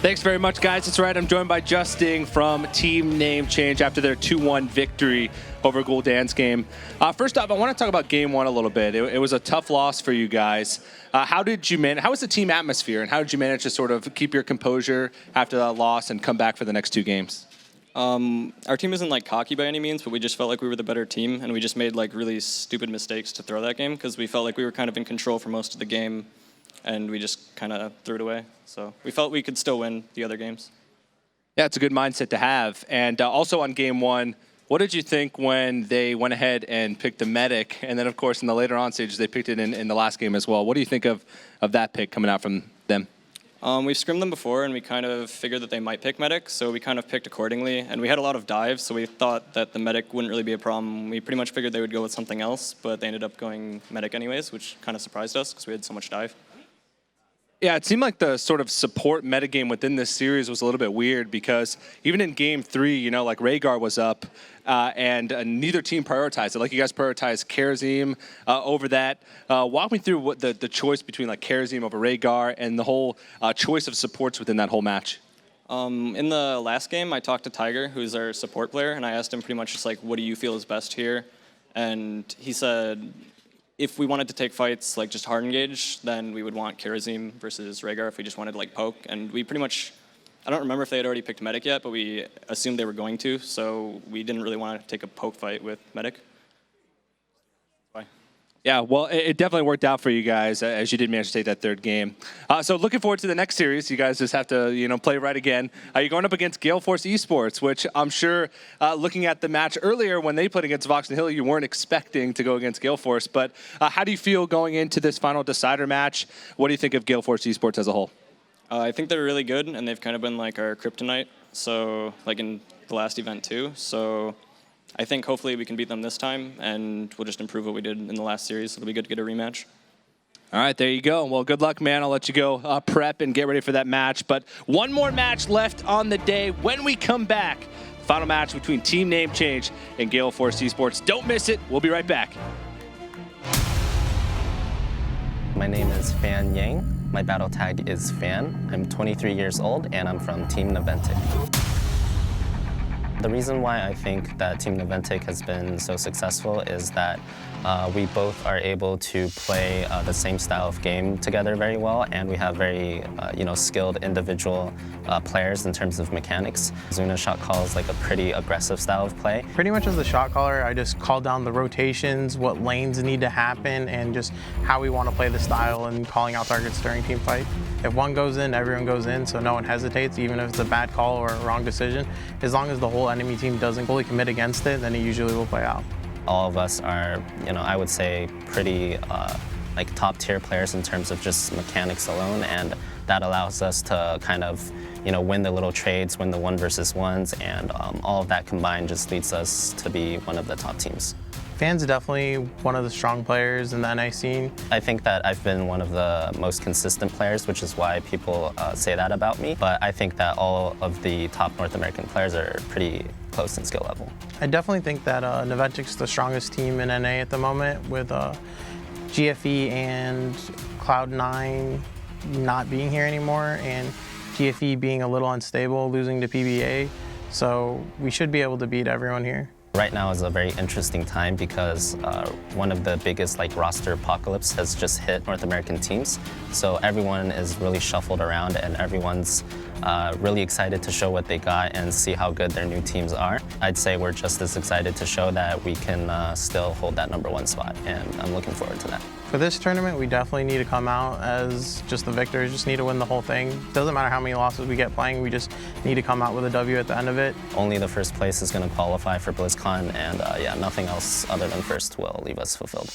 Thanks very much, guys. That's right. I'm joined by Justin from Team Name Change after their 2-1 victory over Guldans game. First off, I want to talk about Game 1 a little bit. It was a tough loss for you guys. How was the team atmosphere, and how did you manage to sort of keep your composure after that loss and come back for the next 2 games? Our team isn't like cocky by any means, but we just felt like we were the better team, and we just made like really stupid mistakes to throw that game because we felt like we were kind of in control for most of the game, and we just kind of threw it away. So we felt we could still win the other games. Yeah, it's a good mindset to have. And also on Game 1, what did you think when they went ahead and picked the medic? And then, of course, in the later on stages, they picked it in the last game as well. What do you think of that pick coming out from them? We've scrimmed them before, and we kind of figured that they might pick medic, so we kind of picked accordingly. And we had a lot of dives, so we thought that the medic wouldn't really be a problem. We pretty much figured they would go with something else, but they ended up going medic anyways, which kind of surprised us because we had so much dive. Yeah, it seemed like the sort of support metagame within this series was a little bit weird because even in Game 3, you know, like Rhaegar was up and neither team prioritized it. Like you guys prioritized Kirizim over that. Walk me through what the choice between like Kirizim over Rhaegar and the whole choice of supports within that whole match. In the last game, I talked to Tiger, who's our support player, and I asked him pretty much just like, what do you feel is best here? And he said, if we wanted to take fights like just hard engage, then we would want Kirizim versus Rhaegar if we just wanted to like poke. And we pretty much, I don't remember if they had already picked medic yet, but we assumed they were going to, so we didn't really want to take a poke fight with medic. Bye. Yeah, well, it definitely worked out for you guys as you did manage to take that 3rd game. So looking forward to the next series. You guys just have to, you know, play right again. You're going up against Gale Force Esports, which I'm sure looking at the match earlier when they played against Vox and Hill, you weren't expecting to go against Gale Force. But how do you feel going into this final decider match? What do you think of Gale Force Esports as a whole? I think they're really good, and they've kind of been like our kryptonite. So like in the last event too. So I think hopefully we can beat them this time, and we'll just improve what we did in the last series. It'll be good to get a rematch. All right, there you go. Well, good luck, man. I'll let you go prep and get ready for that match. But one more match left on the day when we come back. Final match between Team Name Change and Gale Force Esports. Don't miss it. We'll be right back. My name is Fan Yang. My battle tag is Fan. I'm 23 years old, and I'm from Team Naventic. The reason why I think that Team Naventic has been so successful is that we both are able to play the same style of game together very well, and we have very skilled individual players in terms of mechanics. Zuna's shot call is like a pretty aggressive style of play. Pretty much as the shot caller, I just call down the rotations, what lanes need to happen, and just how we want to play the style and calling out targets during team fight. If one goes in, everyone goes in, so no one hesitates, even if it's a bad call or a wrong decision. As long as the whole enemy team doesn't fully commit against it, then it usually will play out. All of us are, I would say, pretty like top tier players in terms of just mechanics alone, and that allows us to kind of, you know, win the little trades, win the 1 versus 1s, and all of that combined just leads us to be one of the top teams. Fan's definitely one of the strong players in the NA scene. I think that I've been one of the most consistent players, which is why people say that about me. But I think that all of the top North American players are pretty close in skill level. I definitely think that Naventic's the strongest team in NA at the moment, with GFE and Cloud9 not being here anymore, and GFE being a little unstable, losing to PBA. So we should be able to beat everyone here. Right now is a very interesting time because one of the biggest roster apocalypse has just hit North American teams. So everyone is really shuffled around, and everyone's really excited to show what they got and see how good their new teams are. I'd say we're just as excited to show that we can still hold that #1 spot, and I'm looking forward to that. For this tournament, we definitely need to come out as just the victors, just need to win the whole thing. Doesn't matter how many losses we get playing, we just need to come out with a W at the end of it. Only the first place is going to qualify for BlizzCon, and yeah, nothing else other than first will leave us fulfilled.